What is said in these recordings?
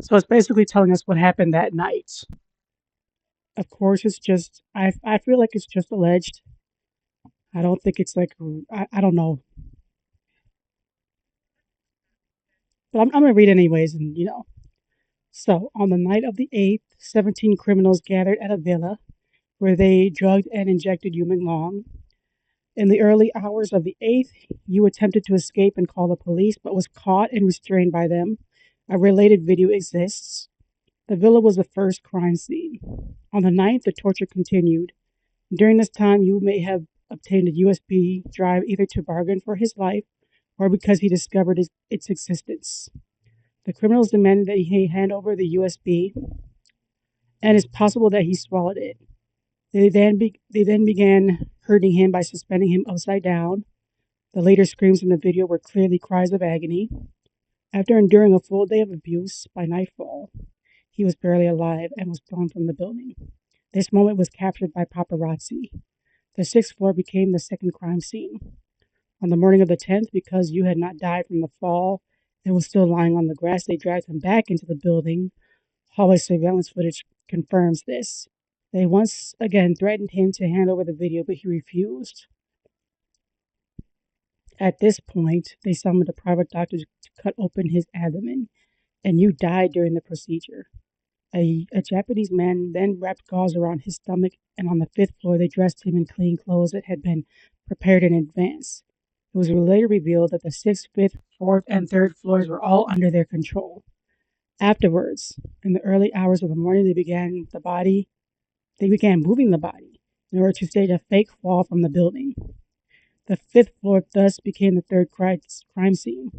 So it's basically telling us what happened that night. Of course, it's just I feel like it's just alleged. I don't think it's like I don't know, but I'm gonna read it anyways, and So on the night of the 8th, 17 criminals gathered at a villa where they drugged and injected Menglong. In the early hours of the 8th, you attempted to escape and call the police, but was caught and restrained by them. A related video exists. The villa was the first crime scene. On the 9th, the torture continued. During this time, you may have obtained a USB drive either to bargain for his life or because he discovered its existence. The criminals demanded that he hand over the USB, and it's possible that he swallowed it. They then began hurting him by suspending him upside down. The later screams in the video were clearly cries of agony. After enduring a full day of abuse, by nightfall, he was barely alive and was thrown from the building. This moment was captured by paparazzi. The sixth floor became the second crime scene. On the morning of the 10th, because you had not died from the fall and was still lying on the grass, they dragged him back into the building. Hallway surveillance footage confirms this. They once again threatened him to hand over the video, but he refused. At this point, they summoned a private doctor to cut open his abdomen, and you died during the procedure. A Japanese man then wrapped gauze around his stomach, and on the fifth floor, they dressed him in clean clothes that had been prepared in advance. It was later revealed that the sixth, fifth, fourth, and third floors were all under their control. Afterwards, in the early hours of the morning, they began moving the body in order to stage a fake fall from the building. The fifth floor thus became the third crime scene.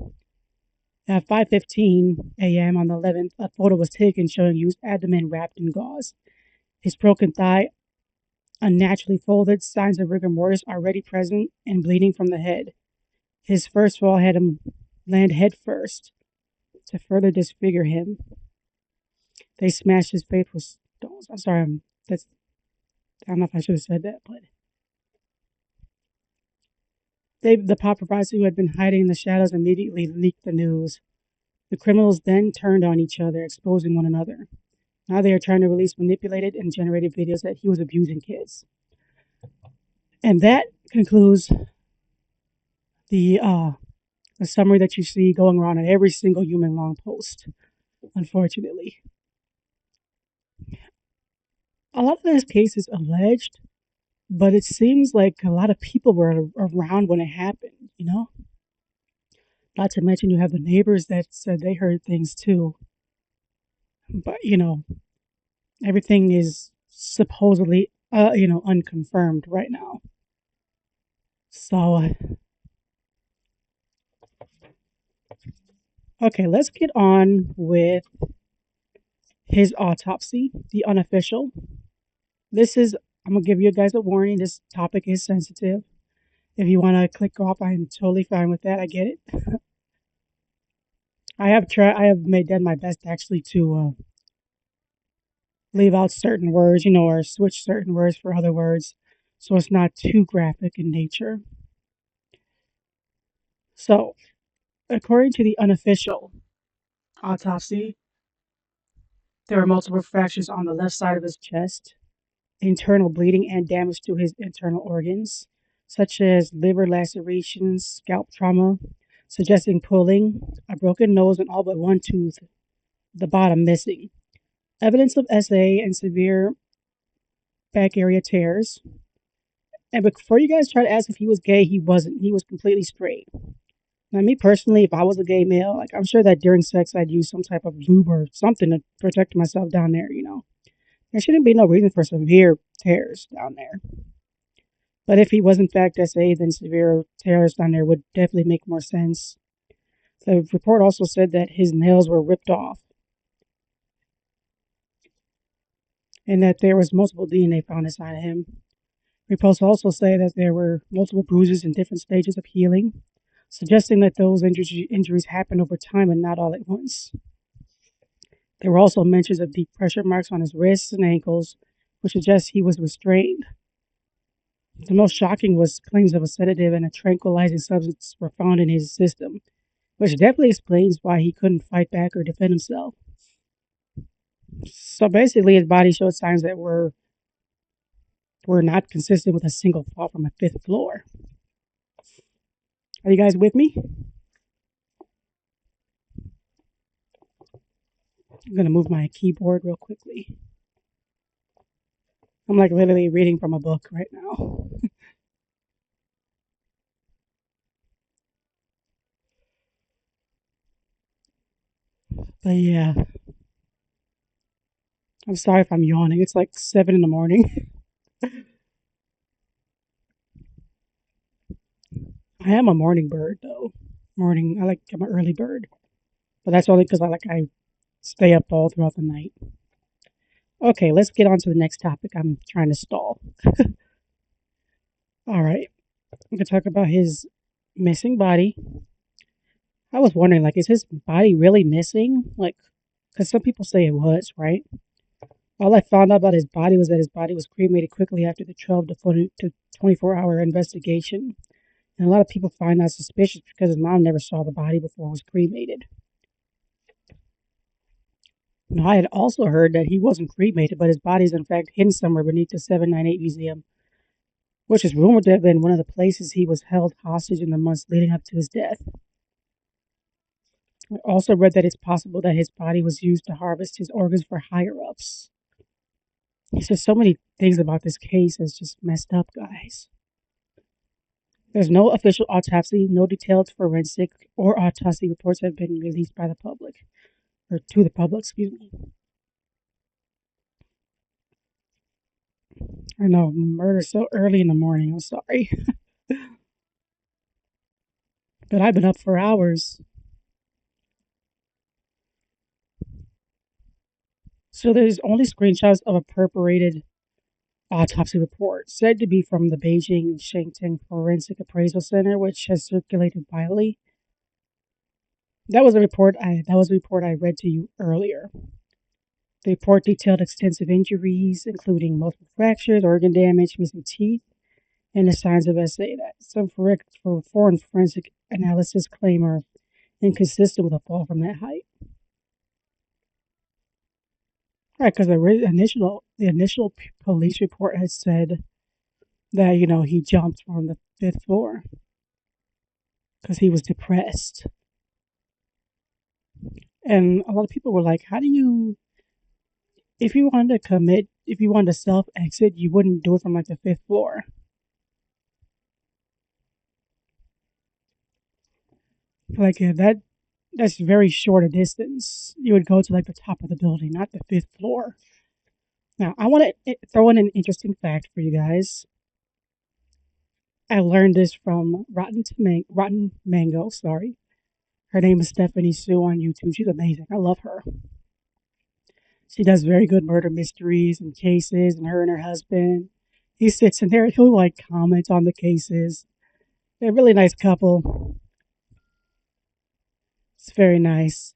At 5:15 a.m. on the 11th, a photo was taken showing Yu's abdomen wrapped in gauze. His broken thigh, unnaturally folded, signs of rigor mortis already present, and bleeding from the head. His first fall had him land head first. To further disfigure him, they smashed his face with stones. I'm sorry, I don't know if I should have said that, but the paparazzi who had been hiding in the shadows immediately leaked the news. The criminals then turned on each other, exposing one another. Now they are trying to release manipulated and generated videos that he was abusing kids. And that concludes the summary that you see going around on every single Menglong post, unfortunately. A lot of this case is alleged, but it seems like a lot of people were around when it happened. Not to mention you have the neighbors that said they heard things too. But, everything is supposedly, unconfirmed right now. So, okay, let's get on with his autopsy, the unofficial. I'm going to give you guys a warning. This topic is sensitive. If you want to click off, I'm totally fine with that. I get it. I have done my best actually to leave out certain words, or switch certain words for other words, so it's not too graphic in nature. So, according to the unofficial autopsy, there were multiple fractures on the left side of his chest, internal bleeding, and damage to his internal organs, such as liver lacerations, scalp trauma, suggesting pulling, a broken nose, and all but one tooth, the bottom missing. Evidence of SA and severe back area tears. And before you guys try to ask if he was gay, he wasn't. He was completely straight. Now, me personally, if I was a gay male, like I'm sure that during sex I'd use some type of lube or something to protect myself down there. There shouldn't be no reason for severe tears down there. But if he was in fact SA, then severe tears down there would definitely make more sense. The report also said that his nails were ripped off and that there was multiple DNA found inside of him. Reports also say that there were multiple bruises in different stages of healing, suggesting that those injuries happened over time and not all at once. There were also mentions of deep pressure marks on his wrists and ankles, which suggests he was restrained. The most shocking was claims of a sedative and a tranquilizing substance were found in his system, which definitely explains why he couldn't fight back or defend himself. So basically, his body showed signs that were not consistent with a single fall from a fifth floor. Are you guys with me? I'm gonna move my keyboard real quickly. I'm like literally reading from a book right now. But yeah, I'm sorry if I'm yawning. It's like 7 in the morning. I am a morning bird though. Morning, I'm an early bird, but that's only because I stay up all throughout the night. Okay, let's get on to the next topic. I'm trying to stall. All right, I'm gonna talk about his missing body. I was wondering, like, is his body really missing? Like, because some people say it was, right? All I found out about his body was that his body was cremated quickly after the 12 to 24-hour investigation. And a lot of people find that suspicious because his mom never saw the body before it was cremated. Now, I had also heard that he wasn't cremated, but his body is in fact hidden somewhere beneath the 798 Museum, which is rumored to have been one of the places he was held hostage in the months leading up to his death. I also read that it's possible that his body was used to harvest his organs for higher ups. There's just so many things about this case that's just messed up, guys. There's no official autopsy, no detailed forensic or autopsy reports have been released by the public, or to the public, excuse me. I know, murder so early in the morning, I'm sorry. But I've been up for hours. So there's only screenshots of a perforated autopsy report, said to be from the Beijing Shangting Forensic Appraisal Center, which has circulated widely. That was a report I read to you earlier. The report detailed extensive injuries, including multiple fractures, organ damage, missing teeth, and the signs of SA that some for foreign forensic analysis claim are inconsistent with a fall from that height. Right, because the initial police report had said that he jumped from the fifth floor because he was depressed, and a lot of people were like, "How do you if you wanted to self exit, you wouldn't do it from like the fifth floor. Like that's very short a distance. You would go to like the top of the building, not the fifth floor." Now, I want to throw in an interesting fact for you guys. I learned this from Rotten Mango. Sorry, her name is Stephanie Sue on YouTube. She's amazing. I love her. She does very good murder mysteries and cases, and her and her husband. He sits in there. He'll like comment on the cases. They're a really nice couple. It's very nice.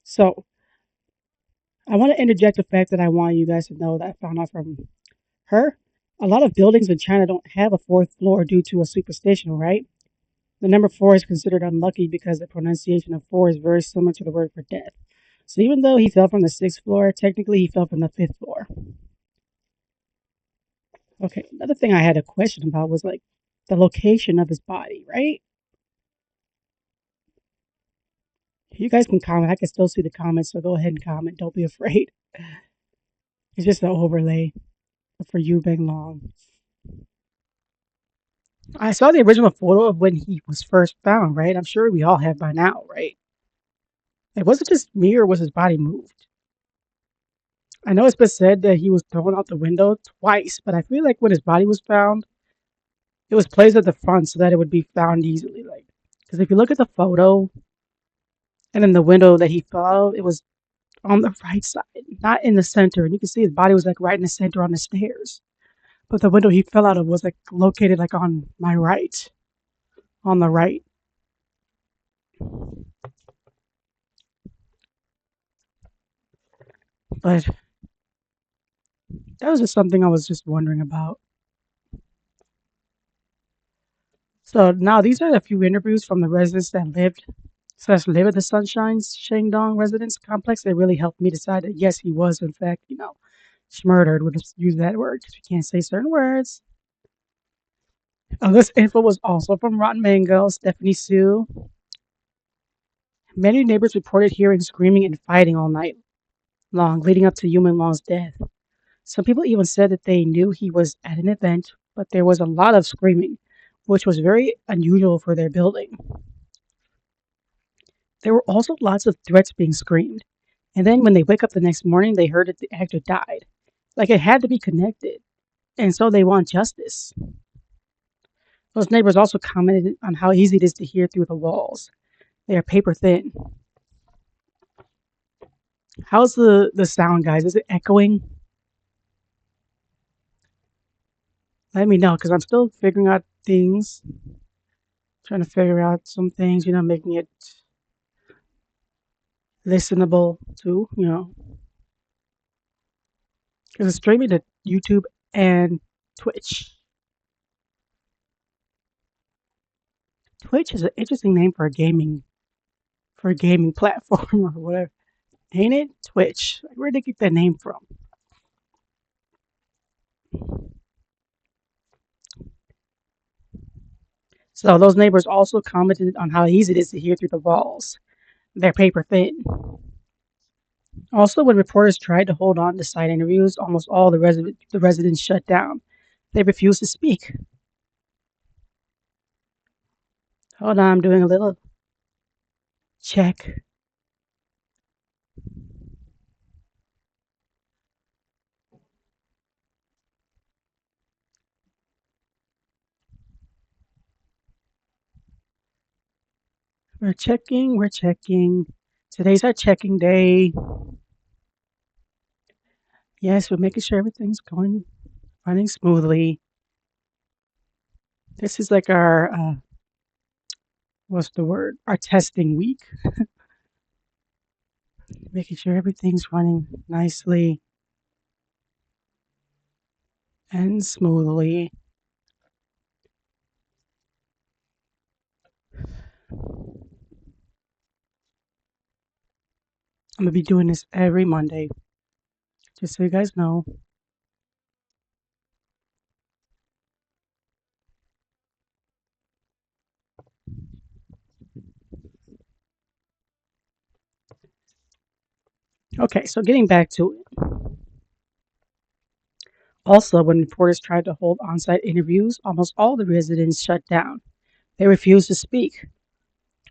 So I want to interject a fact that I want you guys to know that I found out from her. A lot of buildings in China don't have a fourth floor due to a superstition, right? The number four is considered unlucky because the pronunciation of four is very similar to the word for death. So even though he fell from the sixth floor, technically he fell from the fifth floor. Okay, another thing I had a question about was like the location of his body, right? You guys can comment. I can still see the comments, so go ahead and comment. Don't be afraid. It's just an overlay for you, Menglong. I saw the original photo of when he was first found, right? I'm sure we all have by now, right? It wasn't just me, or was his body moved? I know it's been said that he was thrown out the window twice, but I feel like when his body was found, it was placed at the front so that it would be found easily. Like, because if you look at the photo and then the window that he fell out, it was on the right side, not in the center. And you can see his body was like right in the center on the stairs. But the window he fell out of was like located like on my right, on the right. But that was just something I was just wondering about. So now these are a few interviews from the residents that live at the Sunshine Shandong residence complex. They really helped me decide that yes, he was in fact, murdered. We'll just use that word because we can't say certain words. This info was also from Rotten Mango, Stephanie Sue. Many neighbors reported hearing screaming and fighting all night long, leading up to Human Long's death. Some people even said that they knew he was at an event, but there was a lot of screaming, which was very unusual for their building. There were also lots of threats being screamed, and then when they wake up the next morning, they heard that the actor died. Like it had to be connected, and so they want justice. Those neighbors also commented on how easy it is to hear through the walls. They are paper thin. How's the sound, guys? Is it echoing? Let me know because I'm still figuring out things, trying to figure out some things, making it listenable too, because it's streaming to YouTube and Twitch. Twitch is an interesting name for a gaming platform or whatever, ain't it? Twitch. Where did they get that name from? So those neighbors also commented on how easy it is to hear through the walls. They're paper thin. Also, when reporters tried to hold on to side interviews, almost all the residents shut down. They refused to speak. Hold on, I'm doing a little check. We're checking, we're checking. Today's our checking day. Yes, we're making sure everything's running smoothly. This is like our, what's the word? Our testing week. Making sure everything's running nicely and smoothly. I'm gonna be doing this every Monday, just so you guys know. Okay, so getting back to it. Also, when reporters tried to hold on-site interviews, almost all the residents shut down. They refused to speak.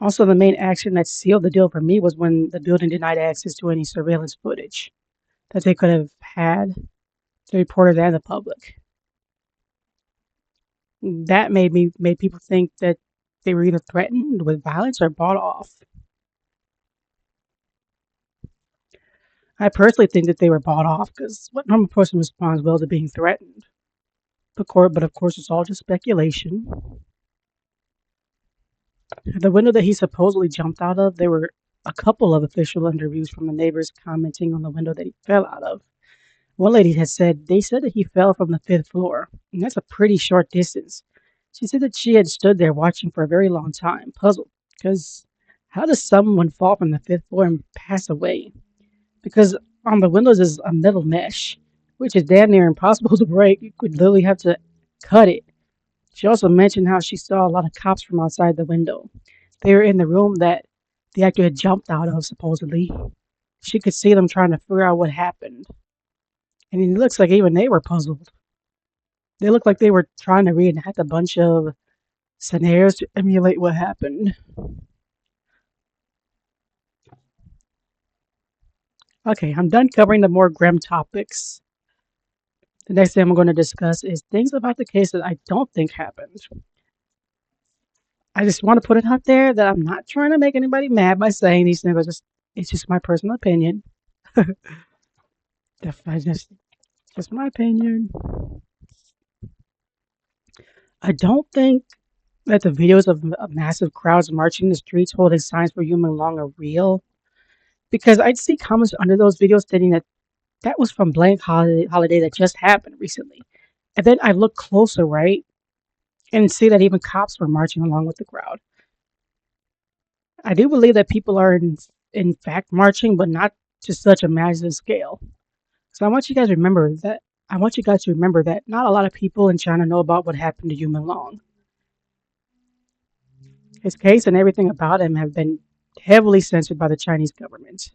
Also, the main action that sealed the deal for me was when the building denied access to any surveillance footage that they could have had to reporters and the public. That made people think that they were either threatened with violence or bought off. I personally think that they were bought off because what normal person responds well to being threatened? But of course, it's all just speculation. The window that he supposedly jumped out of, there were a couple of official interviews from the neighbors commenting on the window that he fell out of. One lady had said they said that he fell from the fifth floor, and that's a pretty short distance. She said that she had stood there watching for a very long time, puzzled, because how does someone fall from the fifth floor and pass away? Because on the windows is a metal mesh, which is damn near impossible to break. You could literally have to cut it. She also mentioned how she saw a lot of cops from outside the window. They were in the room that the actor had jumped out of, supposedly. She could see them trying to figure out what happened. And it looks like even they were puzzled. They looked like they were trying to reenact a bunch of scenarios to emulate what happened. Okay, I'm done covering the more grim topics. The next thing I'm going to discuss is things about the case that I don't think happened. I just want to put it out there that I'm not trying to make anybody mad by saying these things. It's just my personal opinion. I just my opinion. I don't think that the videos of massive crowds marching the streets holding signs for Human Long are real. Because I'd see comments under those videos stating that that was from blank holiday that just happened recently. And then I look closer, right? and see that even cops were marching along with the crowd. I do believe that people are in fact marching, but not to such a massive scale. So I want you guys to remember that not a lot of people in China know about what happened to Yu Menglong. His case and everything about him have been heavily censored by the Chinese government.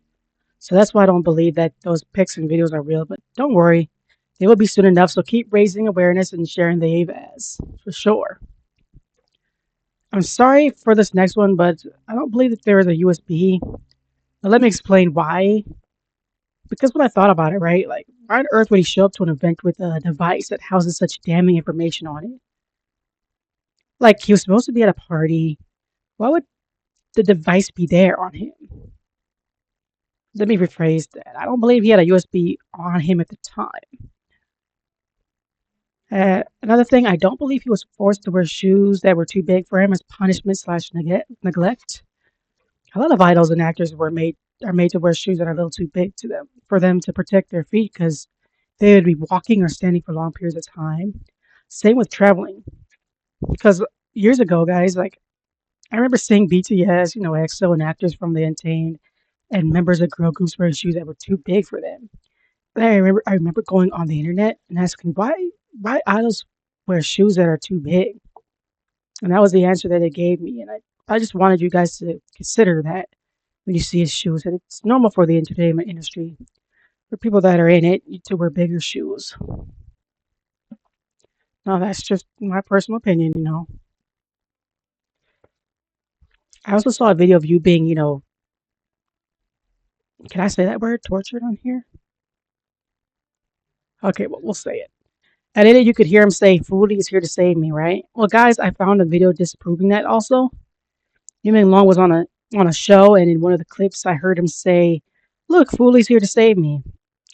So that's why I don't believe that those pics and videos are real. But don't worry, they will be soon enough. So keep raising awareness and sharing the AVAS for sure. I'm sorry for this next one, but I don't believe that there is a USB. But let me explain why. Because when I thought about it, right, like why on earth would he show up to an event with a device that houses such damning information on it? Like he was supposed to be at a party. Why would the device be there on him? Let me rephrase that. I don't believe he had a USB on him at the time. Another thing, I don't believe he was forced to wear shoes that were too big for him as punishment slash neglect. A lot of idols and actors are made to wear shoes that are a little too big to them for them to protect their feet because they would be walking or standing for long periods of time. Same with traveling, because years ago, guys, like I remember seeing BTS, EXO, and actors from the Entertained, and members of girl groups wearing shoes that were too big for them. And I remember going on the internet and asking why idols wear shoes that are too big, and that was the answer that they gave me. And I just wanted you guys to consider that when you see his shoes, that it's normal for the entertainment industry for people that are in it to wear bigger shoes. Now that's just my personal opinion. I also saw a video of you being, can I say that word, tortured on here? Okay, well, we'll say it. And in it, you could hear him say, Foodie is here to save me, right? Well, guys, I found a video disproving that also. Yimeng Long was on a show, and in one of the clips, I heard him say, "Look, Foolie's here to save me."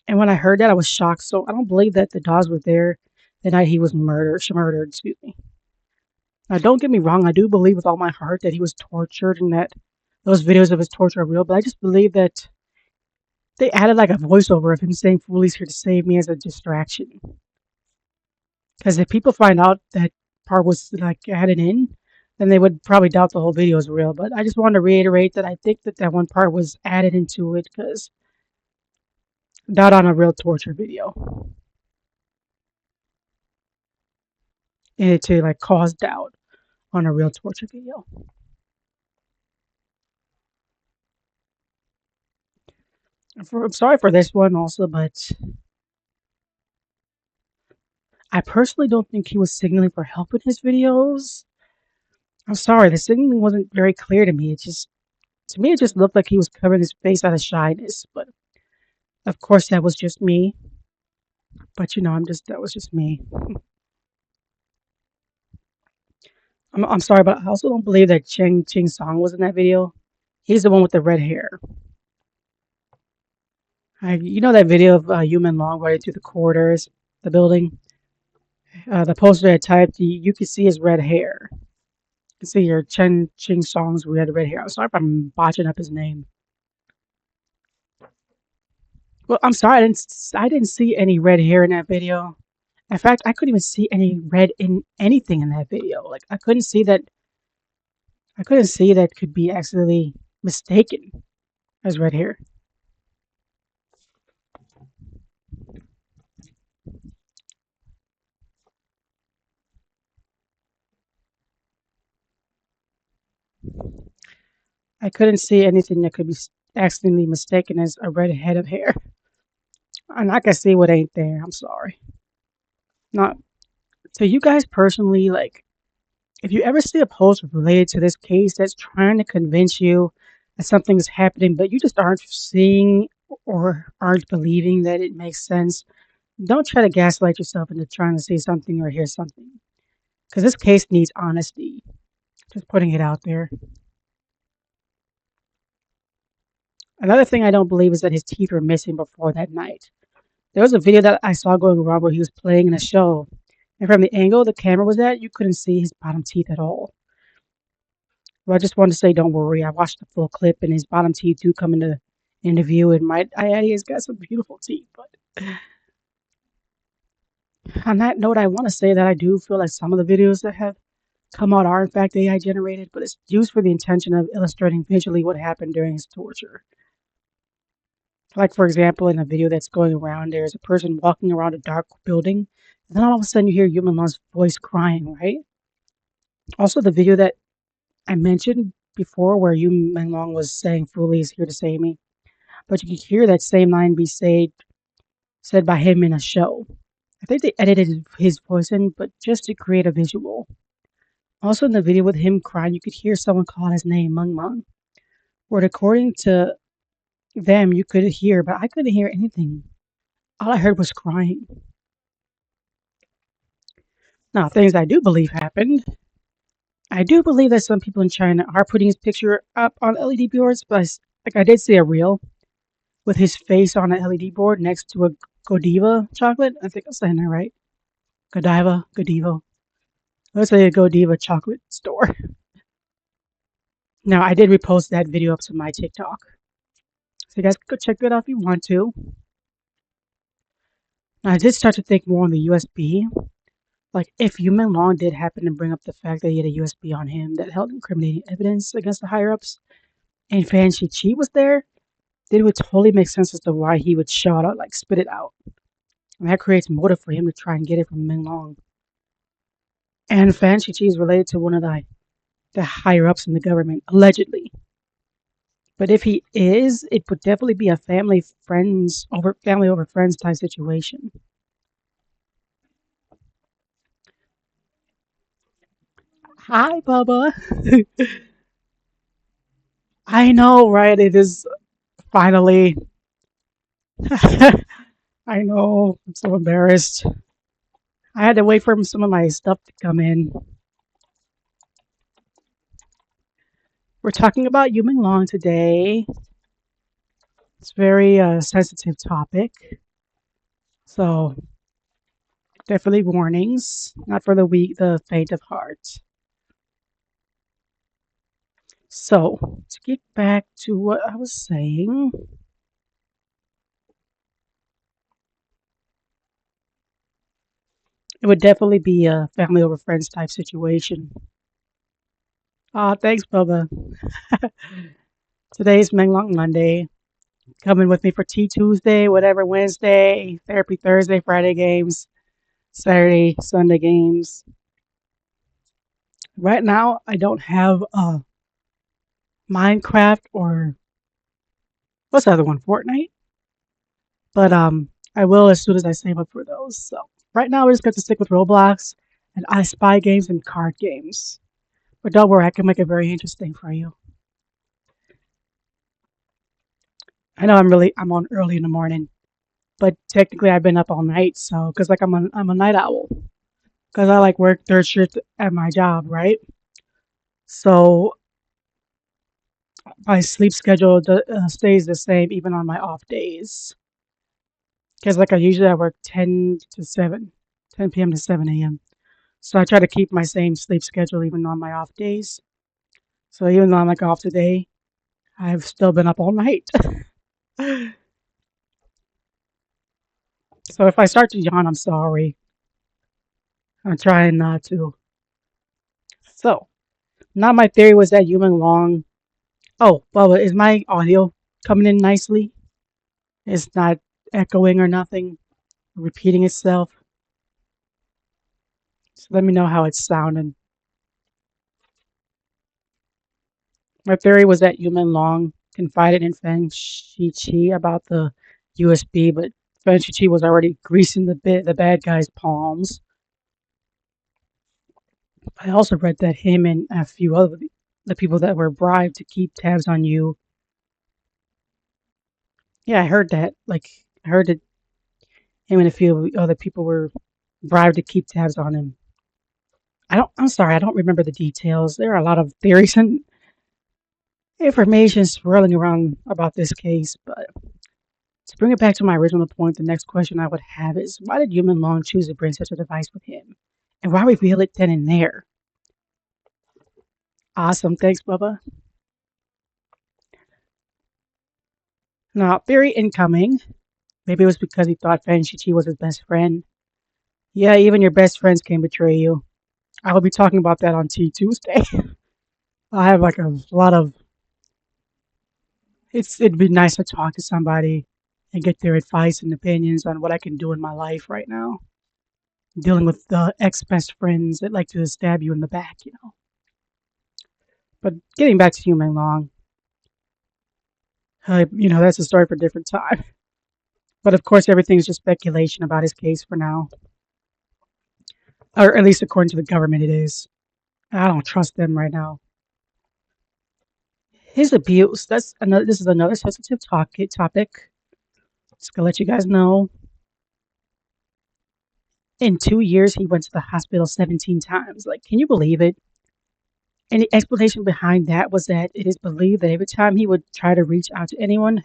And when I heard that, I was shocked. So I don't believe that the dogs were there the night he was murdered. Murdered, excuse me. Now, don't get me wrong. I do believe with all my heart that he was tortured and that those videos of his torture are real. But I just believe that they added like a voiceover of him saying, "Foolie's here to save me" as a distraction. Because if people find out that part was like added in, then they would probably doubt the whole video is real. But I just wanted to reiterate that I think that that one part was added into it because not on a real torture video, and to like cause doubt on a real torture video. I'm sorry for this one also, but I personally don't think he was signaling for help in his videos. I'm sorry, the signaling wasn't very clear to me. To me, it just looked like he was covering his face out of shyness. But of course, that was just me. But that was just me. I'm sorry, but I also don't believe that Ching Song was in that video. He's the one with the red hair. You know that video of Human Long running through the corridors, the building? The poster I typed, you can see his red hair. You can see your Chen Ching Song's red hair. I'm sorry if I'm botching up his name. Well, I'm sorry, I didn't see any red hair in that video. In fact, I couldn't even see any red in anything in that video. Like I couldn't see that could be accidentally mistaken as red hair. I couldn't see anything that could be accidentally mistaken as a red head of hair. And I can see what ain't there. I'm sorry. Not so you guys personally, like, if you ever see a post related to this case that's trying to convince you that something is happening, but you just aren't seeing or aren't believing that it makes sense, don't try to gaslight yourself into trying to see something or hear something. Because this case needs honesty. Just putting it out there. Another thing I don't believe is that his teeth were missing before that night. There was a video that I saw going around where he was playing in a show, and from the angle the camera was at, you couldn't see his bottom teeth at all. Well, I just wanted to say, don't worry. I watched the full clip, and his bottom teeth do come into view, and he has got some beautiful teeth. But on that note, I want to say that I do feel like some of the videos that have come out are in fact AI generated, but it's used for the intention of illustrating visually what happened during his torture. Like, for example, in a video that's going around, there's a person walking around a dark building, and then all of a sudden you hear Human Long's voice crying, right? Also, the video that I mentioned before where Human Long was saying, Fully is here to save me, but you can hear that same line be said by him in a show. I think they edited his voice in, but just to create a visual. Also, in the video with him crying, you could hear someone call his name, Mung Mung, where according to them, you could hear, but I couldn't hear anything. All I heard was crying. Now, things I do believe happened. I do believe that some people in China are putting his picture up on LED boards, but like I did see a reel with his face on an LED board next to a Godiva chocolate. I think I'm saying that right. Godiva. Let's say a Godiva chocolate store. Now, I did repost that video up to my TikTok. So you guys can go check that out if you want to. Now, I did start to think more on the USB. Like, if Yumin Long did happen to bring up the fact that he had a USB on him that held incriminating evidence against the higher ups, and Fan Chi was there, then it would totally make sense as to why he would shout out, like, spit it out. And that creates motive for him to try and get it from Menglong. And Fan Chi is related to one of the higher ups in the government, allegedly. But if he is, it would definitely be a family over friends type situation. Hi, Bubba. I know, right? It is finally. I know. I'm so embarrassed. I had to wait for some of my stuff to come in. We're talking about human long today. It's a very sensitive topic. So definitely warnings, not for the weak, the faint of heart. So to get back to what I was saying, it would definitely be a family over friends type situation. Thanks, Bubba. Today's Menglong Monday. Coming with me for Tea Tuesday, whatever Wednesday, Therapy Thursday, Friday games, Saturday, Sunday games. Right now, I don't have Minecraft or what's the other one, Fortnite. But I will as soon as I save up for those. So right now, we're just going to stick with Roblox and I Spy games and card games. But don't worry, I can make it very interesting for you. I know I'm on early in the morning, but technically I've been up all night. So because like I'm a night owl because I like work third shift at my job, right? So my sleep schedule stays the same even on my off days. Because like I work 10 to 7, 10 p.m. to 7 a.m. So I try to keep my same sleep schedule even on my off days. So even though I'm like off today, I've still been up all night. So if I start to yawn, I'm sorry. I'm trying not to. So now my theory was that human long. Oh, Bubba, is my audio coming in nicely? It's not echoing or nothing, repeating itself. So let me know how it's sounding. My theory was that Yuman Long confided in Feng Shiqi about the USB, but Feng Shiqi was already greasing the bad guy's palms. I also read that him and a few other the people that were bribed to keep tabs on you. Yeah, I heard that. Like I heard that him and a few other people were bribed to keep tabs on him. I'm sorry, I don't remember the details. There are a lot of theories and information swirling around about this case, but to bring it back to my original point, the next question I would have is why did Human Long choose to bring such a device with him? And why reveal it then and there? Awesome, thanks, Bubba. Now, theory incoming. Maybe it was because he thought Fan Shichi was his best friend. Yeah, even your best friends can betray you. I will be talking about that on Tea Tuesday. I have like a lot of. It'd be nice to talk to somebody and get their advice and opinions on what I can do in my life right now. Dealing with the ex best friends that like to stab you in the back. But getting back to Hugh Menglong, that's a story for a different time. But of course, everything's just speculation about his case for now, or at least according to the government, it is. I don't trust them right now. His abuse. That's another. This is another sensitive topic. Just gonna let you guys know. In 2 years, he went to the hospital 17 times. Like, can you believe it? And the explanation behind that was that it is believed that every time he would try to reach out to anyone,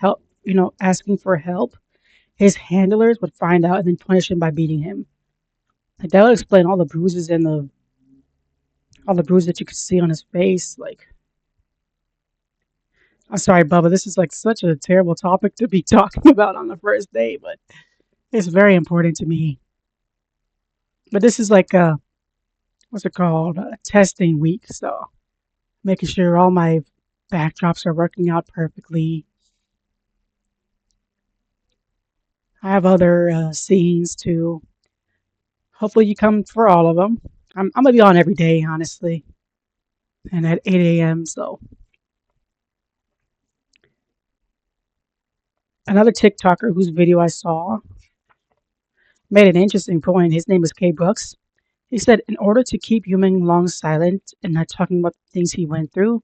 asking for help, his handlers would find out and then punish him by beating him. Like that would explain all the bruises and the all the bruises that you could see on his face. Like, I'm sorry, Bubba, this is like such a terrible topic to be talking about on the first day, but it's very important to me. But this is like what's it called? Testing week, so making sure all my backdrops are working out perfectly. I have other scenes too. Hopefully, you come for all of them. I'm gonna be on every day, honestly, and at 8 a.m. So another TikToker whose video I saw made an interesting point. His name is K Brooks. He said, in order to keep Yuming Long silent and not talking about the things he went through,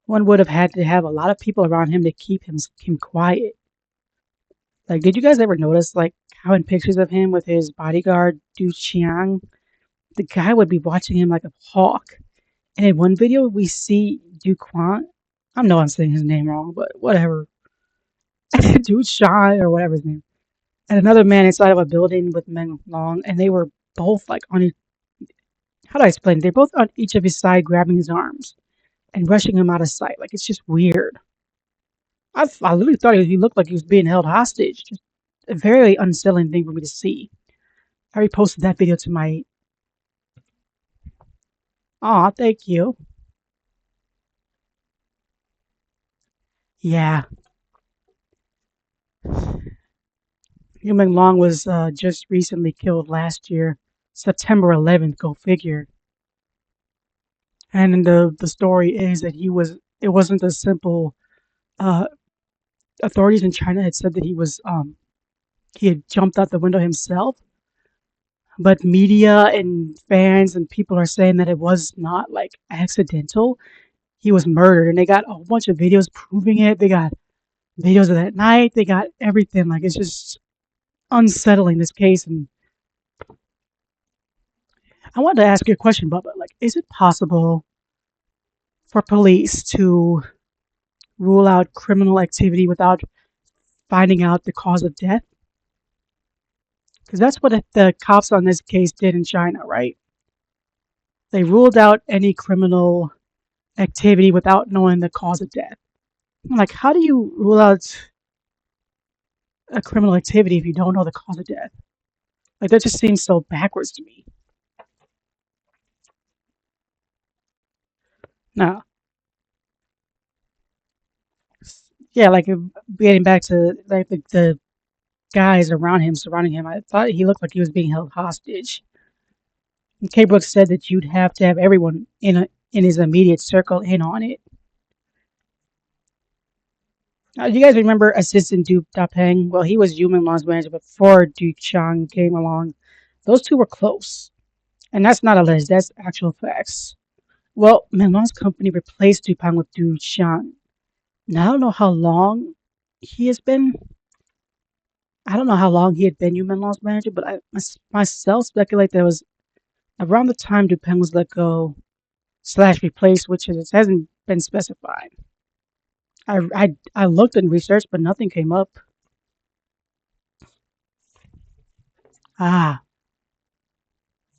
one would have had to have a lot of people around him to keep him quiet. Like, did you guys ever notice, like, how in pictures of him with his bodyguard, Du Chiang, the guy would be watching him like a hawk. And in one video, we see Du Quan. I know I'm saying his name wrong, but whatever. Du Shan or whatever his name. And another man inside of a building with Men Long, and they were both like on his. How do I explain it? They're both on each of his side, grabbing his arms and rushing him out of sight. Like it's just weird. I literally thought he looked like he was being held hostage. Just a very unsettling thing for me to see. I reposted that video to my. Aw, thank you. Yeah, Human Long was just recently killed last year, September 11th. Go figure. And the story is that he was. It wasn't a simple. Uh, Authorities in China had said that he had jumped out the window himself, but media and fans and people are saying that it was not like accidental. He was murdered, and they got a whole bunch of videos proving it. They got videos of that night. They got everything. Like it's just unsettling this case. And I wanted to ask you a question, Bubba. Like, is it possible for police to rule out criminal activity without finding out the cause of death? Because that's what the cops on this case did in China, right? They ruled out any criminal activity without knowing the cause of death. I'm like, how do you rule out a criminal activity if you don't know the cause of death? Like, that just seems so backwards to me. No. Yeah, like getting back to like the guys around him, surrounding him, I thought he looked like he was being held hostage. And K. Brooks said that you'd have to have everyone in his immediate circle in on it. Do you guys remember Assistant Duke Dapeng? Well, he was Human Long's manager before Duke Chang came along. Those two were close. And that's not alleged, that's actual facts. Well, Menlong's company replaced Dupang with Du Chang. Now, I don't know how long he has been. I don't know how long he had been Yu Menlong's manager, but myself speculate that it was around the time Dupeng was let go slash replaced, which hasn't been specified. I looked and researched, but nothing came up. Ah,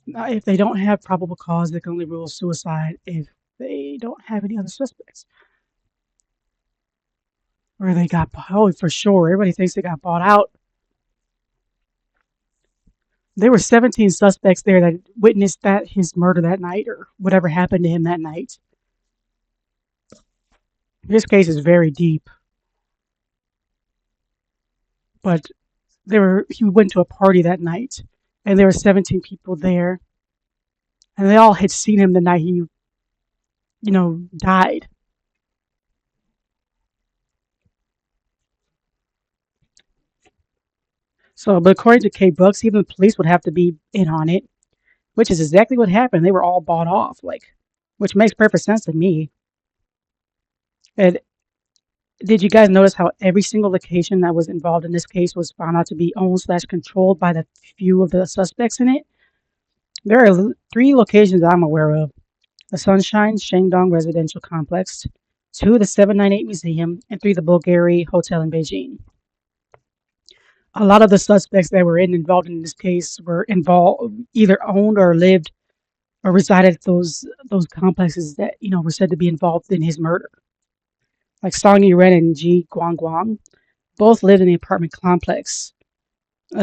if they don't have probable cause, they can only rule suicide if they don't have any other suspects. Or they got, oh, for sure, everybody thinks they got bought out. There were 17 suspects there that witnessed that his murder that night or whatever happened to him that night. This case is very deep, but he went to a party that night and there were 17 people there and they all had seen him the night he, died. So, but according to Kay Brooks, even the police would have to be in on it, which is exactly what happened. They were all bought off, which makes perfect sense to me. And did you guys notice how every single location that was involved in this case was found out to be owned slash controlled by the few of the suspects in it? There are three locations I'm aware of: the Sunshine Shandong Residential Complex, two the 798 Museum, and three the Bulgari Hotel in Beijing. A lot of the suspects that were involved in this case were involved either owned or lived or resided at those complexes that were said to be involved in his murder. Like Song Yiren and Ji Guangguang both lived in the apartment complex.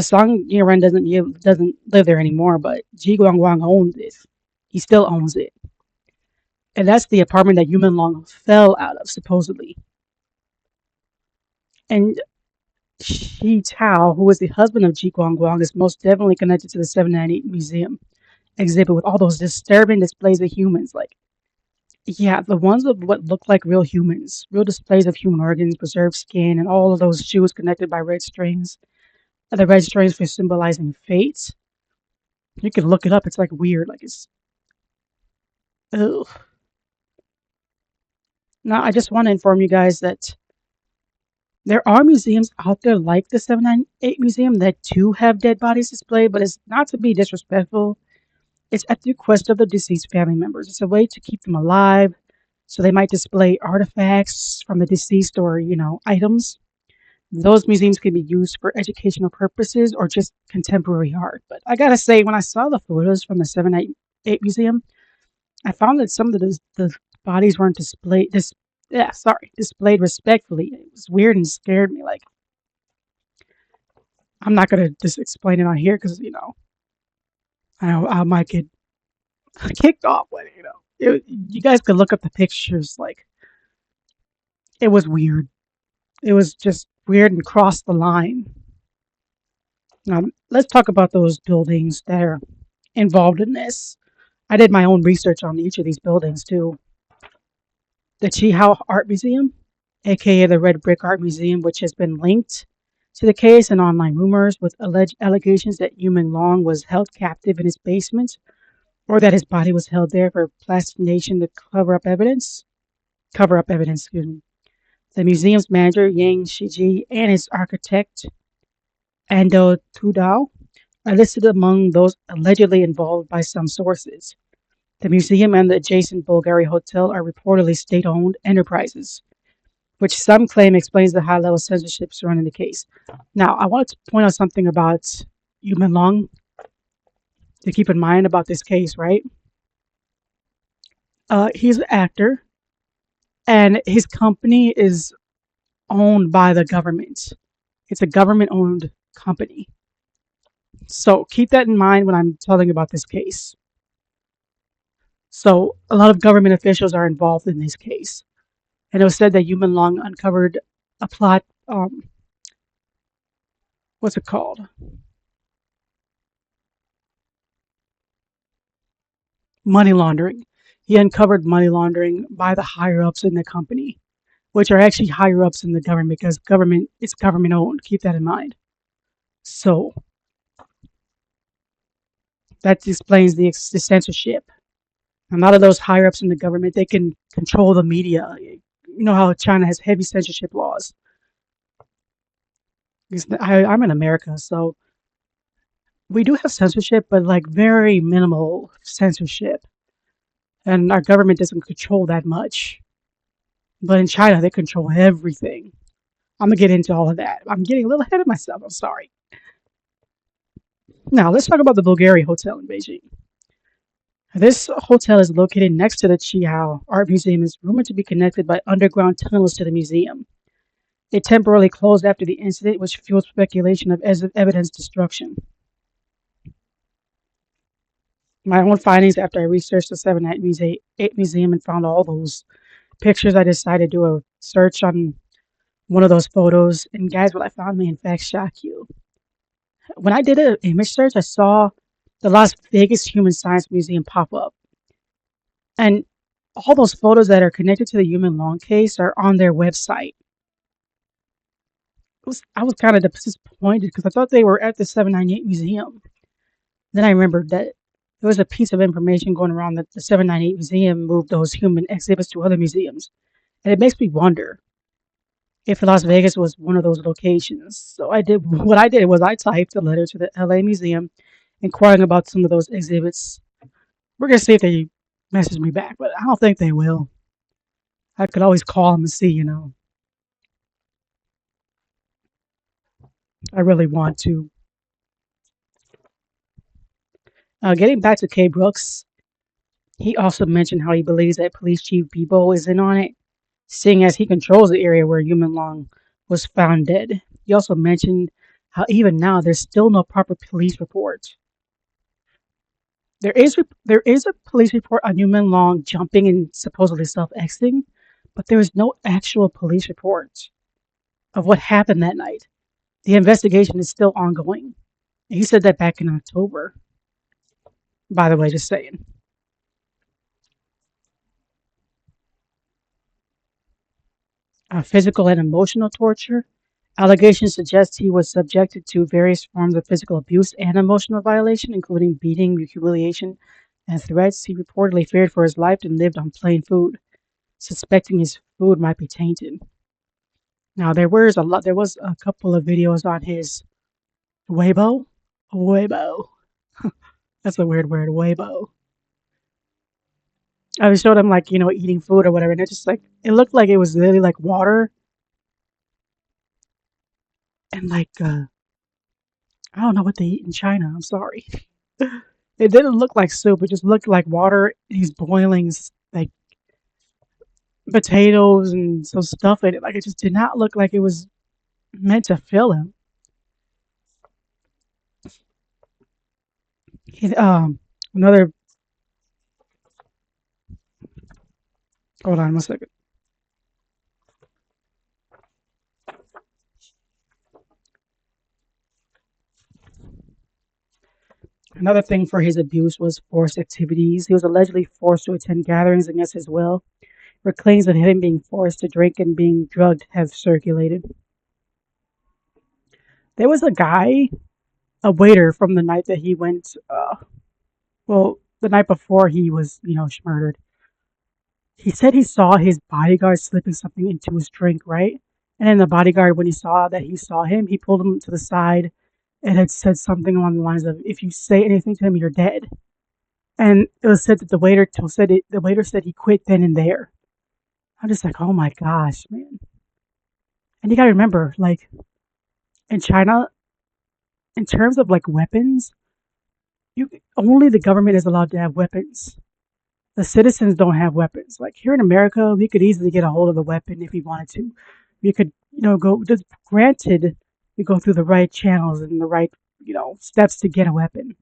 Song Yiren doesn't live there anymore, but Ji Guangguang owns it. He still owns it, and that's the apartment that Yu Menglong fell out of supposedly. And Shi Tao, who was the husband of Ji Guangguang, is most definitely connected to the 798 Museum exhibit with all those disturbing displays of humans. Yeah, the ones of what look like real humans, real displays of human organs, preserved skin, and all of those shoes connected by red strings. And the red strings for symbolizing fate. You can look it up. It's weird. It's ugh. Now, I just want to inform you guys that there are museums out there like the 798 Museum that do have dead bodies displayed, but it's not to be disrespectful. It's at the request of the deceased family members. It's a way to keep them alive, so they might display artifacts from the deceased or, items. Those museums can be used for educational purposes or just contemporary art. But I gotta say, when I saw the photos from the 798 Museum, I found that some of the bodies weren't displayed respectfully. It was weird and scared me. I'm not gonna just explain it on here because I might get kicked off with it. You guys could look up the pictures. It was weird. It was just weird and crossed the line. Now let's talk about those buildings that are involved in this. I did my own research on each of these buildings too. The Chihao Art Museum, aka the Red Brick Art Museum, which has been linked to the case and online rumors with alleged allegations that Yu Long was held captive in his basement or that his body was held there for plastination to cover up evidence, excuse me. The museum's manager, Yang Shiji, and his architect, Ando Tudao, are listed among those allegedly involved by some sources. The museum and the adjacent Bulgari Hotel are reportedly state-owned enterprises, which some claim explains the high-level censorship surrounding the case. Now, I wanted to point out something about Yu Menglong to keep in mind about this case, right? He's an actor, and his company is owned by the government. It's a government-owned company. So keep that in mind when I'm telling about this case. So a lot of government officials are involved in this case. And it was said that Yu Long uncovered a plot, what's it called? Money laundering. He uncovered money laundering by the higher ups in the company, which are actually higher ups in the government because it's government owned. Keep that in mind. So that explains the censorship. A lot of those higher ups in the government, they can control the media. You know how China has heavy censorship laws. I'm in America, so we do have censorship, but very minimal censorship. And our government doesn't control that much. But in China, they control everything. I'm going to get into all of that. I'm getting a little ahead of myself. I'm sorry. Now, let's talk about the Bulgari Hotel in Beijing. This hotel is located next to the Chihao Art Museum and is rumored to be connected by underground tunnels to the museum. It temporarily closed after the incident, which fueled speculation of evidence destruction. My own findings after I researched the 798 Museum and found all those pictures, I decided to do a search on one of those photos. And guys, what I found may in fact shock you. When I did an image search, I saw the Las Vegas Human Science Museum pop up. And all those photos that are connected to the Human Long case are on their website. I was kind of disappointed because I thought they were at the 798 Museum. Then I remembered that there was a piece of information going around that the 798 Museum moved those human exhibits to other museums. And it makes me wonder if Las Vegas was one of those locations. So what I did was I typed a letter to the LA Museum inquiring about some of those exhibits. We're going to see if they message me back, but I don't think they will. I could always call them and see. I really want to. Getting back to K. Brooks, he also mentioned how he believes that Police Chief Bebo is in on it, seeing as he controls the area where Human Long was found dead. He also mentioned how even now there's still no proper police report. There is a police report on Human Long jumping and supposedly self-exiting, but there is no actual police report of what happened that night. The investigation is still ongoing. He said that back in October. By the way, just saying. Physical and emotional torture. Allegations suggest he was subjected to various forms of physical abuse and emotional violation, including beating, humiliation, and threats. He reportedly feared for his life and lived on plain food, suspecting his food might be tainted. Now there was a couple of videos on his Weibo. That's a weird word, Weibo. I showed him like eating food or whatever, and it just like it looked like it was literally like water and like I don't know what they eat in China. I'm sorry. It didn't look like soup. It just looked like water. He's boiling like potatoes and some stuff in it. Like it just did not look like it was meant to fill him. He, another. Hold on 1 second. Another thing for his abuse was forced activities. He was allegedly forced to attend gatherings against his will, where claims of him being forced to drink and being drugged have circulated. There was a guy, a waiter from the night that he went, well, the night before he was, murdered. He said he saw his bodyguard slipping something into his drink, right? And then the bodyguard, when he saw that he saw him, he pulled him to the side and had said something along the lines of, "If you say anything to him, you're dead." And it was said that the waiter said he quit then and there. I'm just like, oh my gosh, man. And you gotta remember, like in China, in terms of like weapons, you only the government is allowed to have weapons. The citizens don't have weapons. Like here in America, we could easily get a hold of a weapon if we wanted to. We could, go. Just granted, we go through the right channels and the right, steps to get a weapon.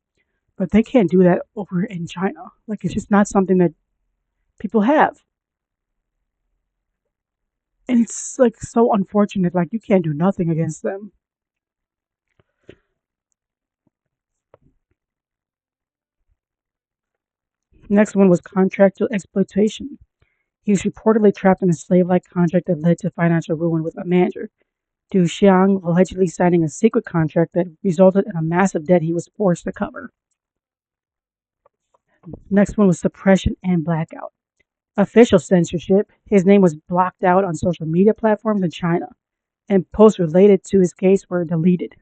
But they can't do that over in China. Like it's just not something that people have, and it's like so unfortunate. Like you can't do nothing against them. Next one was contractual exploitation. He was reportedly trapped in a slave-like contract that led to financial ruin with a manager, Du Xiang allegedly signing a secret contract that resulted in a massive debt he was forced to cover. Next one was suppression and blackout. Official censorship. His name was blocked out on social media platforms in China, and posts related to his case were deleted.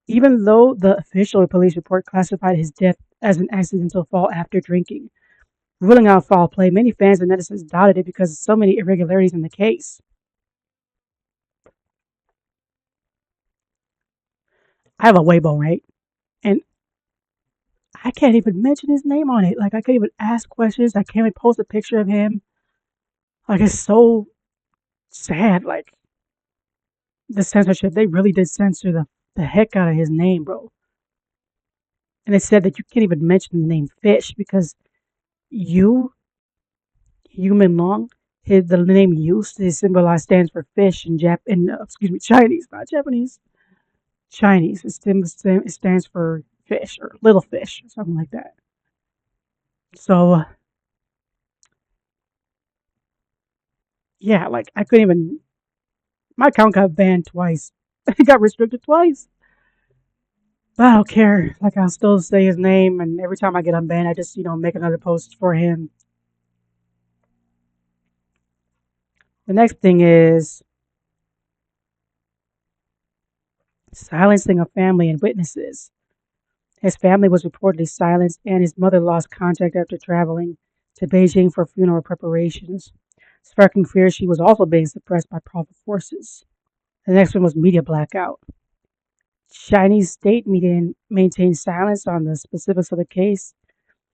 Even though the official police report classified his death as an accidental fall after drinking, ruling out foul play, many fans and netizens doubted it because of so many irregularities in the case. I have a Weibo, right? And I can't even mention his name on it. Like I can't even ask questions. I can't even post a picture of him. Like it's so sad. Like the censorship, they really did censor the heck out of his name, bro. And it said that you can't even mention the name fish because you, Menglong, the name used to symbolize stands for fish in excuse me, Chinese, not Japanese, Chinese. It stands for fish or little fish, or something like that. So yeah, like I couldn't even. My account got banned twice. It got restricted twice. But I don't care. Like I'll still say his name, and every time I get unbanned, I just make another post for him. The next thing is silencing of family and witnesses. His family was reportedly silenced, and his mother lost contact after traveling to Beijing for funeral preparations, sparking fears she was also being suppressed by powerful forces. The next one was media blackout. Chinese state media maintained silence on the specifics of the case,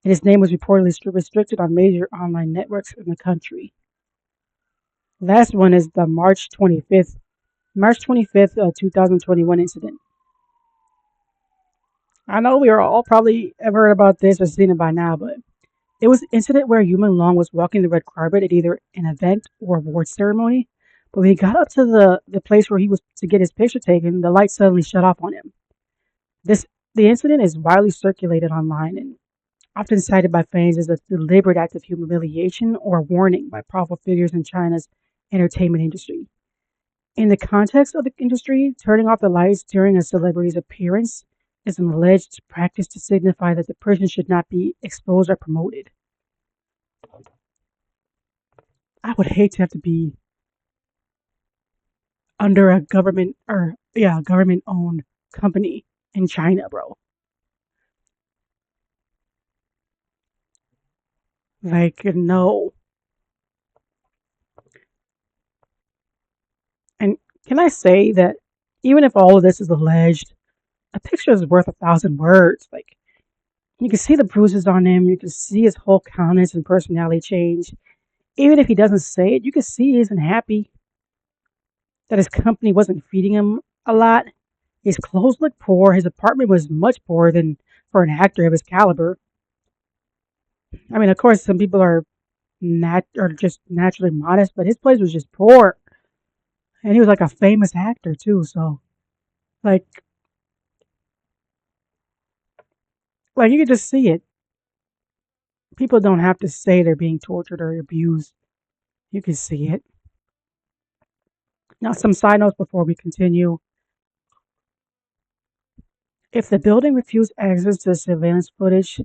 and his name was reportedly restricted on major online networks in the country. Last one is the March 25th, 2021 incident. I know we are all probably have heard about this or seen it by now, but it was an incident where Yuman Long was walking the red carpet at either an event or award ceremony. But when he got up to the place where he was to get his picture taken, the light suddenly shut off on him. This the incident is widely circulated online and often cited by fans as a deliberate act of humiliation or a warning by powerful figures in China's entertainment industry. In the context of the industry, turning off the lights during a celebrity's appearance is an alleged practice to signify that the person should not be exposed or promoted. I would hate to have to be under a government owned company in China, bro. Like, no. And can I say that even if all of this is alleged, a picture is worth 1,000 words. Like, you can see the bruises on him, you can see his whole countenance and personality change. Even if he doesn't say it, you can see he isn't happy, that his company wasn't feeding him a lot. His clothes looked poor, his apartment was much poorer than for an actor of his caliber. I mean, of course, some people are just naturally modest, but his place was just poor, and he was like a famous actor too. So like like you could just see it. People don't have to say they're being tortured or abused. You can see it. Now, some side notes before we continue. If the building refused access to surveillance footage,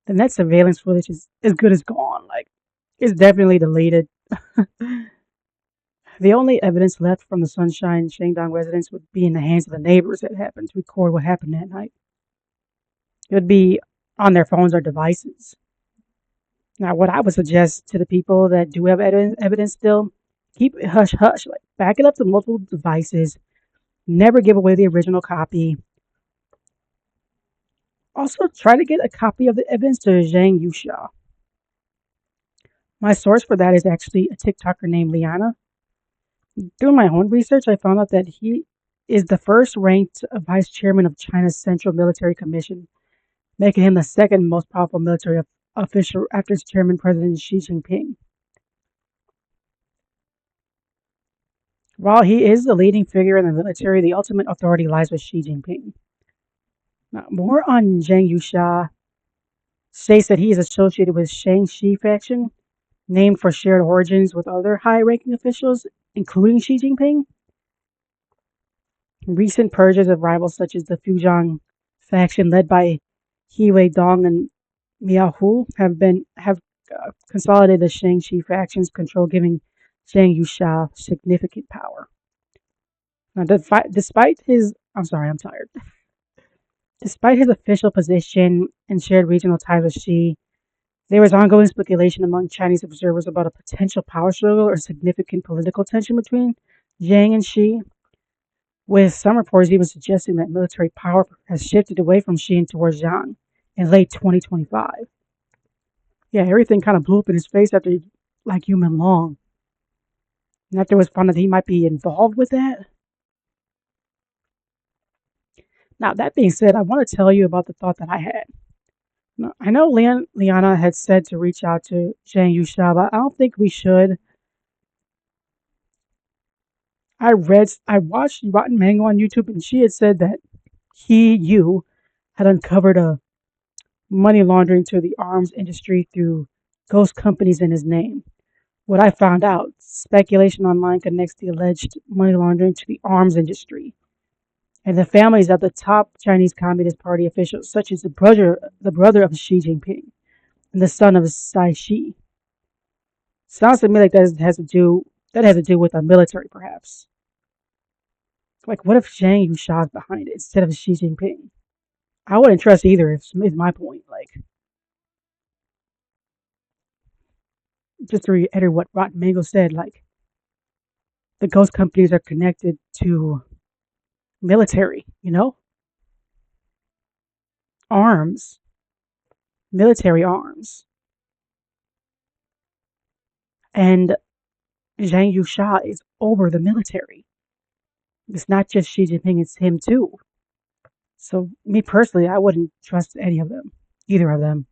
then that surveillance footage is as good as gone. Like, it's definitely deleted. The only evidence left from the Sunshine Shandong residence would be in the hands of the neighbors that happened to record what happened that night. It would be on their phones or devices. Now, what I would suggest to the people that do have evidence still, keep it hush hush. Like, back it up to multiple devices. Never give away the original copy. Also, try to get a copy of the evidence to Zhang Yusha. My source for that is actually a TikToker named Liana. Doing my own research, I found out that he is the first ranked vice chairman of China's Central Military Commission, making him the second most powerful military official after its chairman, President Xi Jinping. While he is the leading figure in the military, the ultimate authority lies with Xi Jinping. Now, more on Zhang Yusha states that he is associated with Shang-Chi faction, named for shared origins with other high-ranking officials, including Xi Jinping. Recent purges of rivals such as the Fuzhong faction led by He Weidong and Miao Hu have consolidated the Shang-Chi faction's control, giving Zhang Yusha significant power. Now, despite his, I'm sorry, I'm tired. Despite his official position and shared regional ties with Xi, there was ongoing speculation among Chinese observers about a potential power struggle or significant political tension between Jiang and Xi, with some reports even suggesting that military power has shifted away from Xi and towards Jiang in late 2025. Yeah, everything kind of blew up in his face after, like, Yuman Long. And after it was found that he might be involved with that. Now, that being said, I want to tell you about the thought that I had. Now, I know Liana had said to reach out to Zhang Yusha, but I don't think we should. I watched Rotten Mango on YouTube, and she had said that you, had uncovered a money laundering to the arms industry through ghost companies in his name. What I found out, speculation online connects the alleged money laundering to the arms industry and the families of the top Chinese Communist Party officials, such as the brother of Xi Jinping and the son of Tsai Shi. Sounds to me like that has to do with the military, perhaps. Like, what if Zhang Yusha is behind it instead of Xi Jinping? I wouldn't trust either. Is my point. Like, just to reiterate what Rotten Mango said, like the ghost companies are connected to military. Arms, military arms, and Zhang Yusha is over the military. It's not just Xi Jinping; it's him too. So, me personally, I wouldn't trust any of them, either of them.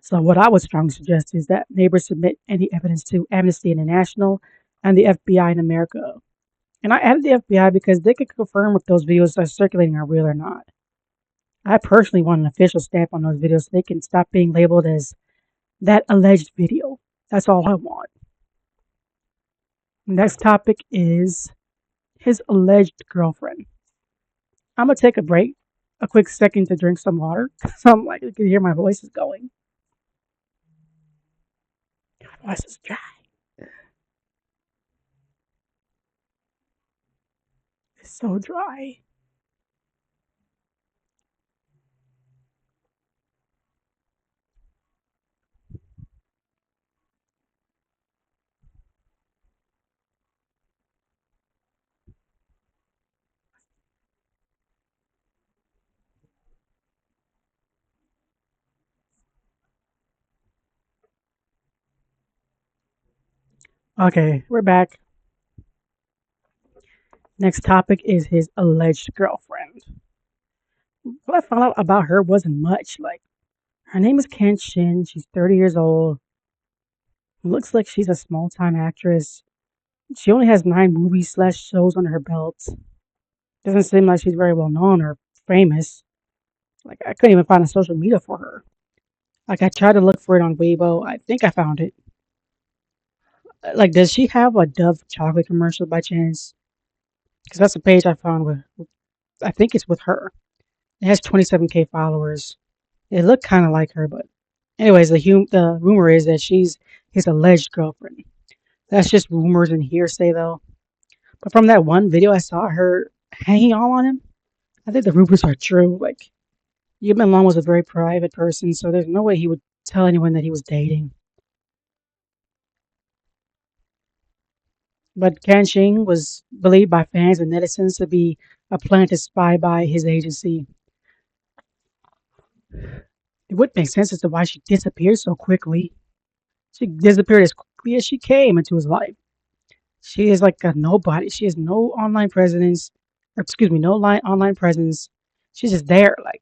So, what I would strongly suggest is that neighbors submit any evidence to Amnesty International and the FBI in America. And I added the FBI because they could confirm if those videos are circulating are real or not. I personally want an official stamp on those videos so they can stop being labeled as that alleged video. That's all I want. Next topic is his alleged girlfriend. I'm gonna take a quick second to drink some water because I'm like, you can hear my voice is going. My voice is dry. It's so dry. Okay, we're back. Next topic is his alleged girlfriend. What I found out about her wasn't much. Like, her name is Ken Shin. She's 30 years old. Looks like she's a small time actress. She only has 9 movies slash shows under her belt. Doesn't seem like she's very well known or famous. Like, I couldn't even find a social media for her. Like, I tried to look for it on Weibo. I think I found it. Like, does she have a Dove chocolate commercial by chance? Because that's the page I found I think it's with her. It has 27K followers. It looked kind of like her, but anyways, the rumor is that she's his alleged girlfriend. That's just rumors and hearsay, though. But from that one video I saw her hanging all on him, I think the rumors are true. Like, Yibin Long was a very private person, so there's no way he would tell anyone that he was dating. But Kanshing was believed by fans and netizens to be a planted spy by his agency. It would make sense as to why she disappeared so quickly. She disappeared as quickly as she came into his life. She is like a nobody. She has no online presence. Excuse me, no online presence. She's just there. Like,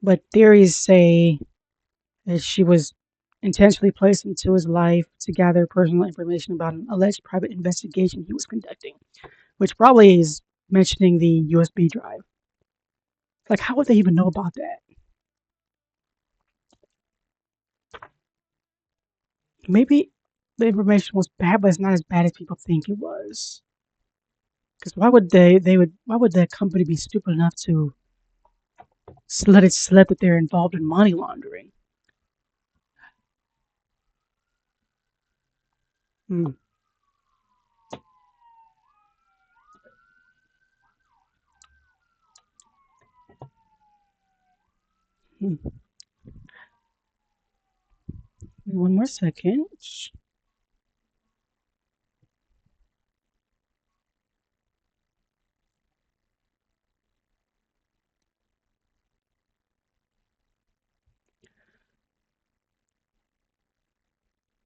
but theories say that she was intentionally placed into his life to gather personal information about an alleged private investigation he was conducting, which probably is mentioning the USB drive. Like, how would they even know about that? Maybe the information was bad, but it's not as bad as people think it was. Because why would the company be stupid enough to let it slip that they're involved in money laundering? Hmm. Hmm. One more second.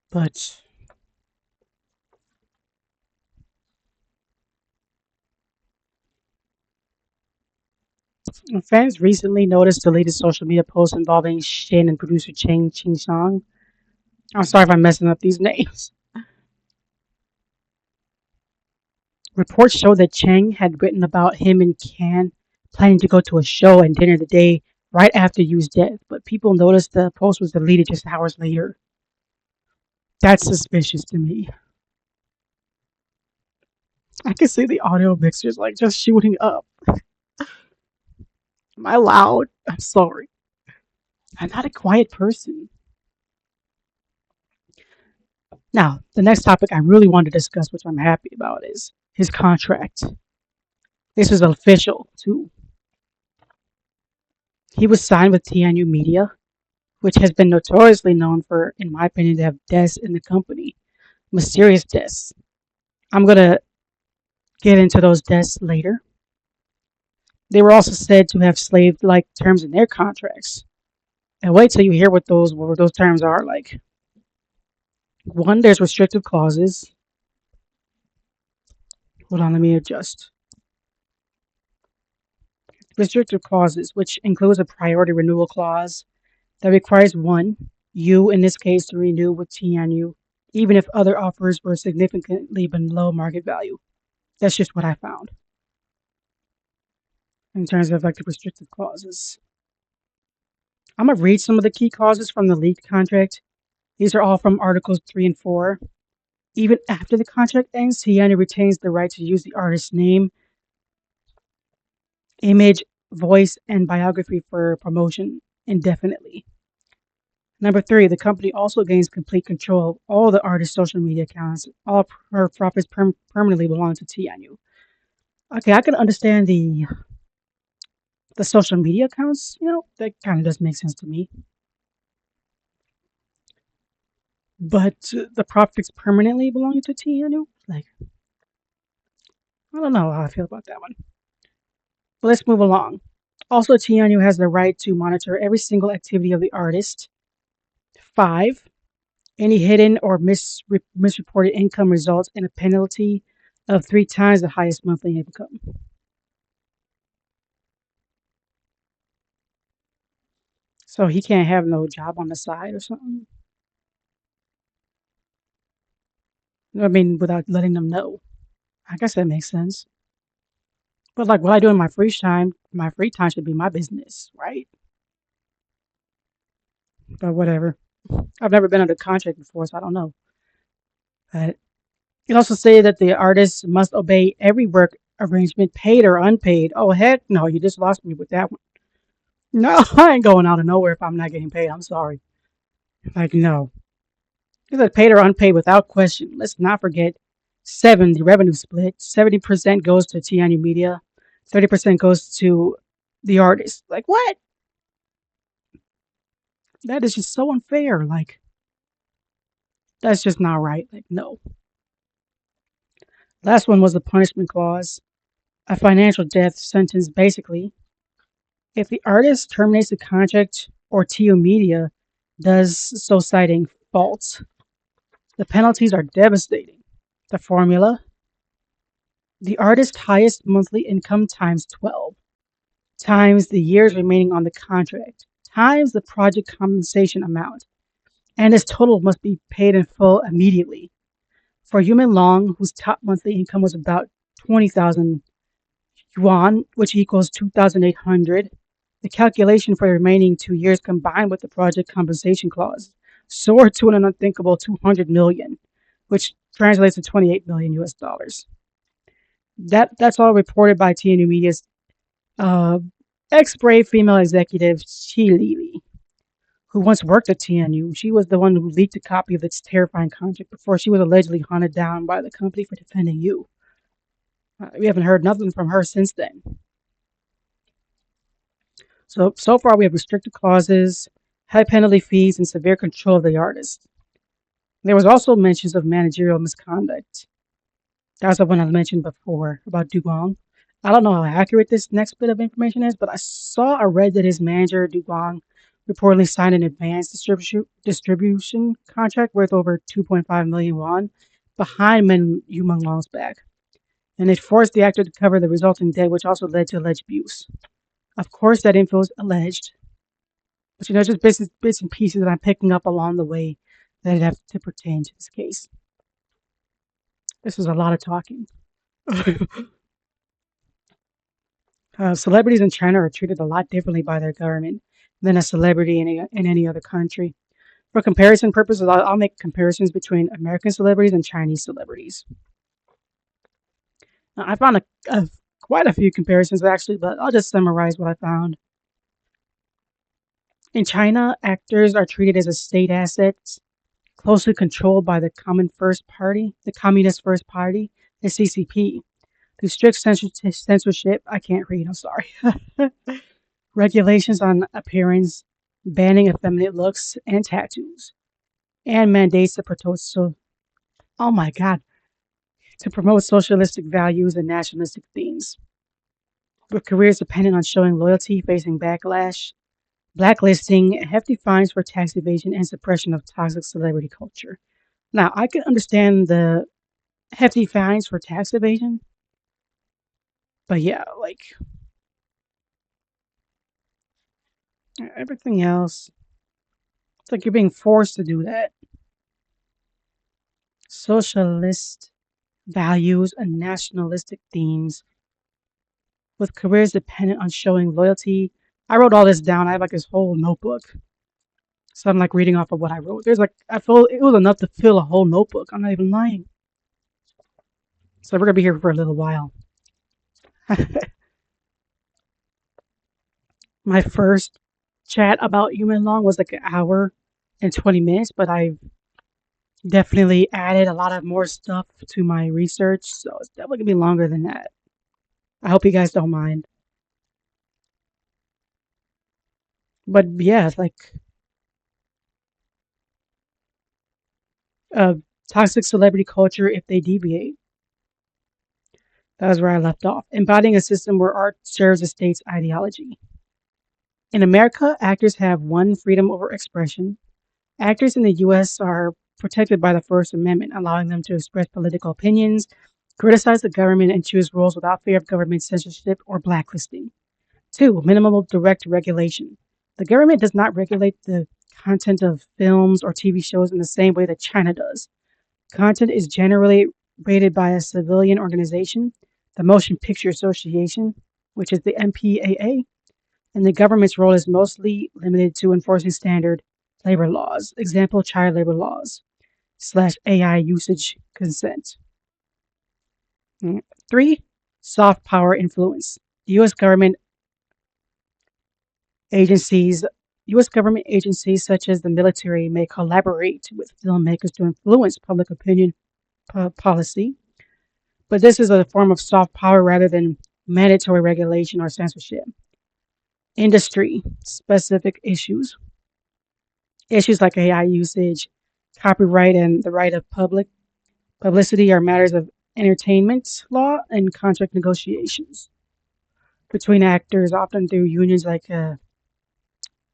But Fans recently noticed the latest social media post involving Shin and producer Ching Song. I'm sorry if I'm messing up these names. Reports show that Chang had written about him and Can planning to go to a show and dinner the day right after Yu's death, but people noticed the post was deleted just hours later. That's suspicious to me. I can see the audio mixers like just shooting up. Am I loud? I'm sorry. I'm not a quiet person. Now, the next topic I really want to discuss, which I'm happy about, is his contract. This is official, too. He was signed with TNU Media, which has been notoriously known for, in my opinion, to have deaths in the company. Mysterious deaths. I'm going to get into those deaths later. They were also said to have slave like terms in their contracts. And wait till you hear what those terms are like. One, there's restrictive clauses. Hold on, let me adjust. Restrictive clauses, which includes a priority renewal clause that requires one, you in this case, to renew with TNU, even if other offers were significantly below market value. That's just what I found in terms of like the restrictive clauses. I'm gonna read some of the key clauses from the leaked contract. These are all from Articles 3 and 4. Even after the contract ends, TNU retains the right to use the artist's name, image, voice, and biography for promotion indefinitely. Number 3, the company also gains complete control of all the artist's social media accounts. All her profits permanently belong to TNU. Okay, I can understand the social media accounts. That kind of does make sense to me. But the profits permanently belonging to TNU, like I don't know how I feel about that one. But let's move along. Also, TNU has the right to monitor every single activity of the artist. 5, any hidden or misreported income results in a penalty of 3 times the highest monthly income. So he can't have no job on the side or something. I mean, without letting them know. I guess that makes sense. But like what I do in my free time should be my business, right? But whatever. I've never been under contract before, so I don't know. But it also say that the artist must obey every work arrangement, paid or unpaid. Oh heck no, you just lost me with that one. No, I ain't going out of nowhere if I'm not getting paid. I'm sorry. Like no. It's like paid or unpaid without question. Let's not forget 7, the revenue split. 70% goes to TNU Media, 30% goes to the artist. Like what? That is just so unfair. Like that's just not right. Like no. Last one was the punishment clause. A financial death sentence basically. If the artist terminates the contract or TU Media does so citing faults, the penalties are devastating. The formula: the artist's highest monthly income times 12, times the years remaining on the contract, times the project compensation amount, and this total must be paid in full immediately. For Menglong, whose top monthly income was about 20,000 yuan, which equals 2,800, the calculation for the remaining 2 years combined with the project compensation clause soared to an unthinkable 200 million, which translates to 28 million US dollars. That's all reported by TNU Media's uh, ex-Brave female executive Chi Lili, who once worked at TNU. She was the one who leaked a copy of its terrifying contract before she was allegedly hunted down by the company for defending you. We haven't heard nothing from her since then. So far we have restricted clauses, high penalty fees, and severe control of the artist. There was also mentions of managerial misconduct. That was the one I mentioned before about Dugong. I don't know how accurate this next bit of information is, but I read that his manager, Dugong, reportedly signed an advanced distribution contract worth over 2.5 million won behind Yu Menglong's back. And it forced the actor to cover the resulting debt, which also led to alleged abuse. Of course, that info is alleged, but just bits and pieces that I'm picking up along the way that have to pertain to this case. This was a lot of talking. Celebrities in China are treated a lot differently by their government than a celebrity in any other country. For comparison purposes, I'll make comparisons between American celebrities and Chinese celebrities. Now, I found quite a few comparisons actually, but I'll just summarize what I found. In China, actors are treated as a state asset, closely controlled by the Communist First Party, the CCP. Through strict censorship, I can't read, I'm sorry. Regulations on appearance, banning effeminate looks and tattoos, and mandates oh my god, to promote socialistic values and nationalistic themes. With careers dependent on showing loyalty, facing backlash, blacklisting, hefty fines for tax evasion, and suppression of toxic celebrity culture. Now, I can understand the hefty fines for tax evasion, but yeah, like everything else, it's like you're being forced to do that. Socialist values and nationalistic themes with careers dependent on showing loyalty. I wrote all this down. I have like this whole notebook. So I'm like reading off of what I wrote. I feel it was enough to fill a whole notebook. I'm not even lying. So we're going to be here for a little while. My first chat about Human Long was like an hour and 20 minutes, but I've definitely added a lot of more stuff to my research. So it's definitely going to be longer than that. I hope you guys don't mind. But yeah, it's like uh, toxic celebrity culture if they deviate. That was where I left off. Embodying a system where art serves the state's ideology. In America, actors have one freedom over expression. Actors in the U.S. are protected by the First Amendment, allowing them to express political opinions, criticize the government, and choose roles without fear of government censorship or blacklisting. Two, minimal direct regulation. The government does not regulate the content of films or TV shows in the same way that China does. Content is generally rated by a civilian organization, the Motion Picture Association, which is the MPAA, and the government's role is mostly limited to enforcing standard labor laws, example, child labor laws / AI usage consent. Three, soft power influence. U.S. government agencies U.S. government agencies such as the military may collaborate with filmmakers to influence public opinion policy, but this is a form of soft power rather than mandatory regulation or censorship. Industry specific issues. Issues like AI usage, copyright, and the right of publicity are matters of entertainment law and contract negotiations between actors, often through unions like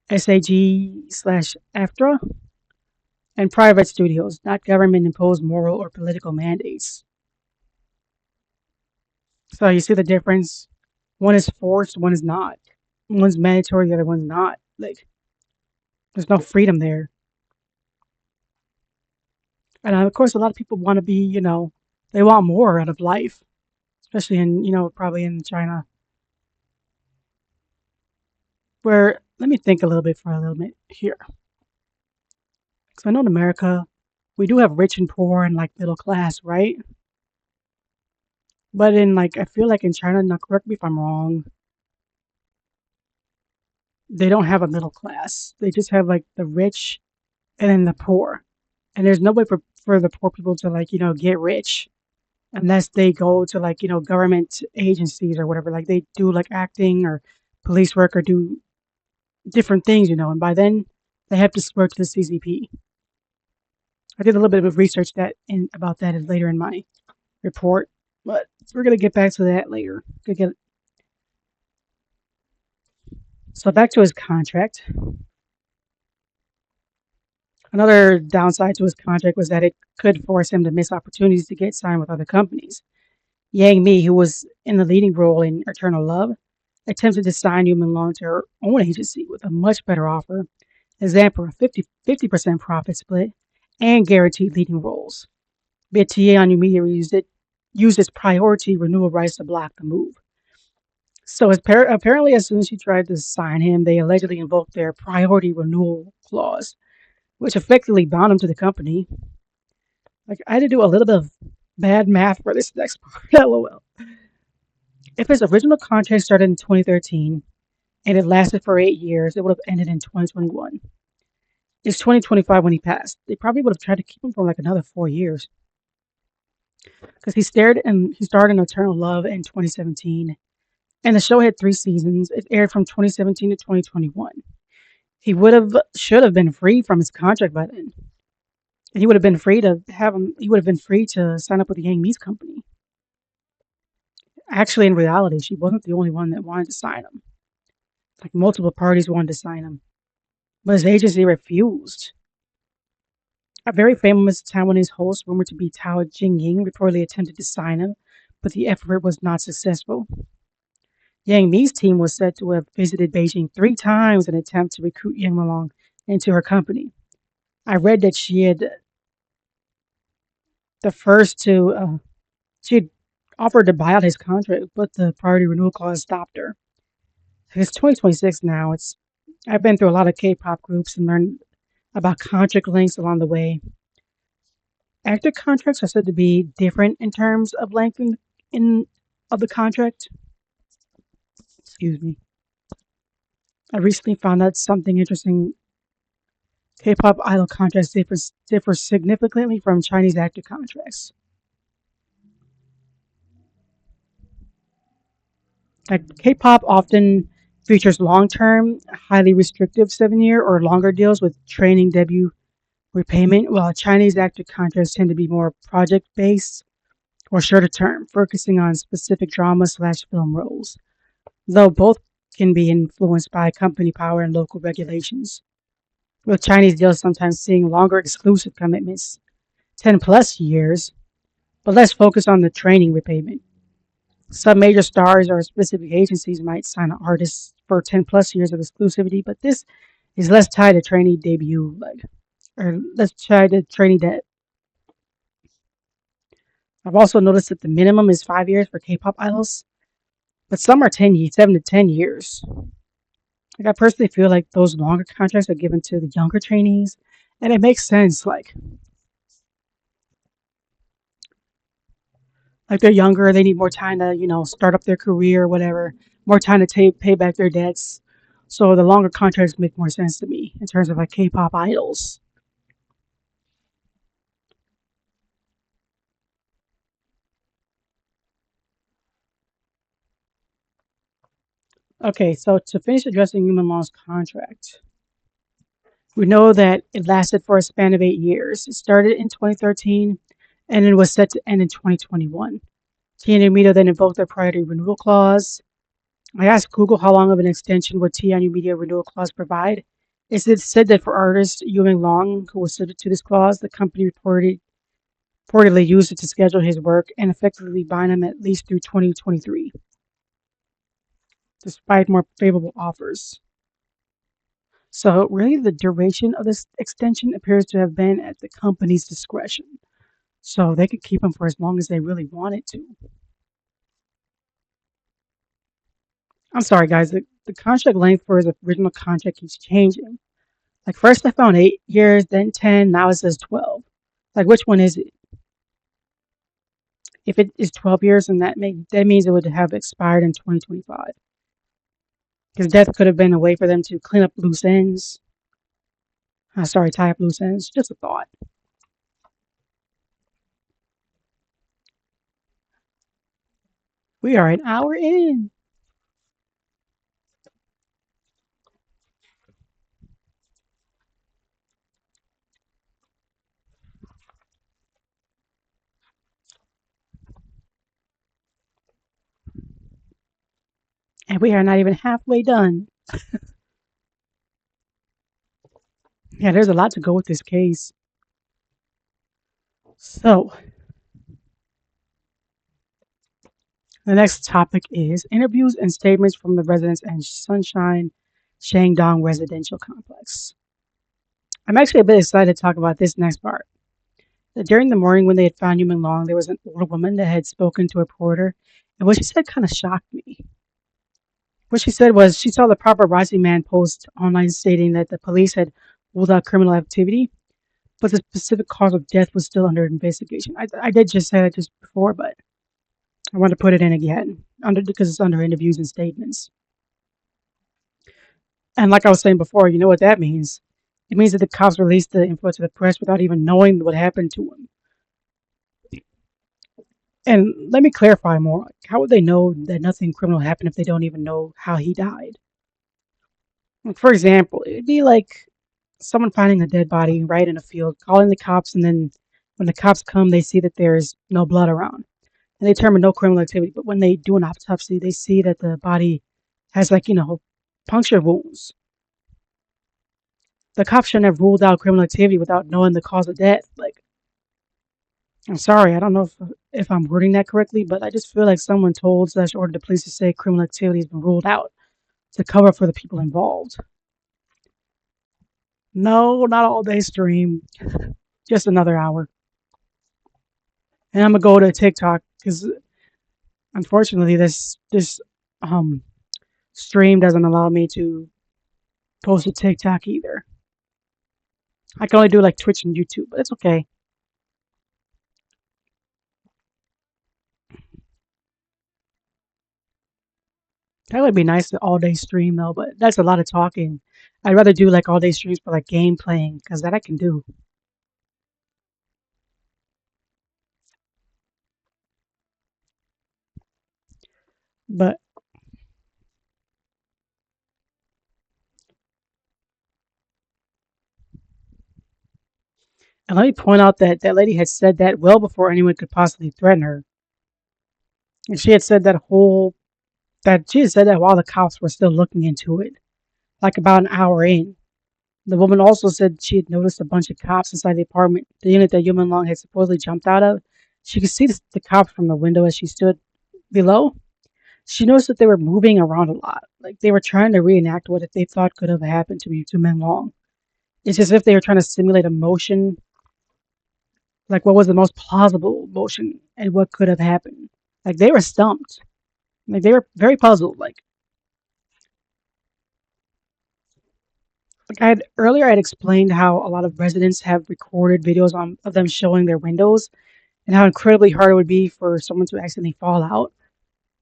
SAG/AFTRA, and private studios, not government imposed moral or political mandates. So you see the difference? One is forced, one is not. One's mandatory, the other one's not. Like, there's no freedom there. And of course, a lot of people want to be, they want more out of life, especially in, probably in China. Where, let me think a little bit for a little bit here. Because I know in America, we do have rich and poor and like middle class, right? But in like, I feel like in China, now correct me if I'm wrong, they don't have a middle class. They just have like the rich and then the poor. And there's no way for the poor people to like, get rich unless they go to like, government agencies or whatever. Like they do like acting or police work or do different things, and by then they have to swear to the CCP. I did a little bit of research about that later in my report, but we're gonna get back to that later. So back to his contract. Another downside to his contract was that it could force him to miss opportunities to get signed with other companies. Yang Mi, who was in the leading role in Eternal Love, attempted to sign Human Long to her own agency with a much better offer, example, a 50% profit split, and guaranteed leading roles. But Tian Media used its priority renewal rights to block the move. So apparently, as soon as she tried to sign him, they allegedly invoked their priority renewal clause, which effectively bound him to the company. Like I had to do a little bit of bad math for this next part. LOL. If his original contract started in 2013 and it lasted for 8 years, it would have ended in 2021. It's 2025 when he passed. They probably would have tried to keep him for like another 4 years because he starred in Eternal Love in 2017, and the show had 3 seasons. It aired from 2017 to 2021. He should have been free from his contract by then. And he would have been free to have him. He would have been free to sign up with the Yang Me's company. Actually, in reality, she wasn't the only one that wanted to sign him. Like multiple parties wanted to sign him, but his agency refused. A very famous Taiwanese host, rumored to be Tao Jingying, reportedly attempted to sign him, but the effort was not successful. Yang Mi's team was said to have visited Beijing 3 times in an attempt to recruit Yang Melong into her company. I read that she had the first to she had offered to buy out his contract, but the priority renewal clause stopped her. It's 2026 now. I've been through a lot of K-pop groups and learned about contract lengths along the way. Actor contracts are said to be different in terms of length in of the contract. Excuse me. I recently found out something interesting. K-pop idol contracts differ significantly from Chinese actor contracts. Like K-pop often features long-term, highly restrictive 7-year or longer deals with training, debut, repayment, while Chinese actor contracts tend to be more project-based or shorter term, focusing on specific drama/film roles, though both can be influenced by company power and local regulations, with Chinese deals sometimes seeing longer exclusive commitments, 10 plus years, but less focus on the training repayment. Some major stars or specific agencies might sign artists for 10 plus years of exclusivity, but this is less tied to trainee debut, or less tied to trainee debt. I've also noticed that the minimum is 5 years for K-pop idols, but some are 7 to 10 years. Like I personally feel like those longer contracts are given to the younger trainees, and it makes sense. Like they're younger, they need more time to start up their career or whatever, more time to pay back their debts. So the longer contracts make more sense to me in terms of like K-pop idols. Okay, so to finish addressing Human Law's contract, we know that it lasted for a span of 8 years. It started in 2013 and it was set to end in 2021. TNA Media then invoked their priority renewal clause. I asked Google how long of an extension would TNU Media renewal clause provide. It said that for artist Yuan Long, who was subject to this clause, the company reportedly used it to schedule his work and effectively bind him at least through 2023, despite more favorable offers. So, really, the duration of this extension appears to have been at the company's discretion. So, they could keep him for as long as they really wanted to. I'm sorry, guys, the contract length for his original contract keeps changing. Like, first I found 8 years, then 10, now it says 12. Like, which one is it? If it is 12 years, then that means it would have expired in 2025. Because death could have been a way for them to clean up loose ends. Sorry, tie up loose ends. Just a thought. We are an hour in. And we are not even halfway done. Yeah, there's a lot to go with this case. So, The next topic is interviews and statements from the residents and Sunshine Shandong residential complex. I'm actually a bit excited to talk about this next part. During the morning when they had found Menglong, there was an older woman that had spoken to a reporter, and what she said kind of shocked me. What she said was she saw the paparazzi man post online stating that the police had ruled out criminal activity, but the specific cause of death was still under investigation. I did just say that just before, but I want to put it in again because it's under interviews and statements. And like I was saying before, you know what that means? It means that the cops released the info to the press without even knowing what happened to him. And let me clarify more. How would they know that nothing criminal happened if they don't even know how he died? Like, for example, it'd be like someone finding a dead body right in a field, calling the cops, and then when the cops come, they see that there's no blood around. And they determine no criminal activity. But when they do an autopsy, they see that the body has, like, puncture wounds. The cops shouldn't have ruled out criminal activity without knowing the cause of death. Like, I'm sorry, I don't know if I'm wording that correctly, but I just feel like someone told slash ordered the police to say criminal activity has been ruled out to cover for the people involved. No, not all day stream, just another hour. And I'm gonna go to TikTok because unfortunately this um stream doesn't allow me to post to TikTok either. I can only do like Twitch and YouTube, but it's okay. That would be nice to all day stream though, but that's a lot of talking. I'd rather do like all day streams for like game playing because that I can do. But and let me point out that that lady had said that well before anyone could possibly threaten her. And she had said that she had said that while the cops were still looking into it, like about an hour in. The woman also said she had noticed a bunch of cops inside the apartment, the unit that Yuman Long had supposedly jumped out of. She could see the cops from the window as she stood below. She noticed that they were moving around a lot, like they were trying to reenact what they thought could have happened to Menglong. It's as if they were trying to simulate a motion, like what was the most plausible motion and what could have happened. Like they were stumped. Like they were very puzzled. Like I had explained how a lot of residents have recorded videos of them showing their windows and how incredibly hard it would be for someone to accidentally fall out.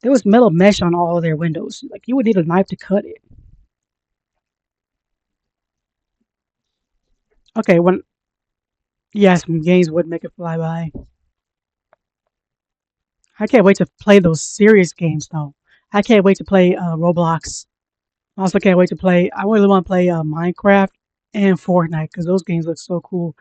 There was metal mesh on all of their windows. Like you would need a knife to cut it. Okay, when yes, when games would make it fly by. I can't wait to play those serious games though. I can't wait to play Roblox. I also can't wait to play. I really want to play Minecraft and Fortnite because those games look so cool.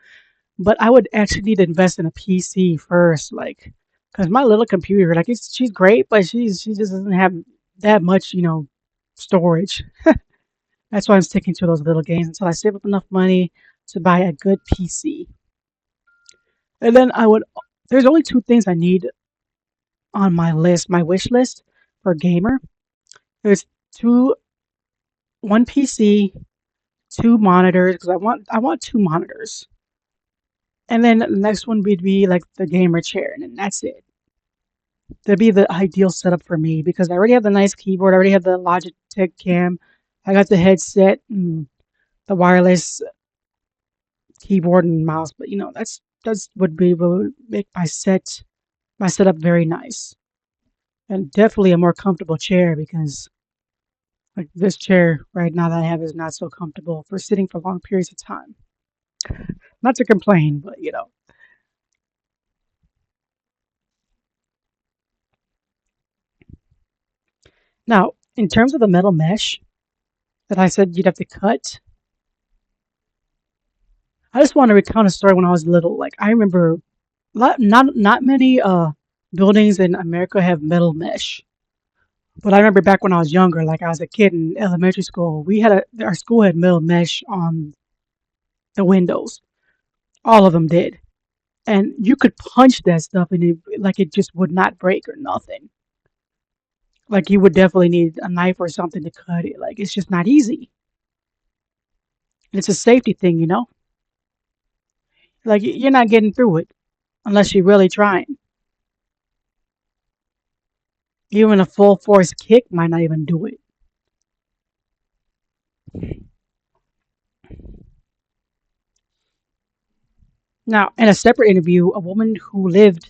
But I would actually need to invest in a PC first, like, because my little computer, like, she's great, but she just doesn't have that much, storage. That's why I'm sticking to those little games until I save up enough money to buy a good PC. And then I would. There's only two things I need on my list, my wish list for a gamer. There's two, one PC, two monitors because I want two monitors, and then the next one would be like the gamer chair, and then that's it. That'd be the ideal setup for me because I already have the nice keyboard. I already have the Logitech cam. I got the headset and the wireless keyboard and mouse. But that's would make my setup very nice and definitely a more comfortable chair because like this chair right now that I have is not so comfortable for sitting for long periods of time. Not to complain, but Now, in terms of the metal mesh that I said you'd have to cut, I just want to recount a story when I was little. Like I remember not many buildings in America have metal mesh. But I remember back when I was younger, like I was a kid in elementary school, we had our school had metal mesh on the windows. All of them did. And you could punch that stuff and it just would not break or nothing. Like you would definitely need a knife or something to cut it. Like it's just not easy. And it's a safety thing, you know? Like you're not getting through it unless you're really trying. Even a full force kick might not even do it. Now, in a separate interview, a woman who lives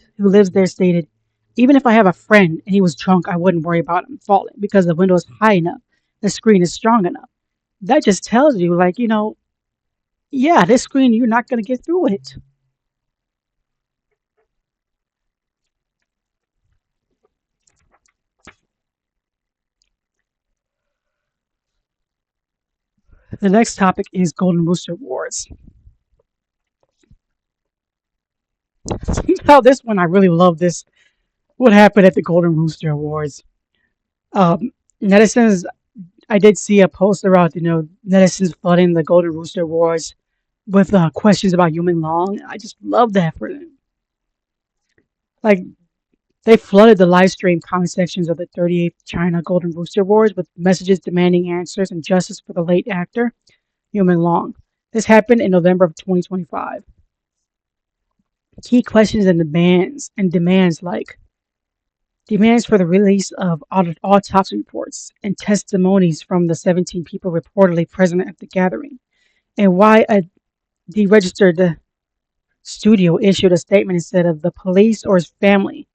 there stated, "Even if I have a friend and he was drunk, I wouldn't worry about him falling because the window is high enough, the screen is strong enough." That just tells you, like, yeah, this screen you're not gonna get through it. The next topic is Golden Rooster Awards. Now, this one I really love this. What happened at the Golden Rooster Awards? Um, netizens, I did see a post about netizens flooding the Golden Rooster Awards with questions about Human Long. I just love that for them. Like they flooded the live stream comment sections of the 38th China Golden Rooster Awards with messages demanding answers and justice for the late actor Human Long. This happened in November of 2025. Key questions and demands like demands for the release of autopsy reports and testimonies from the 17 people reportedly present at the gathering, and why a deregistered studio issued a statement instead of the police or his family,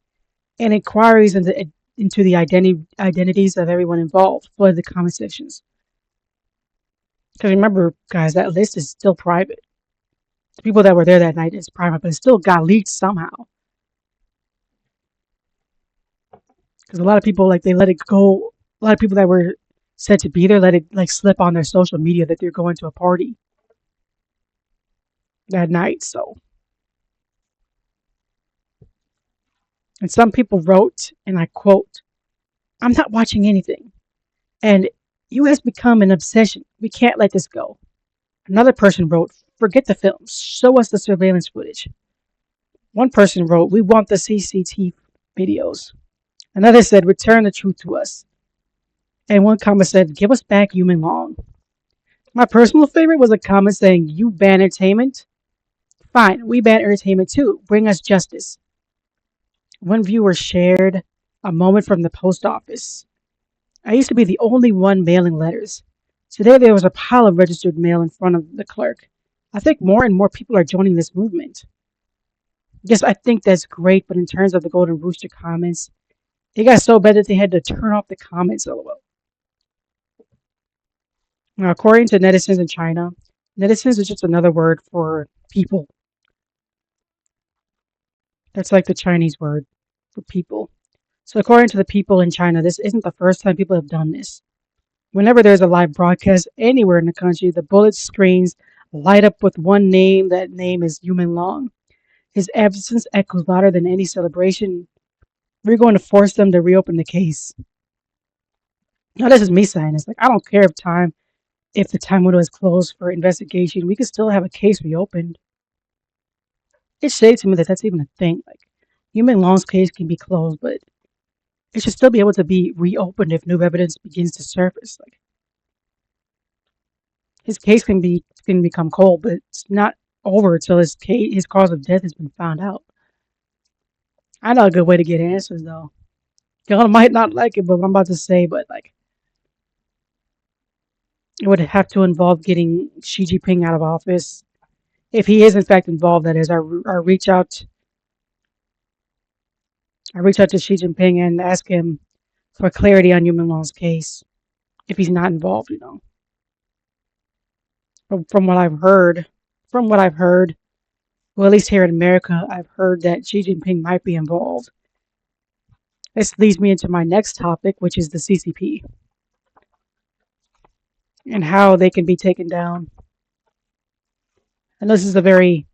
and inquiries into the identities of everyone involved flooded the comment sections. Because remember, guys, that list is still private. The people that were there that night is private, but it still got leaked somehow. Because a lot of people, like, they let it go. A lot of people that were said to be there let it, like, slip on their social media that they're going to a party that night. So, and some people wrote, and I quote, "I'm not watching anything. And you has become an obsession. We can't let this go." Another person wrote, "Forget the films. Show us the surveillance footage." One person wrote, "We want the CCTV videos." Another said, "Return the truth to us." And one comment said, "Give us back Human Long." My personal favorite was a comment saying, "You ban entertainment? Fine, we ban entertainment too. Bring us justice." One viewer shared a moment from the post office. "I used to be the only one mailing letters. Today there was a pile of registered mail in front of the clerk. I think more and more people are joining this movement." Yes, I think that's great, but in terms of the Golden Rooster comments, it got so bad that they had to turn off the comments. LOL. Now, according to netizens in China, netizens is just another word for people. That's like the Chinese word for people. So, according to the people in China, this isn't the first time people have done this. Whenever there's a live broadcast anywhere in the country, the bullet screens light up with one name. That name is Human Long. His absence echoes louder than any celebration. We're going to force them to reopen the case. Now, this is me saying this. Like, I don't care if the time window is closed for investigation. We could still have a case reopened. It's shady to me that that's even a thing. Like, Human Long's case can be closed, but it should still be able to be reopened if new evidence begins to surface. Like, his case can become cold, but it's not over until his cause of death has been found out. I know a good way to get answers though. Y'all might not like it, but what I'm about to say, but like it would have to involve getting Xi Jinping out of office. If he is in fact involved, that is, I reach out to Xi Jinping and ask him for clarity on Human Long's case. If he's not involved, from from what I've heard, well, at least here in America, I've heard that Xi Jinping might be involved. This leads me into my next topic, which is the CCP and how they can be taken down. And this is a very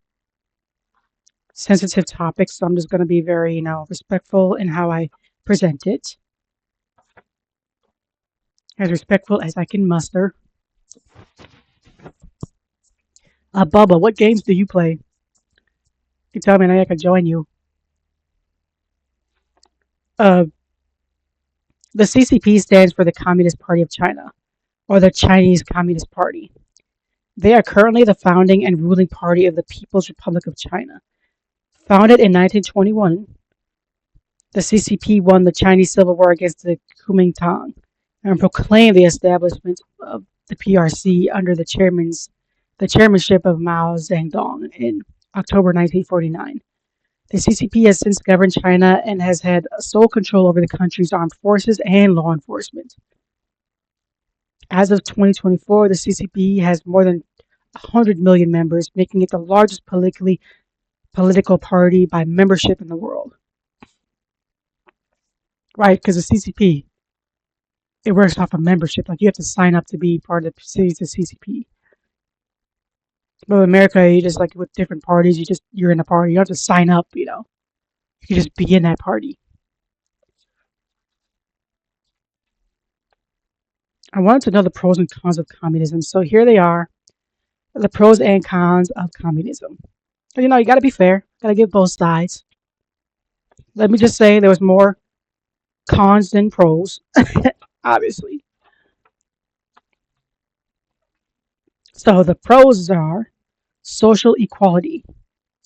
sensitive topic, so I'm just going to be very, respectful in how I present it, as respectful as I can muster. Bubba, what games do you play? You tell me and I can join you. Uh, The CCP stands for the Communist Party of China, or the Chinese Communist Party. They are currently the founding and ruling party of the People's Republic of China. Founded in 1921, the CCP won the Chinese Civil War against the Kuomintang and proclaimed the establishment of the PRC under the chairmanship of Mao Zedong in October 1949. The CCP has since governed China and has had sole control over the country's armed forces and law enforcement. As of 2024, the CCP has more than 100 million members, making it the largest political party by membership in the world. Right, because the CCP, it works off of membership. Like you have to sign up to be part of the CCP. But in America, you just like with different parties, you're in a party. You don't have to sign up. You can just be in that party. I wanted to know the pros and cons of communism, so here they are: the pros and cons of communism. So, you got to be fair. Got to give both sides. Let me just say there was more cons than pros, obviously. So the pros are social equality.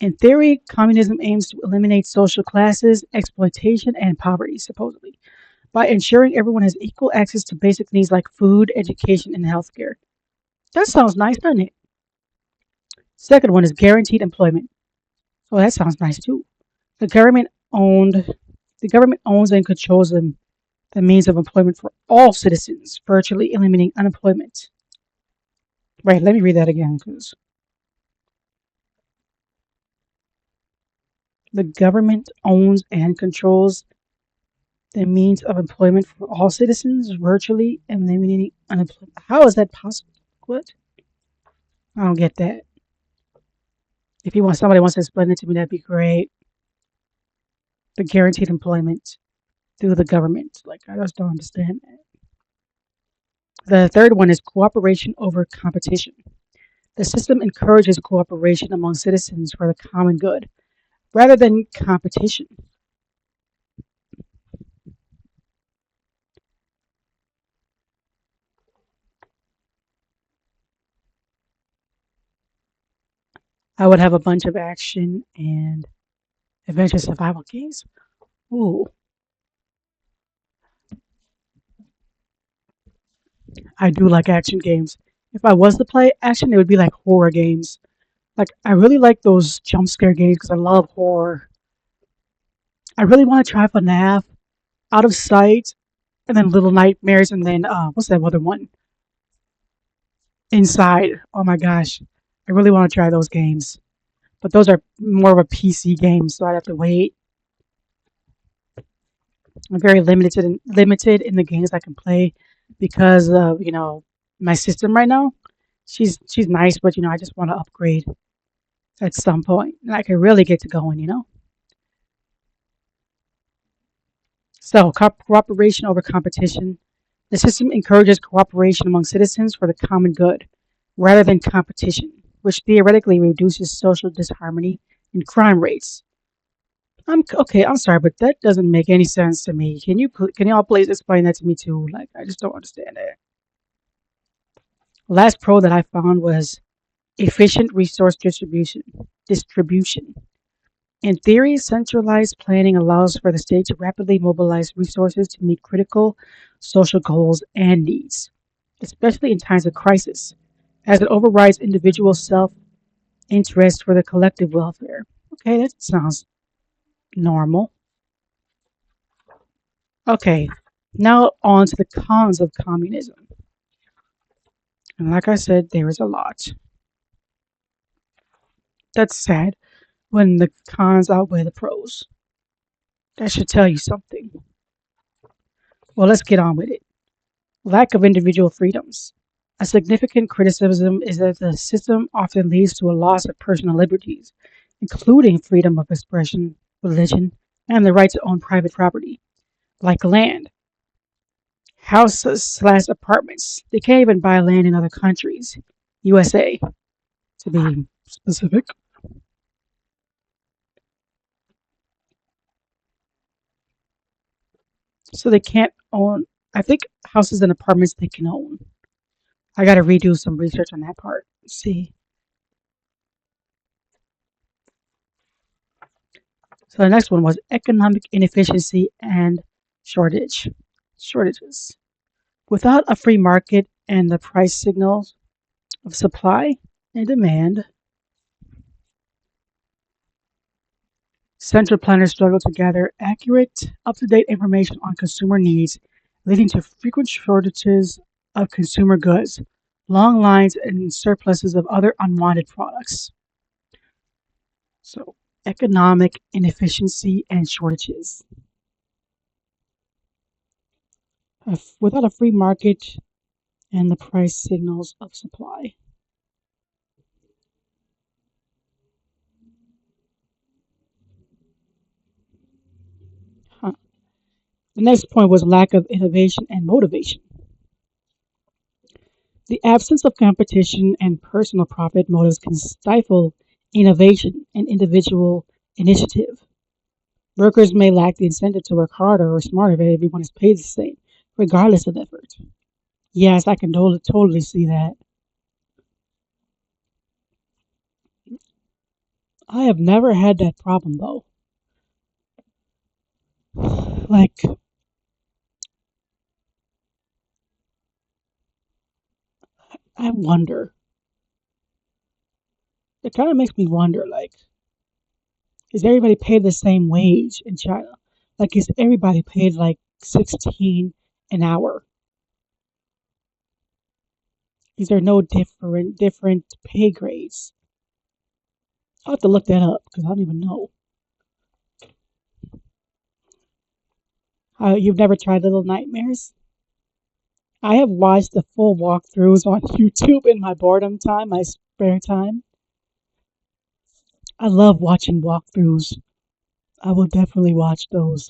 In theory, communism aims to eliminate social classes, exploitation, and poverty, supposedly, by ensuring everyone has equal access to basic needs like food, education, and healthcare. That sounds nice, doesn't it? Second one is guaranteed employment. Oh, that sounds nice too. The government owned the government owns and controls the means of employment for all citizens, virtually eliminating unemployment. Right, let me read that again because the government owns and controls the means of employment for all citizens, virtually eliminating unemployment. How is that possible? What? I don't get that. If somebody wants to explain it to me, that'd be great. The guaranteed employment through the government. Like I just don't understand that. The third one is cooperation over competition. The system encourages cooperation among citizens for the common good, rather than competition. I would have a bunch of action and adventure survival games. Ooh, I do like action games. If I was to play action, it would be like horror games. Like I really like those jump scare games because I love horror. I really want to try FNAF, Out of Sight, and then Little Nightmares, and then what's that other one? Inside. Oh my gosh, I really want to try those games. But those are more of a PC game, so I'd have to wait. I'm very limited in the games I can play because of my system right now. She's nice, but I just want to upgrade at some point, and I can really get to going. So cooperation over competition. The system encourages cooperation among citizens for the common good, rather than competition, which theoretically reduces social disharmony and crime rates. I'm okay. I'm sorry, but that doesn't make any sense to me. Can y'all please explain that to me too? Like, I just don't understand it. Last pro that I found was efficient resource distribution. Distribution. In theory, centralized planning allows for the state to rapidly mobilize resources to meet critical social goals and needs, especially in times of crisis, as it overrides individual self interest for the collective welfare. Okay, that sounds normal. Okay, now on to the cons of communism. And like I said, there is a lot. That's sad when the cons outweigh the pros. That should tell you something. Well, let's get on with it. Lack of individual freedoms. A significant criticism is that the system often leads to a loss of personal liberties, including freedom of expression, religion, and the right to own private property, like land, houses/apartments. They can't even buy land in other countries, USA to be specific. So they can't own. I think houses and apartments they can own. I got to redo some research on that part. See. So the next one was economic inefficiency and shortages. Without a free market and the price signals of supply and demand, central planners struggle to gather accurate, up-to-date information on consumer needs, leading to frequent shortages of consumer goods, long lines, and surpluses of other unwanted products. So, economic inefficiency and shortages. Without a free market and the price signals of supply. Huh. The next point was lack of innovation and motivation. The absence of competition and personal profit motives can stifle innovation and individual initiative. Workers may lack the incentive to work harder or smarter if everyone is paid the same, regardless of effort. Yes, I can totally see that. I have never had that problem though. Like, I wonder. It kind of makes me wonder, like, is everybody paid the same wage in China? Like, is everybody paid like 16 an hour? Is there no different pay grades? I'll have to look that up because I don't even know. You've never tried Little Nightmares? I have watched the full walkthroughs on YouTube in my boredom time, my spare time. I love watching walkthroughs. I will definitely watch those.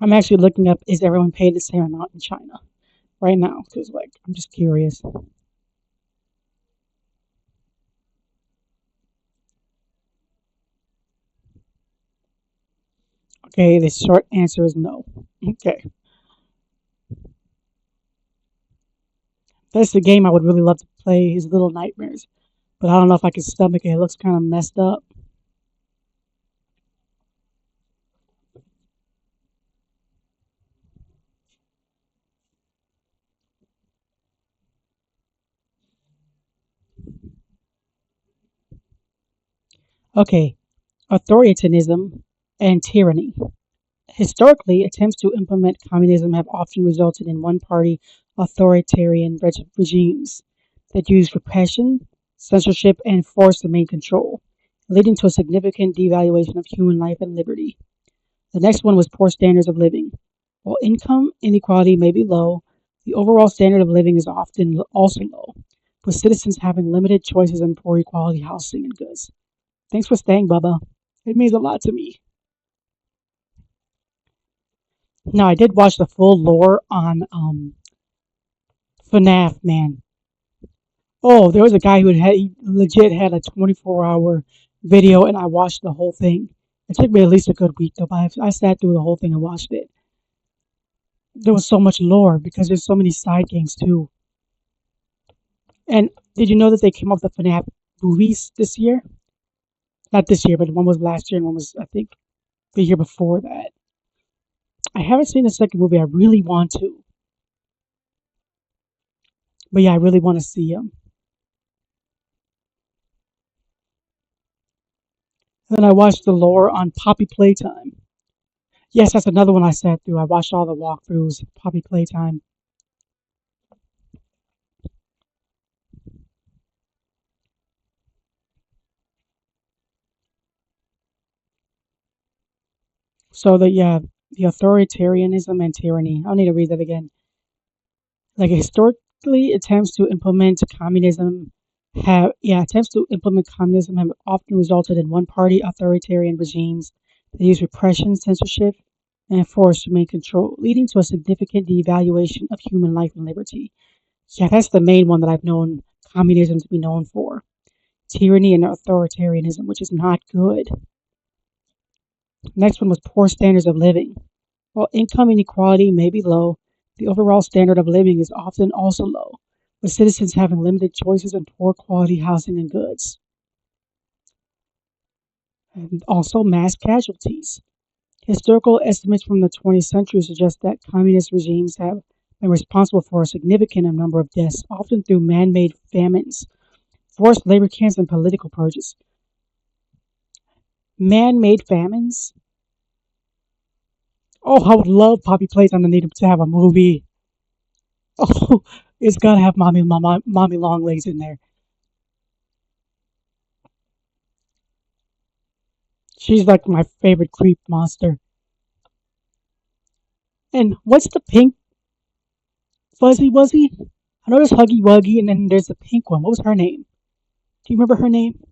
I'm actually looking up is everyone paid the same amount in China right now because like I'm just curious. Okay, the short answer is no. Okay, that's the game I would really love to play. Is Little Nightmares, but I don't know if I can stomach it. It looks kind of messed up. Okay, authoritarianism and tyranny. Historically, attempts to implement communism have often resulted in one-party authoritarian regimes that use repression, censorship, and force to maintain control, leading to a significant devaluation of human life and liberty. The next one was poor standards of living. While income inequality may be low, the overall standard of living is often also low, with citizens having limited choices and poor quality housing and goods. Thanks for staying, Bubba. It means a lot to me. Now, I did watch the full lore on FNAF, man. Oh, there was a guy he legit had a 24-hour video, and I watched the whole thing. It took me at least a good week, though, but I sat through the whole thing and watched it. There was so much lore because there's so many side games, too. And did you know that they came up with the FNAF movies this year? Not this year, but one was last year and one was, I think, the year before that. I haven't seen the second movie. I really want to. But yeah, I really want to see them. And then I watched the lore on Poppy Playtime. Yes, that's another one I sat through. I watched all the walkthroughs, Poppy Playtime. So the authoritarianism and tyranny. I'll need to read that again. Like historically, attempts to implement communism have often resulted in one-party authoritarian regimes that use repression, censorship, and forced to maintain control, leading to a significant devaluation of human life and liberty. Yeah, that's the main one that I've known communism to be known for. Tyranny and authoritarianism, which is not good. Next one was poor standards of living. While income inequality may be low, the overall standard of living is often also low, with citizens having limited choices and poor quality housing and goods. And also mass casualties. Historical estimates from the 20th century suggest that communist regimes have been responsible for a significant number of deaths, often through man-made famines, forced labor camps, and political purges. Man-made famines? Oh, I would love Poppy Playtime to have a movie. Oh, it's gotta have mommy long legs in there. She's like my favorite creep monster. And what's the pink fuzzy wuzzy? I know there's Huggy Wuggy, and then there's the pink one. What was her name? Do you remember her name?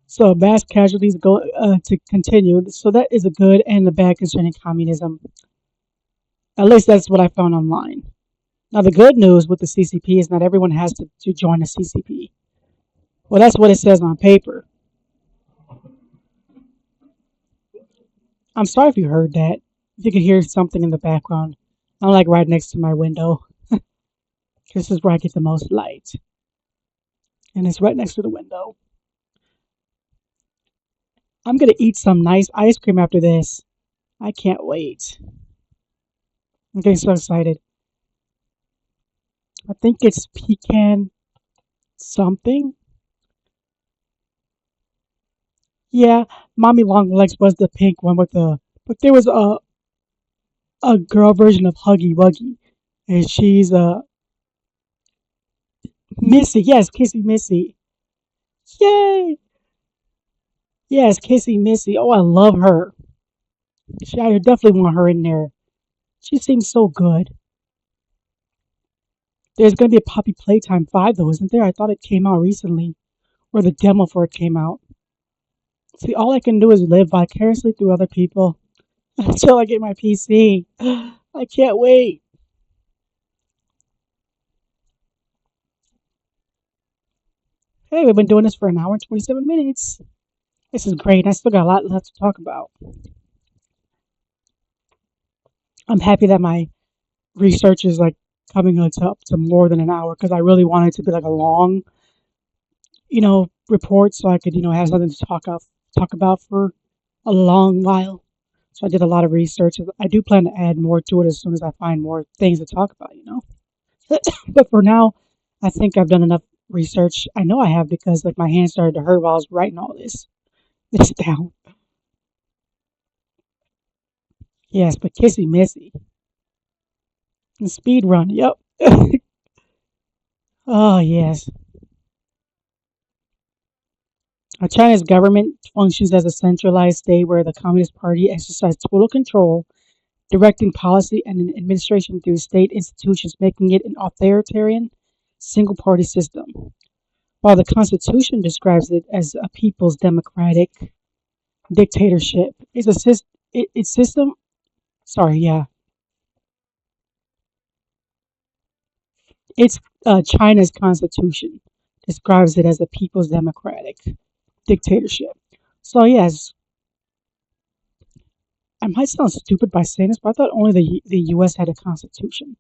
So mass casualties go to continue. So that is a good and a bad concerning communism. At least that's what I found online. Now the good news with the CCP is not everyone has to join the CCP. Well, that's what it says on paper. I'm sorry if you heard that. If you could hear something in the background, I'm like right next to my window. This is where I get the most light, and it's right next to the window. I'm gonna eat some nice ice cream after this. I can't wait. I'm getting so excited. I think it's pecan something. Yeah, Mommy Long Legs was the pink one with the, but there was a girl version of Huggy Wuggy, and she's Missy. Yes, Kissy Missy. Yay! Yes, Kissy Missy. Oh, I love her. I definitely want her in there. She sings so good. There's gonna be a Poppy Playtime 5 though, isn't there? I thought it came out recently, or the demo for it came out. See, all I can do is live vicariously through other people until I get my PC. I can't wait. Hey, we've been doing this for an hour and 27 minutes. This is great. I still got a lot left to talk about. I'm happy that my research is like coming up to more than an hour because I really wanted it to be like a long, report so I could, have something to talk about for a long while. So I did a lot of research. I do plan to add more to it as soon as I find more things to talk about. But for now, I think I've done enough research. I know I have because like my hands started to hurt while I was writing all this down. Yes, but Kissy Missy and speed run. Yep. Oh yes. China's government functions as a centralized state where the Communist Party exercises total control, directing policy and administration through state institutions, making it an authoritarian, single party system. While the Constitution describes it as a people's democratic dictatorship, its system. Sorry, yeah, it's China's Constitution describes it as a people's democratic dictatorship. So yes, I might sound stupid by saying this, but I thought only the U.S. had a constitution.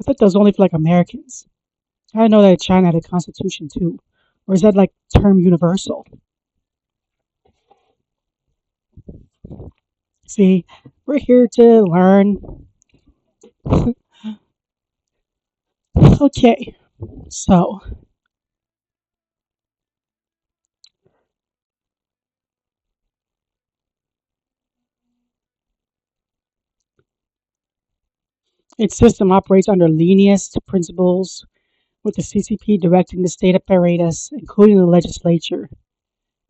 I thought that was only for like Americans. I didn't know that China had a constitution too, or is that like term universal? See, we're here to learn. Okay, so its system operates under lenient principles, with the CCP directing the state apparatus, including the legislature,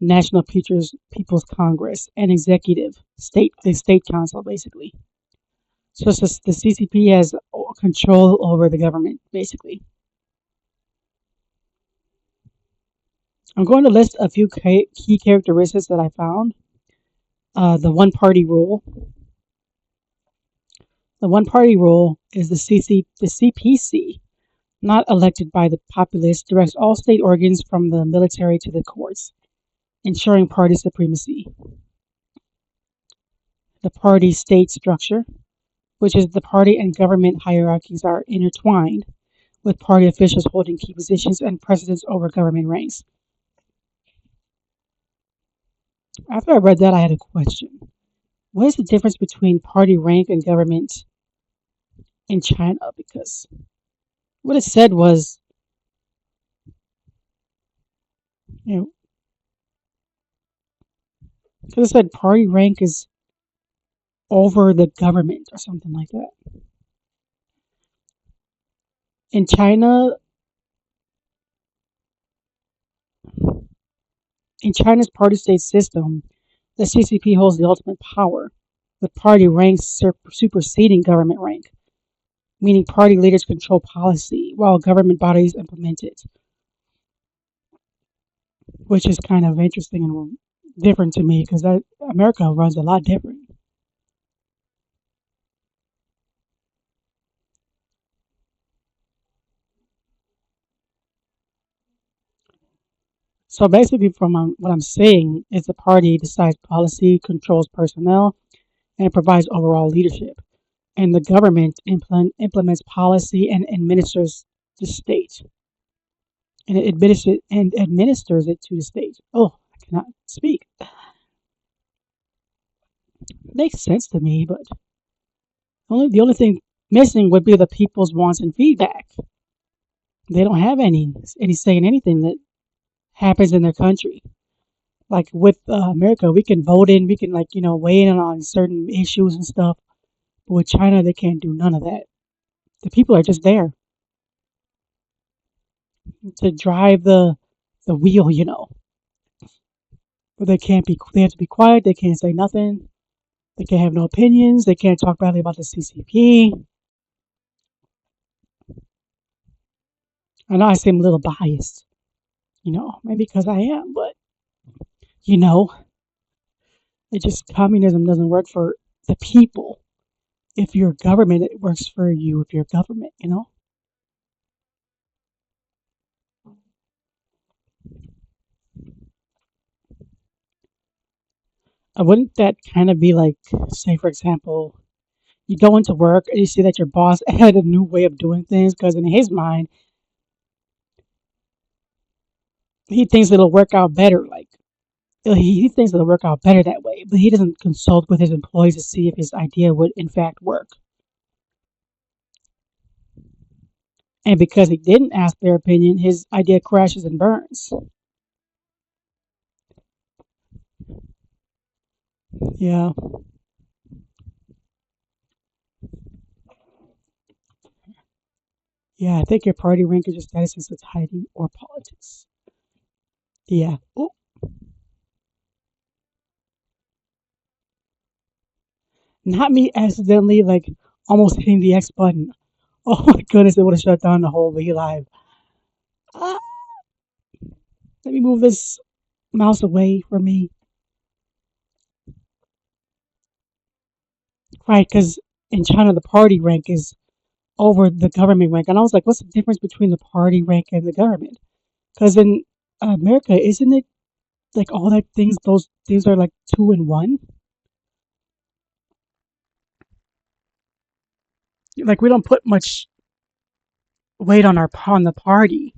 National People's Congress, and the state council, basically. So it's just the CCP has control over the government, basically. I'm going to list a few key characteristics that I found. The one party rule. The one party rule is the CPC, not elected by the populace, directs all state organs from the military to the courts, ensuring party supremacy. The party state structure, which is the party and government hierarchies are intertwined, with party officials holding key positions and precedence over government ranks. After I read that, I had a question. What is the difference between party rank and government in China? Because what it said was, you know, because it said party rank is over the government or something like that. In China, in China's party state system, the CCP holds the ultimate power, with party ranks superseding government rank, meaning party leaders control policy while government bodies implement it, which is kind of interesting and different to me because America runs a lot different. So basically, from what I'm saying, is the party decides policy, controls personnel, and provides overall leadership. And the government implements policy and administers the state, and it administers it to the state. Oh, I cannot speak. Makes sense to me, but the only thing missing would be the people's wants and feedback. They don't have any say in anything that happens in their country. Like with America, we can vote in, we can weigh in on certain issues and stuff. But with China, they can't do none of that. The people are just there to drive the wheel, But they can't be. They have to be quiet. They can't say nothing. They can't have no opinions. They can't talk badly about the CCP. I know I seem a little biased, maybe because I am, but you know, it just communism doesn't work for the people. If you're government, it works for you. If you're government. Wouldn't that kind of be like, say, for example, you go into work and you see that your boss had a new way of doing things because in his mind, he thinks it'll work out better. Like, he thinks it'll work out better that way, but he doesn't consult with his employees to see if his idea would in fact work. And because he didn't ask their opinion, his idea crashes and burns. Yeah, yeah. I think your party rank is your status in society or politics. Yeah. Ooh, not me accidentally like almost hitting the X button. Oh my goodness, it would have shut down the whole V Live. Ah, let me move this mouse away from me. Right, because in China the party rank is over the government rank, and I was like, what's the difference between the party rank and the government? Because in America, isn't it like all that things? Those things are like two in one. Like we don't put much weight on the party.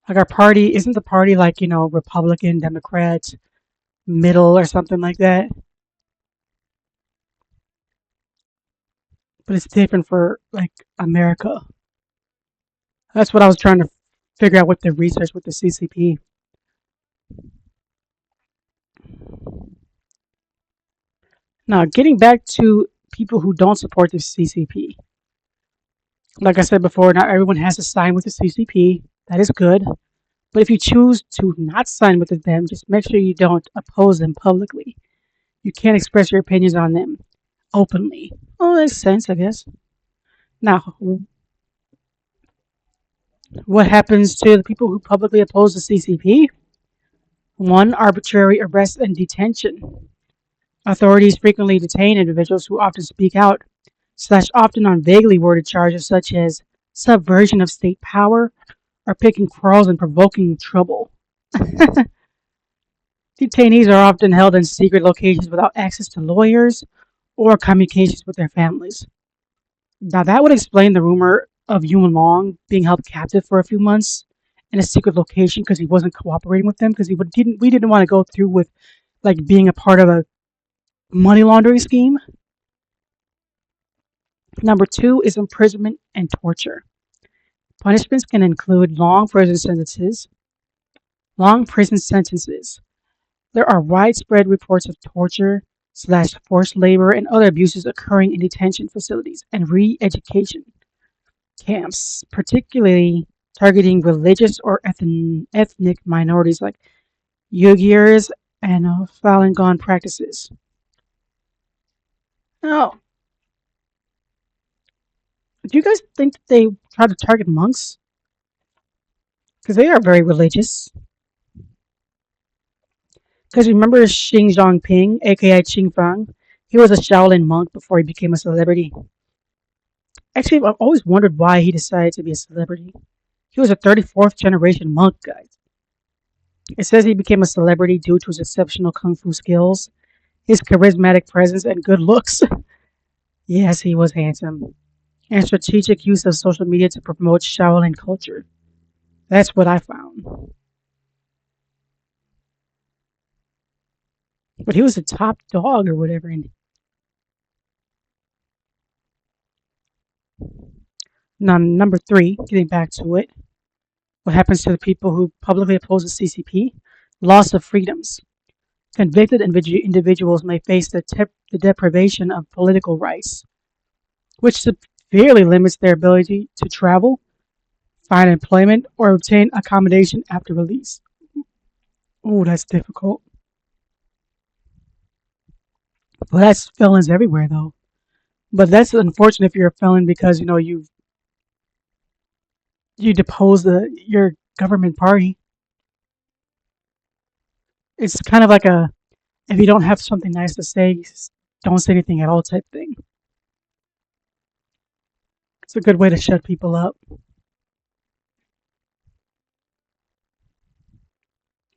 Like our party isn't the party like Republican, Democrat, middle or something like that. But it's different for like America. That's what I was trying to figure out with the research with the CCP. Now, getting back to people who don't support the CCP. Like I said before, not everyone has to sign with the CCP. That is good. But if you choose to not sign with them, just make sure you don't oppose them publicly. You can't express your opinions on them openly. Oh, that makes sense, I guess. Now, What happens to the people who publicly oppose the CCP? One, arbitrary arrest and detention. Authorities frequently detain individuals who often speak out, often on vaguely worded charges such as subversion of state power or picking quarrels and provoking trouble. Detainees are often held in secret locations without access to lawyers or communications with their families. Now, that would explain the rumor of Yun Long being held captive for a few months in a secret location because he wasn't cooperating with them because we didn't want to go through with like being a part of a money laundering scheme. Number two is imprisonment and torture. Punishments can include long prison sentences. There are widespread reports of torture slash forced labor and other abuses occurring in detention facilities and re-education camps, particularly targeting religious or ethnic minorities like Uyghurs and Falun Gong practices. Now, do you guys think that they try to target monks? Because they are very religious. Because remember Xing Jinping, aka Qing Fang? He was a Shaolin monk before he became a celebrity. Actually, I've always wondered why he decided to be a celebrity. He was a 34th generation monk, guys. It says he became a celebrity due to his exceptional kung fu skills, his charismatic presence, and good looks. Yes, he was handsome. And strategic use of social media to promote Shaolin culture. That's what I found. But he was the top dog or whatever. And now, number three, getting back to it, what happens to the people who publicly oppose the CCP? Loss of freedoms. Convicted individuals may face the deprivation of political rights, which severely limits their ability to travel, find employment, or obtain accommodation after release. Oh, that's difficult. Well, that's felons everywhere, though. But that's unfortunate if you're a felon because you depose your government party. It's kind of like a if you don't have something nice to say, don't say anything at all type thing. It's a good way to shut people up.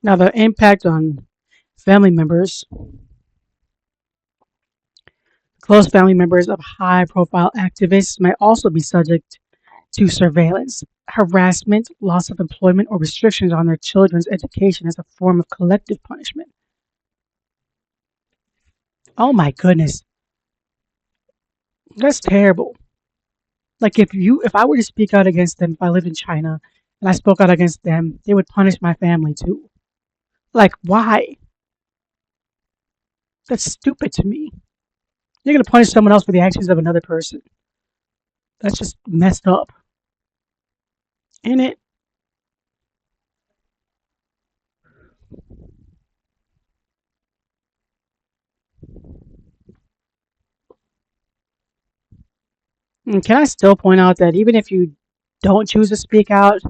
Now, the impact on family members, close family members of high profile activists may also be subject to surveillance, harassment, loss of employment, or restrictions on their children's education as a form of collective punishment. Oh my goodness, that's terrible. Like if I were to speak out against them, if I lived in China and I spoke out against them, they would punish my family too. Like why? That's stupid to me. You're gonna punish someone else for the actions of another person. That's just messed up. In it. And can I still point out that even if you don't choose to speak out,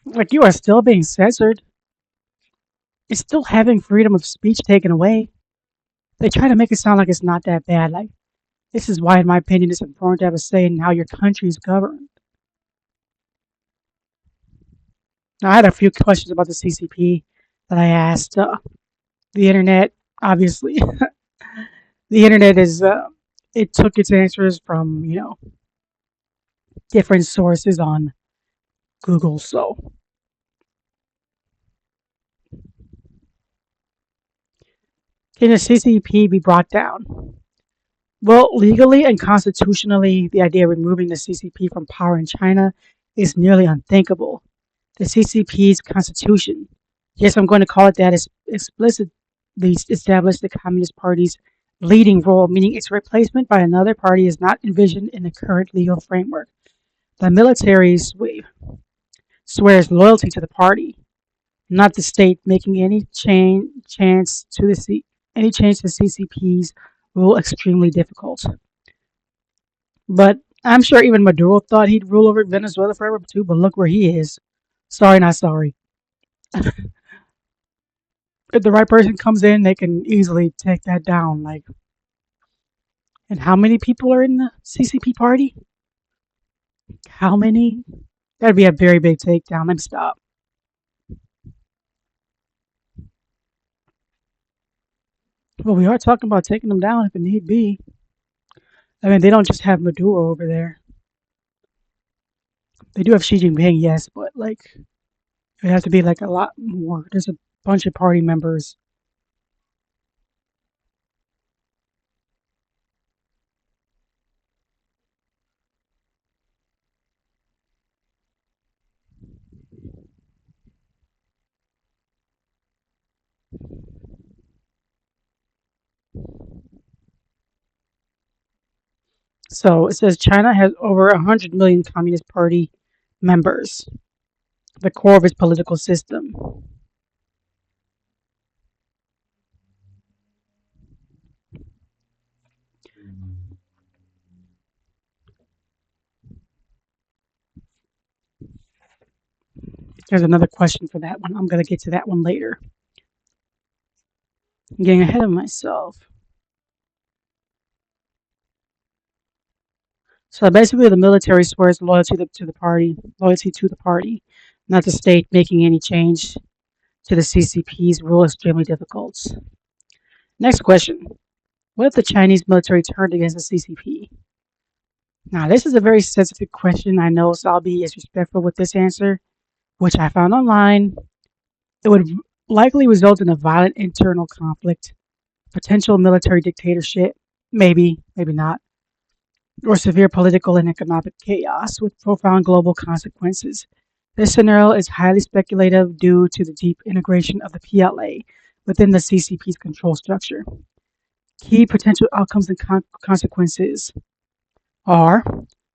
like you are still being censored. It's still having freedom of speech taken away. They try to make it sound like it's not that bad. Like this is why, in my opinion, it's important to have a say in how your country is governed. Now, I had a few questions about the CCP that I asked the internet. Obviously, the internet is it took its answers from different sources on Google. So, can the CCP be brought down? Well, legally and constitutionally, the idea of removing the CCP from power in China is nearly unthinkable. The CCP's constitution, yes, I'm going to call it that, is explicitly established the Communist Party's leading role, meaning its replacement by another party is not envisioned in the current legal framework. The military swears loyalty to the party, not the state, making any change to CCP's rule extremely difficult. But I'm sure even Maduro thought he'd rule over Venezuela forever too, but look where he is. Sorry, not sorry. If the right person comes in, they can easily take that down. Like, and how many people are in the CCP party? How many? That'd be a very big takedown. Let me stop. Well, we are talking about taking them down if it need be. I mean, they don't just have Maduro over there. They do have Xi Jinping, yes, but like it has to be like a lot more. There's a bunch of party members. So it says China has over 100 million Communist Party members, the core of its political system. There's another question for that one. I'm going to get to that one later. I'm getting ahead of myself. So basically, the military swears loyalty to the party, not the state making any change to the CCP's rule extremely difficult. Next question. What if the Chinese military turned against the CCP? Now, this is a very sensitive question, I know, so I'll be as respectful with this answer, which I found online. It would likely result in a violent internal conflict, potential military dictatorship, maybe, maybe not, or severe political and economic chaos with profound global consequences. This scenario is highly speculative due to the deep integration of the PLA within the CCP's control structure. Key potential outcomes and consequences are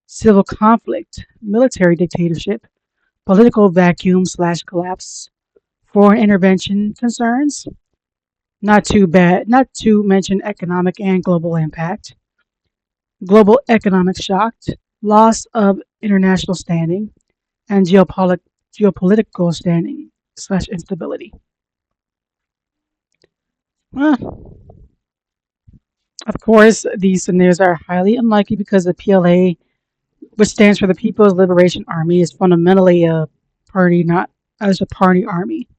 civil conflict, military dictatorship, political vacuum slash collapse, foreign intervention concerns, not to mention economic and global impact, global economic shock, loss of international standing, and geopolitical standing slash instability. Well, of course, these scenarios are highly unlikely because the PLA, which stands for the People's Liberation Army, is fundamentally a party, not as a party army.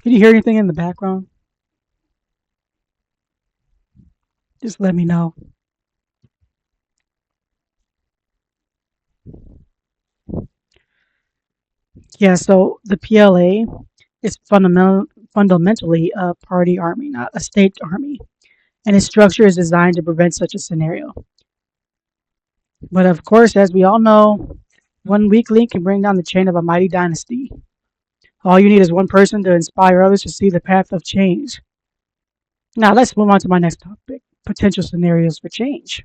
Can you hear anything in the background? Just let me know. Yeah, so the PLA is fundamentally a party army, not a state army, and its structure is designed to prevent such a scenario. But of course, as we all know, one weak link can bring down the chain of a mighty dynasty. All you need is one person to inspire others to see the path of change. Now, let's move on to my next topic, potential scenarios for change.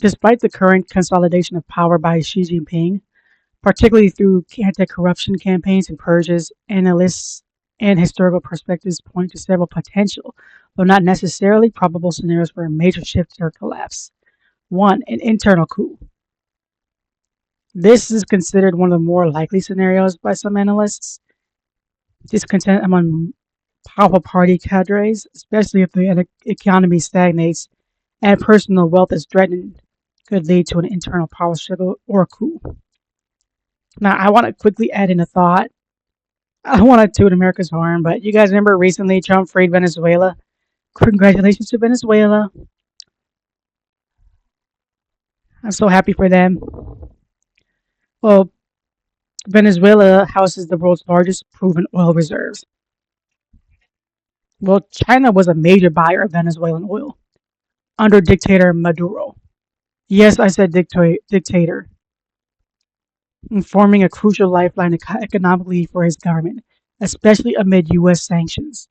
Despite the current consolidation of power by Xi Jinping, particularly through anti-corruption campaigns and purges, analysts and historical perspectives point to several potential, though not necessarily probable scenarios for a major shift or collapse. One, an internal coup. This is considered one of the more likely scenarios by some analysts. Discontent among powerful party cadres, especially if the economy stagnates and personal wealth is threatened, could lead to an internal power struggle or a coup. Now, I want to quickly add in a thought. I want to toot America's horn, but you guys remember recently Trump freed Venezuela? Congratulations to Venezuela. I'm so happy for them. Well, Venezuela houses the world's largest proven oil reserves. Well, China was a major buyer of Venezuelan oil under dictator Maduro. Yes, I said dictator, forming a crucial lifeline economically for his government, especially amid U.S. sanctions.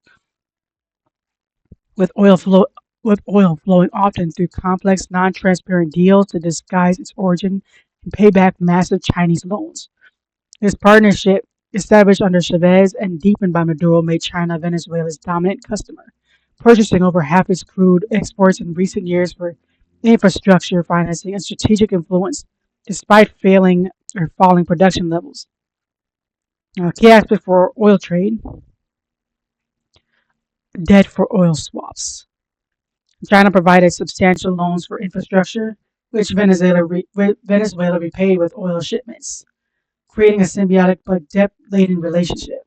With oil flow with oil flowing often through complex, non-transparent deals to disguise its origin and pay back massive Chinese loans. This partnership established under Chavez and deepened by Maduro, made China Venezuela's dominant customer, purchasing over half its crude exports in recent years for infrastructure financing and strategic influence, despite failing or falling production levels. Key aspect for oil trade: debt for oil swaps. China provided substantial loans for infrastructure, which Venezuela repaid with oil shipments, creating a symbiotic but debt-laden relationship.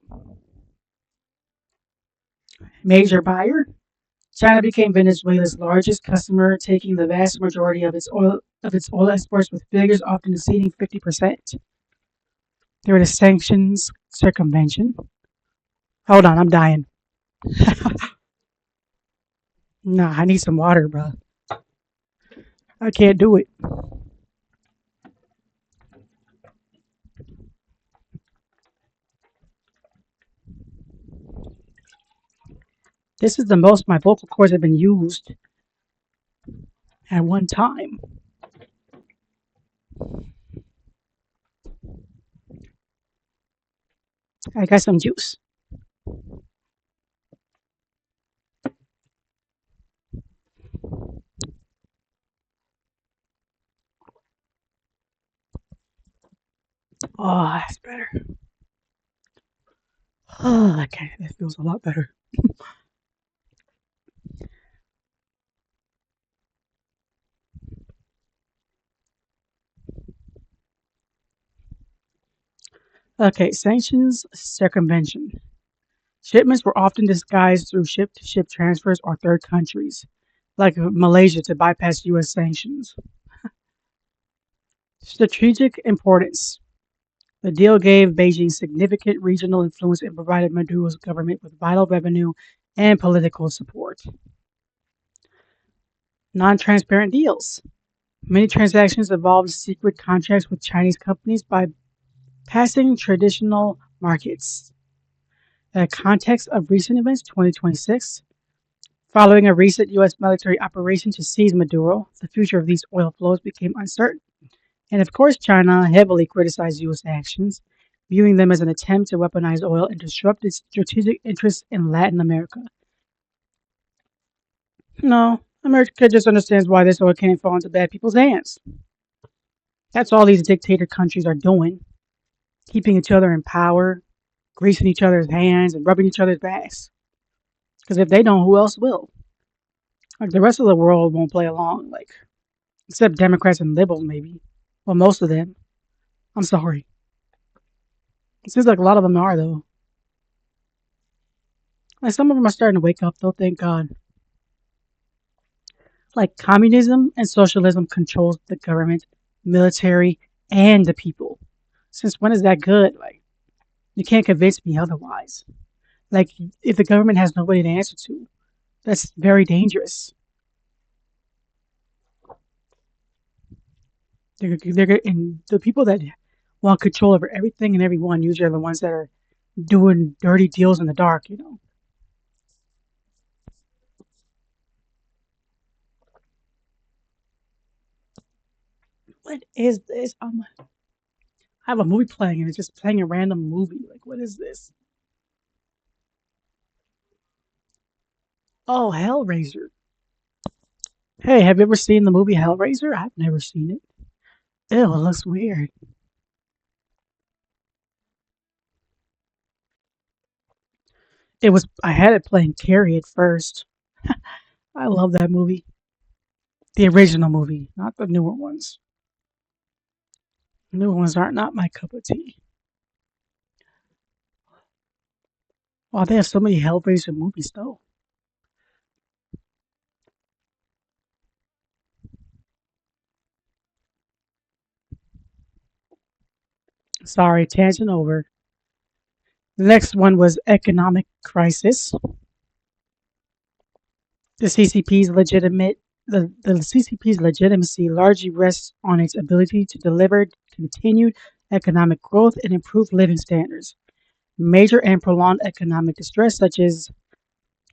Major buyer: China became Venezuela's largest customer, taking the vast majority of its oil exports, with figures often exceeding 50%. There were the sanctions circumvention. Hold on, I'm dying. Nah, I need some water, bro. I can't do it. This is the most my vocal cords have been used at one time. I got some juice. Oh, that's better. Oh, okay, that feels a lot better. Okay, sanctions circumvention. Shipments were often disguised through ship to ship transfers or third countries, like Malaysia, to bypass U.S. sanctions. Strategic importance. The deal gave Beijing significant regional influence and provided Maduro's government with vital revenue and political support. Non transparent deals. Many transactions involved secret contracts with Chinese companies by passing traditional markets. The context of recent events: 2026. Following a recent U.S. military operation to seize Maduro, the future of these oil flows became uncertain. And of course, China heavily criticized U.S. actions, viewing them as an attempt to weaponize oil and disrupt its strategic interests in Latin America. No, America just understands why this oil can't fall into bad people's hands. That's all these dictator countries are doing: keeping each other in power, greasing each other's hands, and rubbing each other's backs. Because if they don't, who else will? Like the rest of the world won't play along, like except Democrats and liberals, maybe. Well, most of them. I'm sorry. It seems like a lot of them are, though. Like some of them are starting to wake up, though. Thank God. Like communism and socialism controls the government, military, and the people. Since when is that good? Like you can't convince me otherwise. Like if the government has nobody to answer to, that's very dangerous. And the people that want control over everything and everyone usually are the ones that are doing dirty deals in the dark. What is this? I have a movie playing and it's just playing a random movie. Like, what is this? Oh, Hellraiser. Hey, have you ever seen the movie Hellraiser? I've never seen it. Ew, it looks weird. I had it playing Carrie at first. I love that movie. The original movie, not the newer ones. The newer ones aren't not my cup of tea. Oh, they have so many Hellraiser movies though. Sorry, tangent over. The next one was economic crisis. The CCP's legitimate the CCP's legitimacy largely rests on its ability to deliver continued economic growth and improve living standards. Major and prolonged economic distress, such as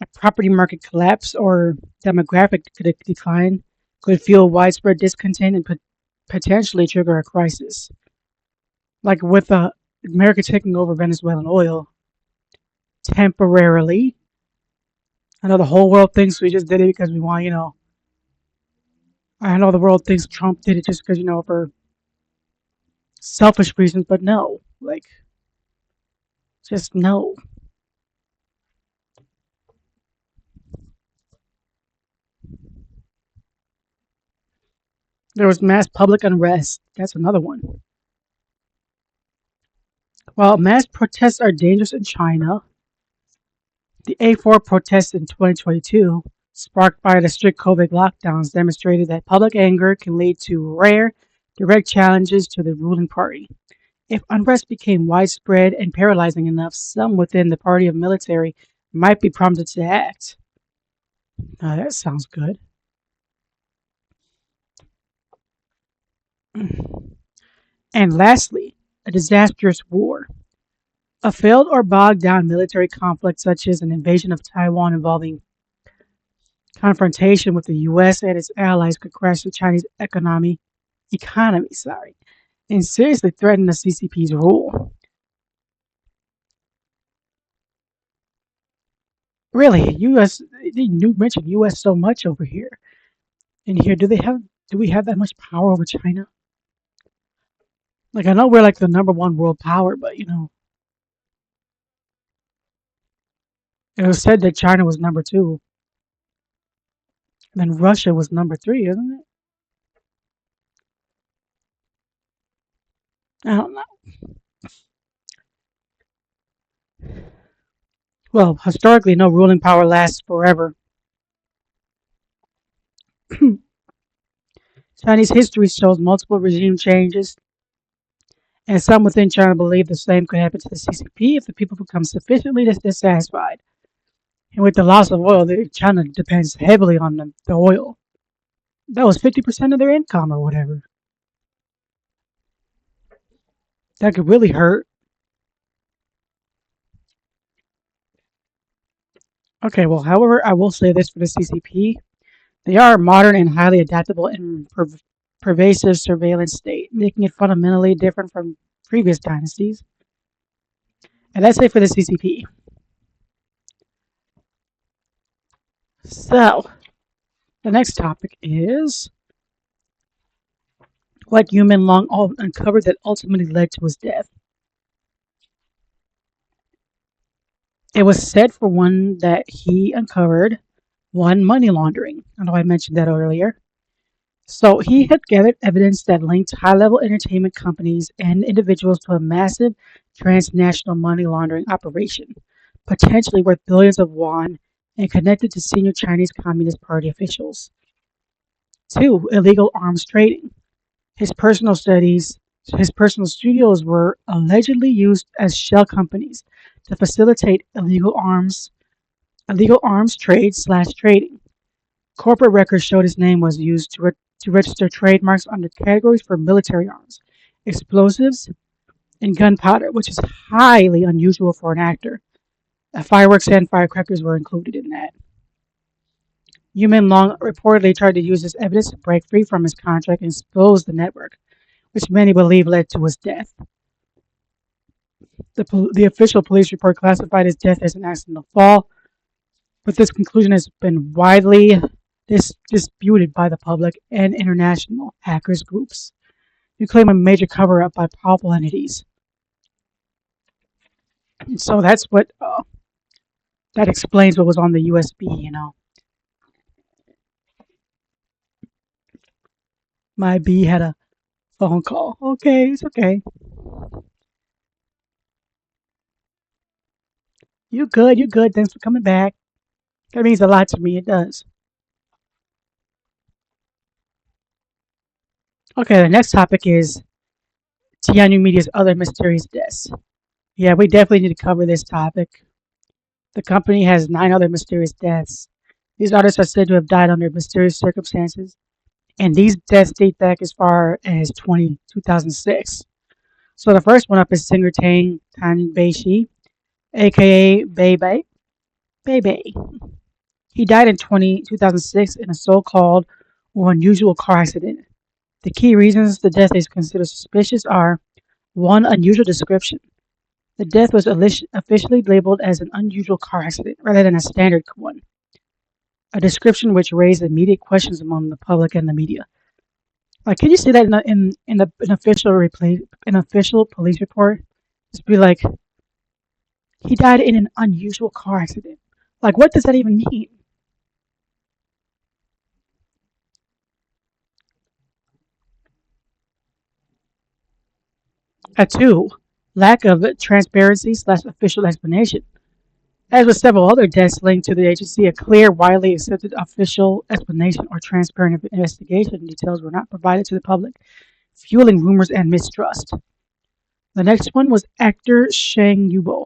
a property market collapse or demographic decline, could fuel widespread discontent and potentially trigger a crisis. Like with America taking over Venezuelan oil temporarily. I know the whole world thinks we just did it because we want, I know the world thinks Trump did it just because, for selfish reasons, but no. Like, just no. There was mass public unrest. That's another one. While mass protests are dangerous in China, the A4 protests in 2022, sparked by the strict COVID lockdowns, demonstrated that public anger can lead to rare, direct challenges to the ruling party. If unrest became widespread and paralyzing enough, some within the party of military might be prompted to act. That sounds good. And lastly, a disastrous war. A failed or bogged down military conflict, such as an invasion of Taiwan involving confrontation with the US and its allies, could crash the Chinese economy, and seriously threaten the CCP's rule. Really, US, you mentioned US so much over here. In here, do we have that much power over China? Like, I know we're like the number one world power, but it was said that China was number two, and then Russia was number three, isn't it? I don't know. Well, historically, no ruling power lasts forever. Chinese history shows multiple regime changes, and some within China believe the same could happen to the CCP if the people become sufficiently dissatisfied. And with the loss of oil, China depends heavily on the oil. That was 50% of their income or whatever. That could really hurt. Okay, well, however, I will say this for the CCP. They are a modern and highly adaptable and pervasive surveillance state, making it fundamentally different from previous dynasties. And that's it for the CCP. So, the next topic is what Menglong uncovered that ultimately led to his death. It was said for one that he uncovered one money laundering. I know I mentioned that earlier. So he had gathered evidence that linked high-level entertainment companies and individuals to a massive transnational money laundering operation, potentially worth billions of yuan and connected to senior Chinese Communist Party officials. Two, illegal arms trading. His personal studies, his personal studios were allegedly used as shell companies to facilitate illegal arms trade slash trading. Corporate records showed his name was used to register trademarks under categories for military arms, explosives, and gunpowder, which is highly unusual for an actor. Fireworks and firecrackers were included in that. Yumin Long reportedly tried to use this evidence to break free from his contract and expose the network, which many believe led to his death. The official police report classified his death as an accidental fall, but this conclusion has been widely disputed by the public and international hackers groups who claim a major cover-up by powerful entities. And so that's what that explains what was on the USB. My B had a phone call. Okay, it's okay. You good? You good? Thanks for coming back. That means a lot to me. It does. Okay, the next topic is Tianyu Media's other mysterious deaths. Yeah, we definitely need to cover this topic. The company has 9 other mysterious deaths. These artists are said to have died under mysterious circumstances, and these deaths date back as far as 2006. So the first one up is singer Tang Tan Beishi, aka Bebe. Bebe. He died in 2006 in a so-called or unusual car accident. The key reasons the death is considered suspicious are One unusual description. The death was officially labeled as an unusual car accident rather than a standard one, a description which raised immediate questions among the public and the media. Like, can you see that an official an official police report? Just be like, he died in an unusual car accident. Like, what does that even mean? Two, lack of transparency slash official explanation. As with several other deaths linked to the agency, a clear, widely accepted official explanation or transparent investigation details were not provided to the public, fueling rumors and mistrust. The next one was actor Shang Yubo.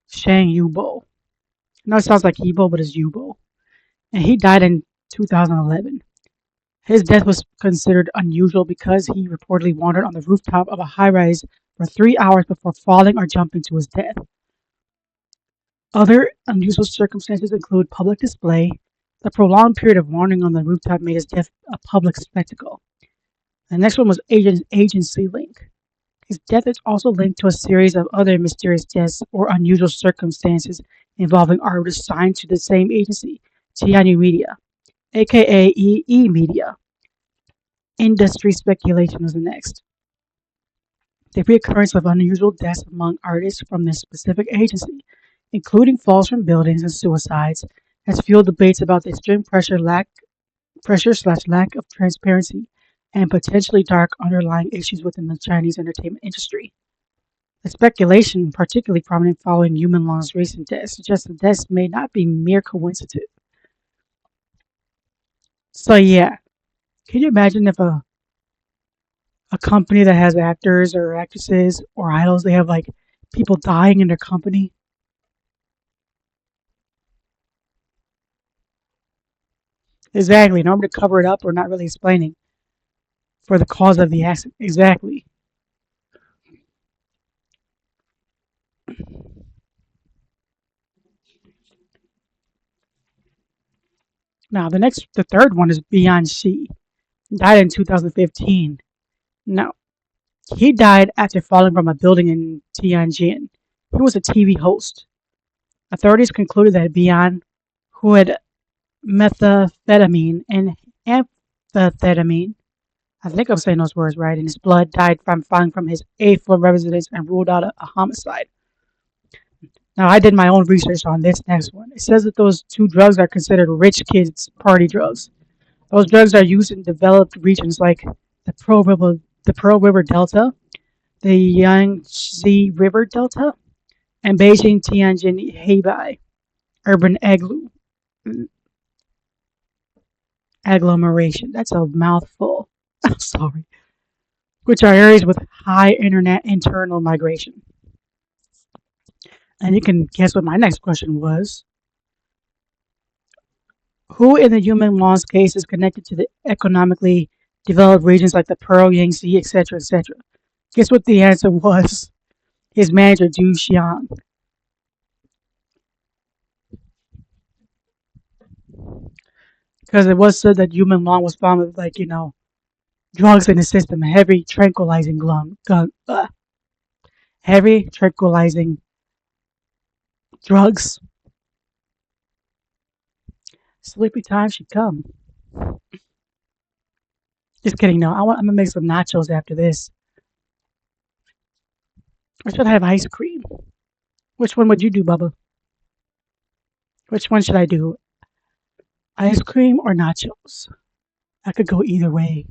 Shang Yubo. No, it sounds like Yibo, but it's Yubo. And he died in 2011. His death was considered unusual because he reportedly wandered on the rooftop of a high rise for 3 hours before falling or jumping to his death. Other unusual circumstances include public display. The prolonged period of wandering on the rooftop made his death a public spectacle. The next one was agency link. His death is also linked to a series of other mysterious deaths or unusual circumstances involving artists signed to the same agency, Tianyu Media, aka EE Media. Industry speculation was the next. The reoccurrence of unusual deaths among artists from this specific agency, including falls from buildings and suicides, has fueled debates about the extreme pressure slash lack of transparency and potentially dark underlying issues within the Chinese entertainment industry. The speculation, particularly prominent following Yu Minlong's recent death, suggests the deaths may not be mere coincidence. So yeah, can you imagine if a company that has actors or actresses or idols, they have like people dying in their company? Exactly. In order to cover it up or not really explaining for the cause of the accident. Exactly. Now the third one is Beyond She. Died in 2015. Now he died after falling from a building in Tianjin. He was a TV host. Authorities concluded that Beyond, who had methamphetamine and amphetamine, I think I'm saying those words right, in his blood, died from falling from his eighth floor residence and ruled out a homicide. Now, I did my own research on this next one. It says that those two drugs are considered rich kids' party drugs. Those drugs are used in developed regions like the Pearl River Delta, the Yangtze River Delta, and Beijing Tianjin Hebei urban agglomeration. That's a mouthful. I'm sorry. Which are areas with high internet internal migration. And you can guess what my next question was. Who in the human laws case is connected to the economically developed regions like the Pearl, Yangtze, etc., etc.? Guess what the answer was? His manager, Du Xiang. Because it was said that human law was found with, like, drugs in the system, heavy tranquilizing drugs. Sleepy time should come. Just kidding. No, I'm gonna make some nachos after this. Or should I have ice cream? Which one would you do, Bubba? Which one should I do? Ice cream or nachos? I could go either way.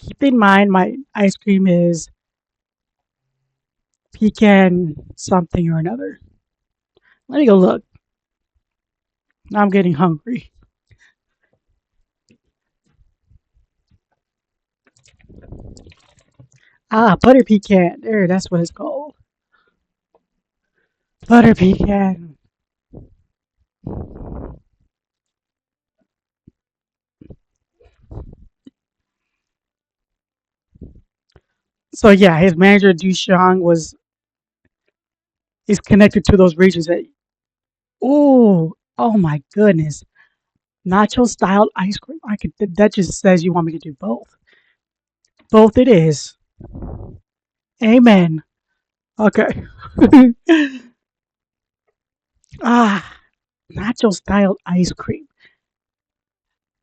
Keep in mind, my ice cream is pecan something or another. Let me go look. Now I'm getting hungry. Ah, butter pecan. There, that's what it's called. Butter pecan. So yeah, his manager Dushang was is connected to those regions. Oh my goodness, nacho style ice cream. I could. That just says you want me to do both. Both it is. Amen. Okay. ah, nacho style ice cream.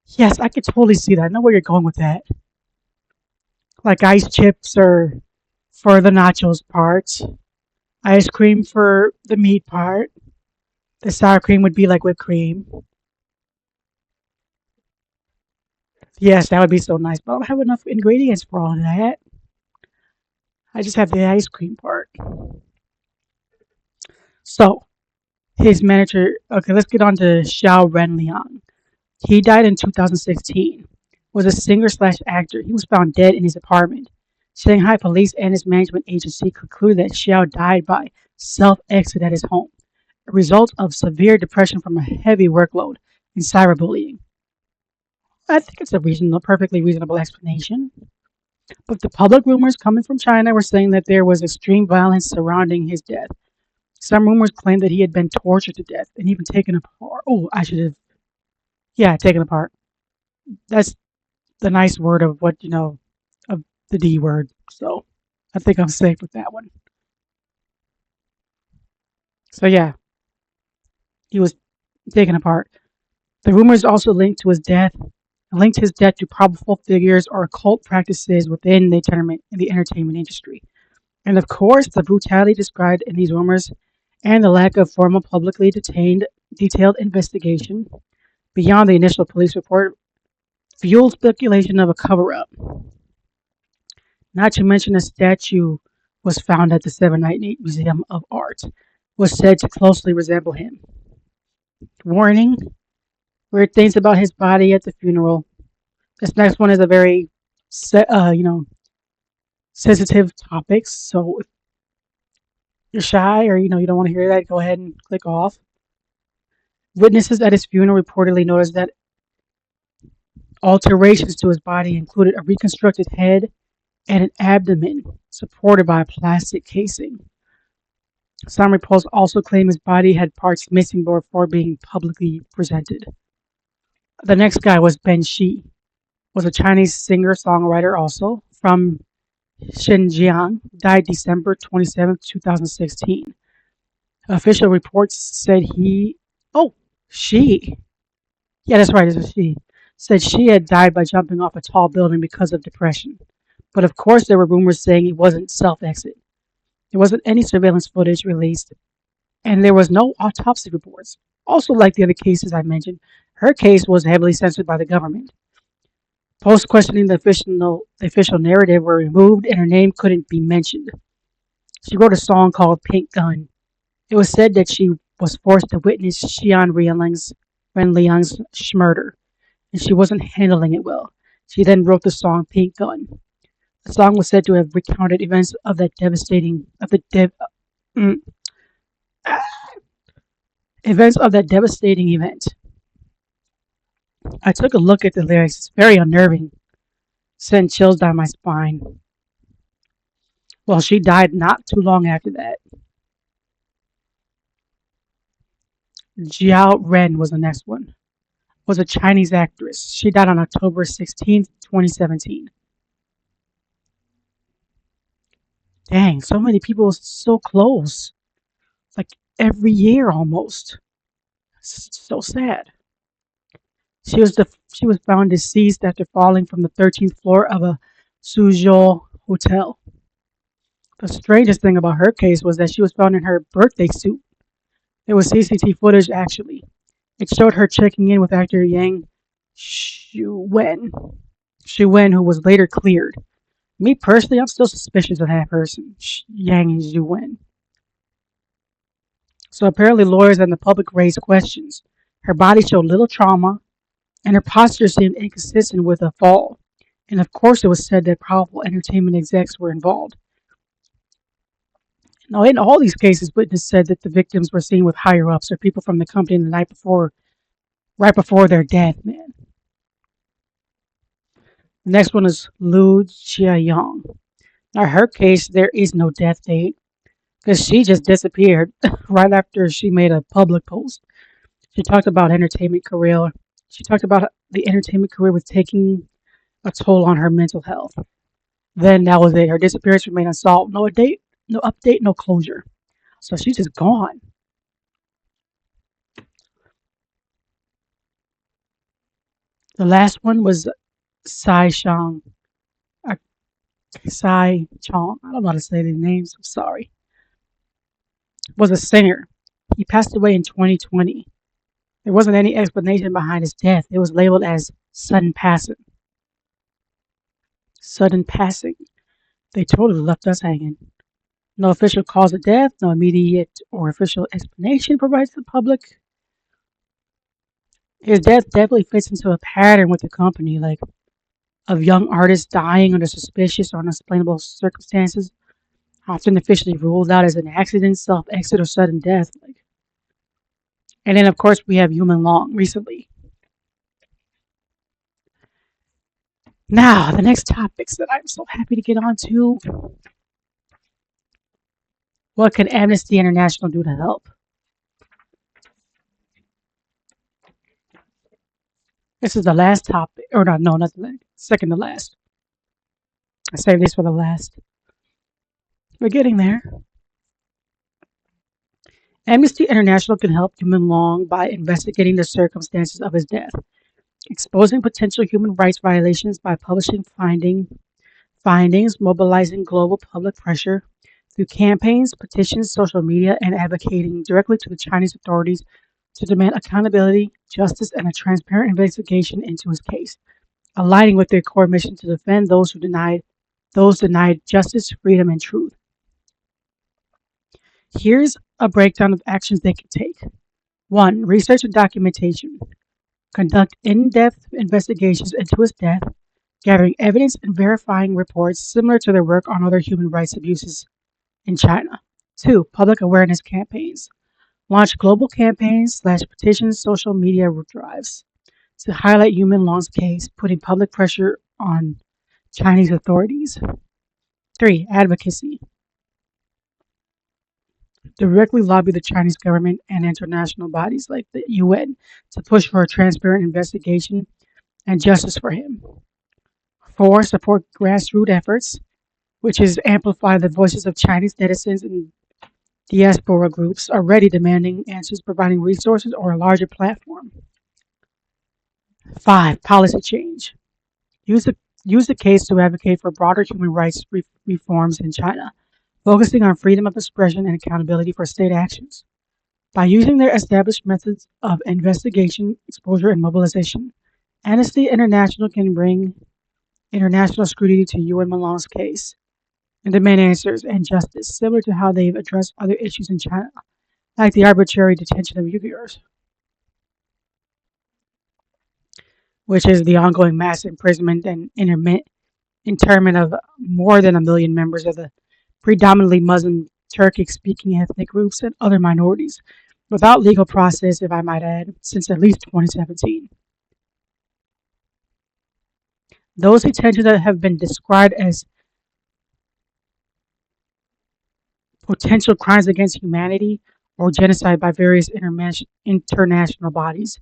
Yes, I could totally see that. I know where you're going with that. Like ice chips or for the nachos part, ice cream for the meat part. The sour cream would be like whipped cream. Yes, that would be so nice. But I don't have enough ingredients for all of that. I just have the ice cream part. So, his manager. Okay, let's get on to Xiao Renliang. He died in 2016. Was a singer slash actor. He was found dead in his apartment. Shanghai police and his management agency concluded that Xiao died by self exit at his home, a result of severe depression from a heavy workload and cyberbullying. I think it's a reasonable, perfectly reasonable explanation. But the public rumors coming from China were saying that there was extreme violence surrounding his death. Some rumors claimed that he had been tortured to death and even taken apart. Oh, I should have, yeah, taken apart. That's the nice word of what, of the D word. So I think I'm safe with that one. So yeah, he was taken apart. The rumors also linked his death to probable figures or occult practices within the entertainment industry. And of course, the brutality described in these rumors and the lack of formal publicly detailed investigation beyond the initial police report fueled speculation of a cover up. Not to mention a statue was found at the 798 Museum of Art, was said to closely resemble him. Warning: weird things about his body at the funeral. This next one is a very, sensitive topic. So if you're shy or you don't want to hear that, go ahead and click off. Witnesses at his funeral reportedly noticed that alterations to his body included a reconstructed head and an abdomen supported by a plastic casing. Some reports also claim his body had parts missing before being publicly presented. The next guy was Ben Shi, was a Chinese singer-songwriter also from Xinjiang, died December 27, 2016. Official reports said oh, she, yeah, that's right, it's a she, said she had died by jumping off a tall building because of depression. But of course, there were rumors saying he wasn't self-exit. There wasn't any surveillance footage released, and there was no autopsy reports. Also, like the other cases I mentioned, her case was heavily censored by the government. Posts questioning the official narrative were removed, and her name couldn't be mentioned. She wrote a song called Pink Gun. It was said that she was forced to witness Ren Liang's murder, and she wasn't handling it well. She then wrote the song Pink Gun. The song was said to have recounted events of that devastating of the dev, mm, events of that devastating event. I took a look at the lyrics. It's very unnerving. Sent chills down my spine. Well, she died not too long after that. Jiao Ren was the next one. Was a Chinese actress. She died on October 16th, 2017. Dang, so many people so close. Like every year almost. It's so sad. She was found deceased after falling from the 13th floor of a Suzhou hotel. The strangest thing about her case was that she was found in her birthday suit. There was CCTV footage actually. It showed her checking in with actor Yang Shuwen. Shuwen, who was later cleared. Me personally, I'm still suspicious of that person, Yang Shuwen. So apparently, lawyers and the public raised questions. Her body showed little trauma, and her posture seemed inconsistent with a fall. And of course, it was said that powerful entertainment execs were involved. Now, in all these cases, witnesses said that the victims were seen with higher ups or people from the company the night before, right before their death, man. The next one is Lu Jiayong. Now, her case, there is no death date because she just disappeared right after she made a public post. She talked about entertainment career. She talked about the entertainment career was taking a toll on her mental health. Then that was it. Her disappearance remained unsolved. No date, no update, no closure. So she's just gone. The last one was Sai Shang, uh, Sai Chong. I don't know how to say the names. I'm sorry. Was a singer. He passed away in 2020. There wasn't any explanation behind his death. It was labeled as sudden passing. Sudden passing. They totally left us hanging. No official cause of death, no immediate or official explanation provided to the public. His death definitely fits into a pattern with the company, like of young artists dying under suspicious or unexplainable circumstances, often officially ruled out as an accident, self-exit, or sudden death. And then, of course, we have Human Long recently. Now, the next topics that I'm so happy to get on to. What can Amnesty International do to help? This is the last topic, or not, no, not the second to last. I saved this for the last. We're getting there. Amnesty International can help Human Long by investigating the circumstances of his death, exposing potential human rights violations by publishing findings, mobilizing global public pressure through campaigns, petitions, social media, and advocating directly to the Chinese authorities to demand accountability, justice, and a transparent investigation into his case, aligning with their core mission to defend those denied justice, freedom, and truth. Here's a breakdown of actions they can take. 1. Research and documentation. Conduct in-depth investigations into his death, gathering evidence and verifying reports similar to their work on other human rights abuses in China. 2. Public awareness campaigns. Launch global campaigns/petitions, social media drives to highlight Human Long's case, putting public pressure on Chinese authorities. 3. Advocacy. Directly lobby the Chinese government and international bodies like the UN to push for a transparent investigation and justice for him. 4. Support grassroots efforts, which is amplify the voices of Chinese netizens and diaspora groups already demanding answers, providing resources or a larger platform. 5. Policy change. Use the case to advocate for broader human rights reforms in China, focusing on freedom of expression and accountability for state actions. By using their established methods of investigation, exposure, and mobilization, Amnesty International can bring international scrutiny to UN Malong's case and demand answers and justice, similar to how they've addressed other issues in China, like the arbitrary detention of Uyghurs, which is the ongoing mass imprisonment and internment of more than 1 million members of the predominantly Muslim Turkic-speaking ethnic groups and other minorities, without legal process, if I might add, since at least 2017. Those detentions that have been described as potential crimes against humanity or genocide by various international bodies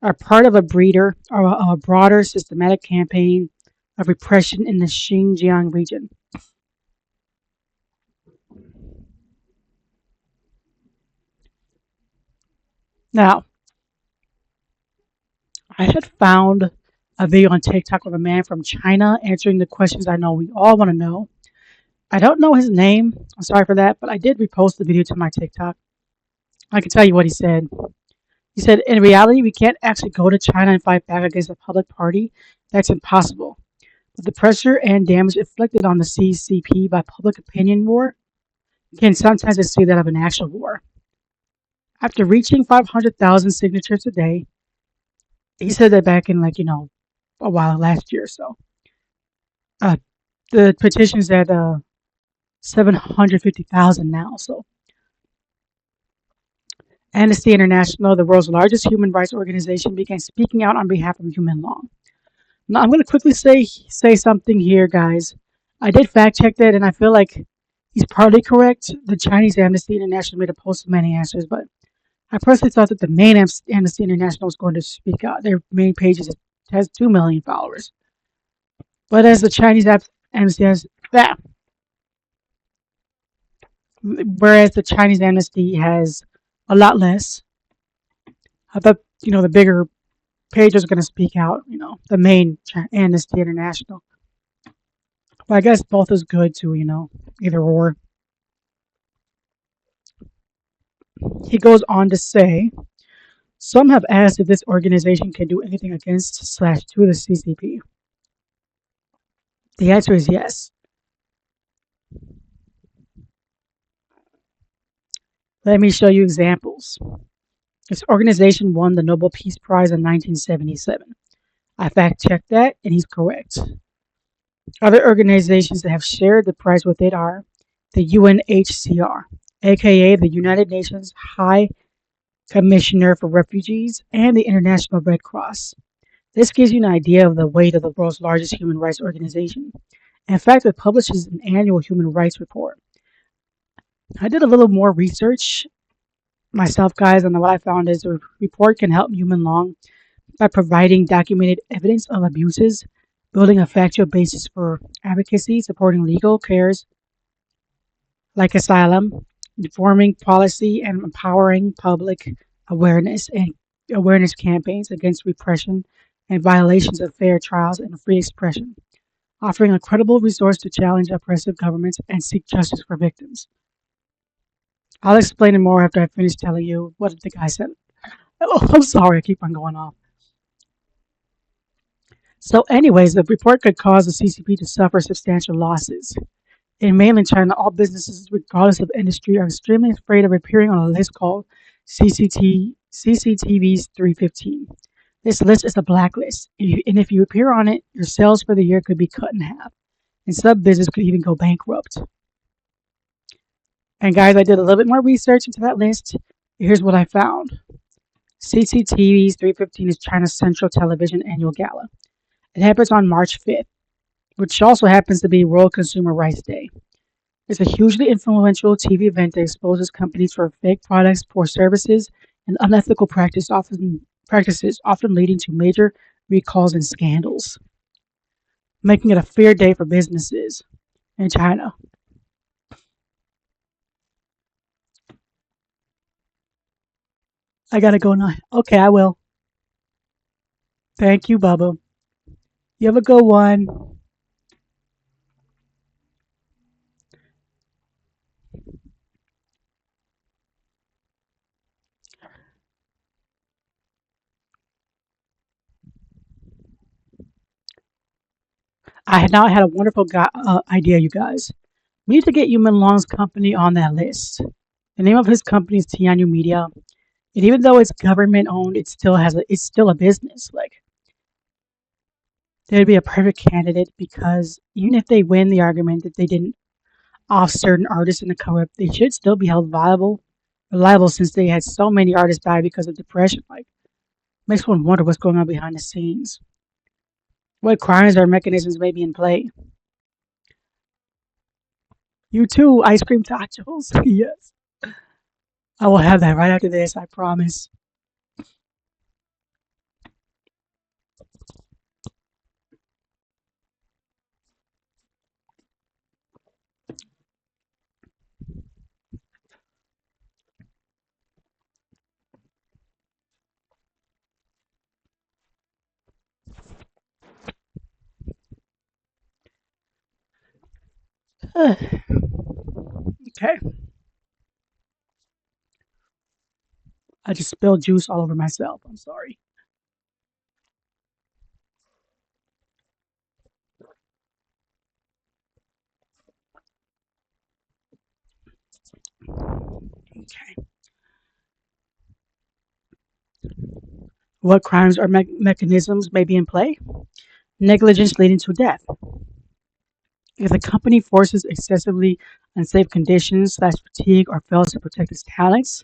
are part of a broader systematic campaign of repression in the Xinjiang region. Now, I had found a video on TikTok of a man from China answering the questions I know we all want to know. I don't know his name, I'm sorry for that, but I did repost the video to my TikTok. I can tell you what he said. He said, in reality, we can't actually go to China and fight back against a public party. That's impossible. But the pressure and damage inflicted on the CCP by public opinion war can sometimes exceed that of an actual war. After reaching 500,000 signatures a day, he said that back in a while last year or so. Uh, the petition's at 750,000 now. So Amnesty International, the world's largest human rights organization, began speaking out on behalf of Human Long. Now, I'm going to quickly say something here, guys. I did fact check that, and I feel like he's partly correct. The Chinese Amnesty International made a post with many answers, but I personally thought that the main Amnesty International was going to speak out. Their main page has 2 million followers. But as the Chinese and says that, whereas the Chinese amnesty has a lot less. I thought, the bigger page was going to speak out, the main Amnesty International. But I guess both is good too, either or. He goes on to say, some have asked if this organization can do anything against slash to the CCP. The answer is yes. Let me show you examples. This organization won the Nobel Peace Prize in 1977. I fact checked that, and he's correct. Other organizations that have shared the prize with it are the UNHCR, aka the United Nations High Commissioner for Refugees, and the International Red Cross. This gives you an idea of the weight of the world's largest human rights organization. In fact, it publishes an annual human rights report. I did a little more research myself, guys, and what I found is the report can help Human Long by providing documented evidence of abuses, building a factual basis for advocacy, supporting legal cares like asylum, informing policy, and empowering public awareness campaigns against repression and violations of fair trials and free expression, offering a credible resource to challenge oppressive governments and seek justice for victims. I'll explain it more after I finish telling you what the guy said. Oh, I'm sorry, I keep on going off. So, anyways, the report could cause the CCP to suffer substantial losses. In mainland China, all businesses, regardless of industry, are extremely afraid of appearing on a list called CCTV's 315. This list is a blacklist, and if you appear on it, your sales for the year could be cut in half, and some business could even go bankrupt. And guys, I did a little bit more research into that list. Here's what I found. CCTV's 315 is China's Central Television Annual Gala. It happens on March 5th, which also happens to be World Consumer Rights Day. It's a hugely influential TV event that exposes companies for fake products, poor services, and unethical practices, often leading to major recalls and scandals, making it a fair day for businesses in China. I gotta go now. Okay, I will. Thank you, Bubba. You have a good one. I had now had a wonderful idea, you guys. We need to get Yuman Long's company on that list. The name of his company is Tianyu Media, and even though it's government owned, it's still a business. Like, they'd be a perfect candidate because even if they win the argument that they didn't off certain artists in the cover up, they should still be held reliable since they had so many artists die because of depression. Like, makes one wonder what's going on behind the scenes. What crimes or mechanisms may be in play? You too, ice cream tacos. Yes, I will have that right after this. I promise. Okay, I just spilled juice all over myself. I'm sorry. Okay. What crimes or mechanisms may be in play? Negligence leading to death. If the company forces excessively unsafe conditions slash fatigue or fails to protect its talents,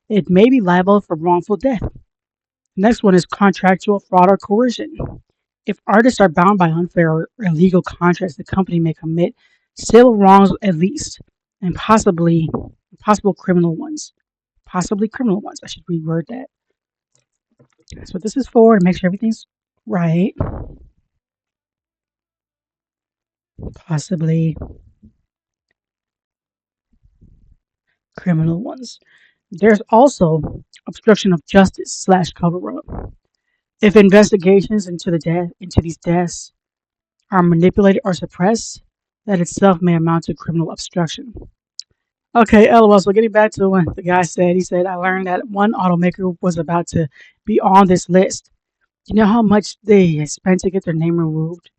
it may be liable for wrongful death. Next one is contractual fraud or coercion. If artists are bound by unfair or illegal contracts, the company may commit civil wrongs at least, and possible criminal ones. Possibly criminal ones. I should reword that. That's what this is for, to make sure everything's right. Possibly criminal ones. There's also obstruction of justice slash cover up. If investigations into these deaths are manipulated or suppressed, that itself may amount to criminal obstruction. Okay, LOL. So getting back to what the guy said, he said, I learned that one automaker was about to be on this list. Do you know how much they spent to get their name removed?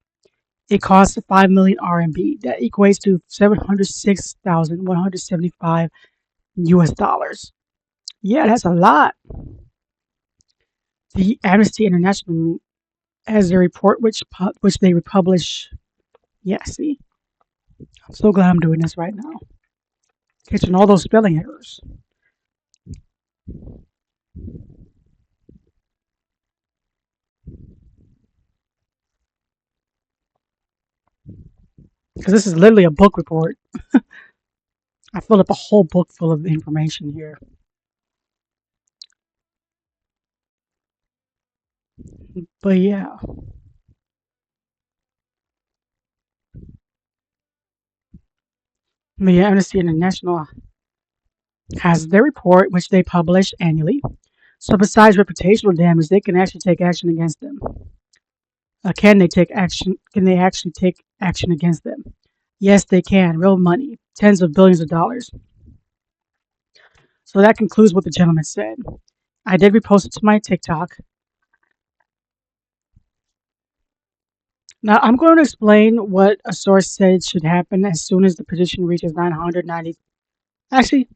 It cost 5 million RMB. That equates to 706,175 US dollars. Yeah, that's a lot. The Amnesty International has a report which they republish. Yeah, see, I'm so glad I'm doing this right now, catching all those spelling errors. Because this is literally a book report. I filled up a whole book full of information here. But yeah, the Amnesty International has their report, which they publish annually. So besides reputational damage, they can actually take action against them. Can they take action? Can they actually take action against them? Yes, they can. Real money, tens of billions of dollars. So that concludes what the gentleman said. I did repost it to my TikTok. Now I'm going to explain what a source said should happen as soon as the petition reaches 990. Actually,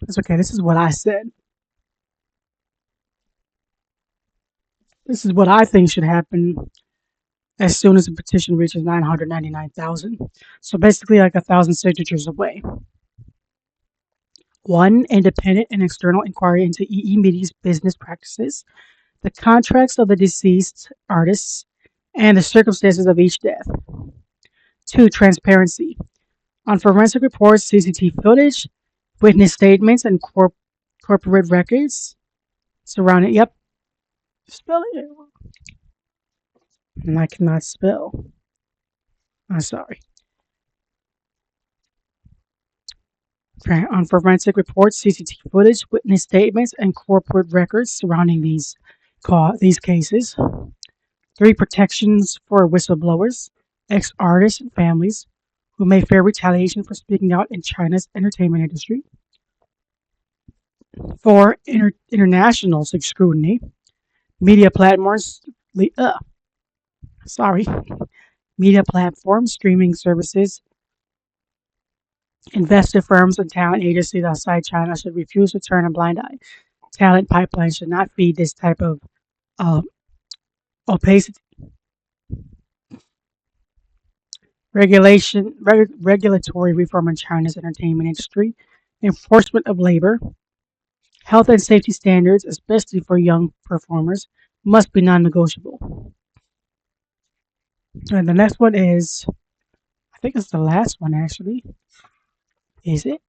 it's okay. This is what I said. This is what I think should happen as soon as the petition reaches 999,000. So basically, like 1,000 signatures away. One, independent and external inquiry into EE Media's business practices, the contracts of the deceased artists, and the circumstances of each death. Two, transparency. On forensic reports, CCTV footage, witness statements, and corporate records surrounding. Yep, spell it. And I cannot spell. I'm sorry. On forensic reports, CCTV footage, witness statements, and corporate records surrounding these cases. Three, protections for whistleblowers, ex-artists, and families who may fear retaliation for speaking out in China's entertainment industry. Four, international scrutiny, media platforms, uh, sorry, media platforms, streaming services, investor firms, and talent agencies outside China should refuse to turn a blind eye. Talent pipelines should not feed this type of uh, opacity. Regulatory reform in China's entertainment industry, enforcement of labor, health and safety standards, especially for young performers, must be non-negotiable. And the next one is, I think it's the last one actually. Is it?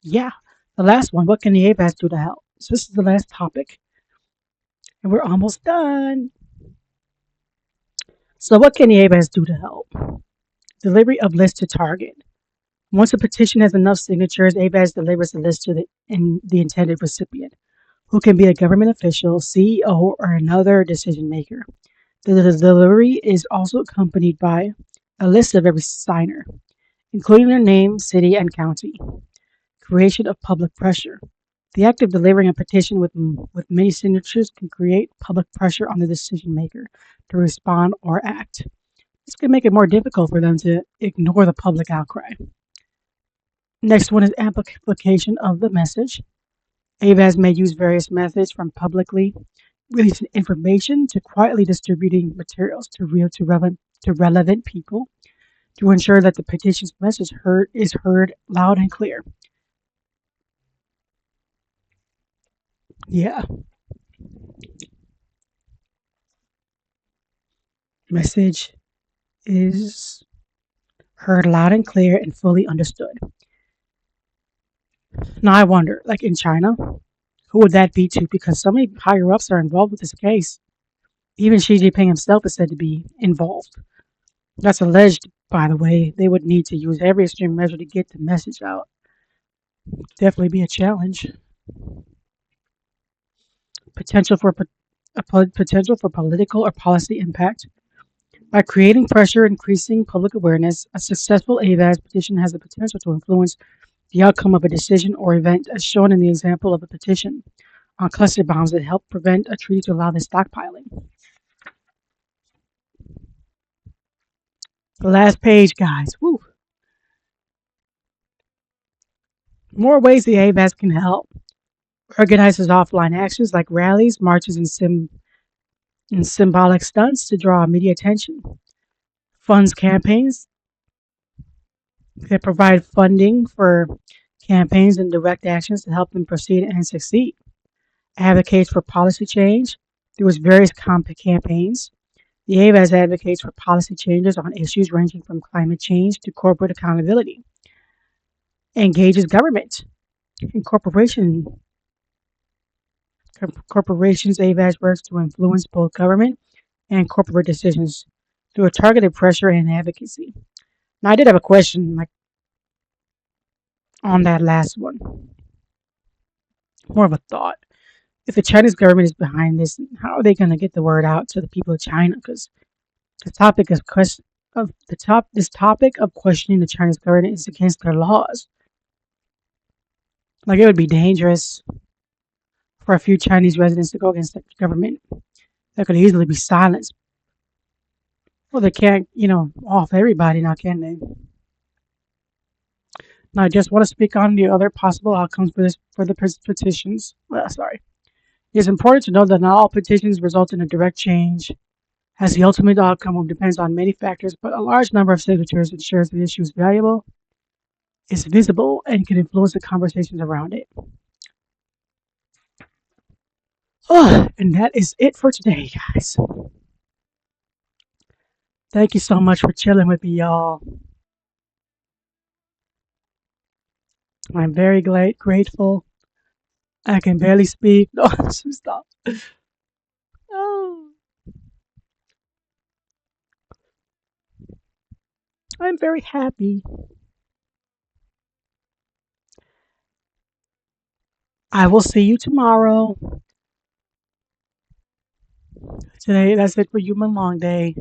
Yeah, the last one. What can the AVAS do to help? So this is the last topic, and we're almost done. So what can the AVAS do to help? Delivery of list to target. Once a petition has enough signatures, AVAS delivers the list to the intended recipient, who can be a government official, CEO, or another decision maker. The delivery is also accompanied by a list of every signer, including their name, city, and county. Creation of public pressure. The act of delivering a petition with many signatures can create public pressure on the decision maker to respond or act. This can make it more difficult for them to ignore the public outcry. Next one is amplification of the message. AVAS may use various methods from publicly releasing information to quietly distributing materials to relevant people to ensure that the petition's message is heard loud and clear. Yeah, message is heard loud and clear and fully understood. Now I wonder, like in China, who would that be to? Because so many higher ups are involved with this case. Even Xi Jinping himself is said to be involved. That's alleged, by the way. They would need to use every extreme measure to get the message out. Definitely be a challenge. Potential for potential for political or policy impact. By creating pressure, increasing public awareness, a successful AVAS petition has the potential to influence the outcome of a decision or event, as shown in the example of a petition on cluster bombs that helped prevent a treaty to allow the stockpiling. The last page, guys. Woo. More ways the AVAS can help. Organizes offline actions like rallies, marches, and symbolic stunts to draw media attention. Funds campaigns that provide funding for campaigns and direct actions to help them proceed and succeed. Advocates for policy change through its various campaigns. The AVAS advocates for policy changes on issues ranging from climate change to corporate accountability. Engages government and corporations. AVAS works to influence both government and corporate decisions through a targeted pressure and advocacy. Now, I did have a question like on that last one, more of a thought. If the Chinese government is behind this, how are they going to get the word out to the people of China? Because the topic of question of the top this topic of questioning the Chinese government is against their laws. Like it would be dangerous for a few Chinese residents to go against the government. That could easily be silenced. Well, they can't, off everybody now, can they? Now, I just want to speak on the other possible outcomes for the petitions. Well, sorry. It is important to note that not all petitions result in a direct change, as the ultimate outcome depends on many factors, but a large number of signatures ensures the issue is valuable, is visible, and can influence the conversations around it. Oh, and that is it for today, guys. Thank you so much for chilling with me, y'all. I'm very grateful. I can barely speak. No, stop. Oh, I'm very happy. I will see you tomorrow. Today, that's it for you, Menglong Day.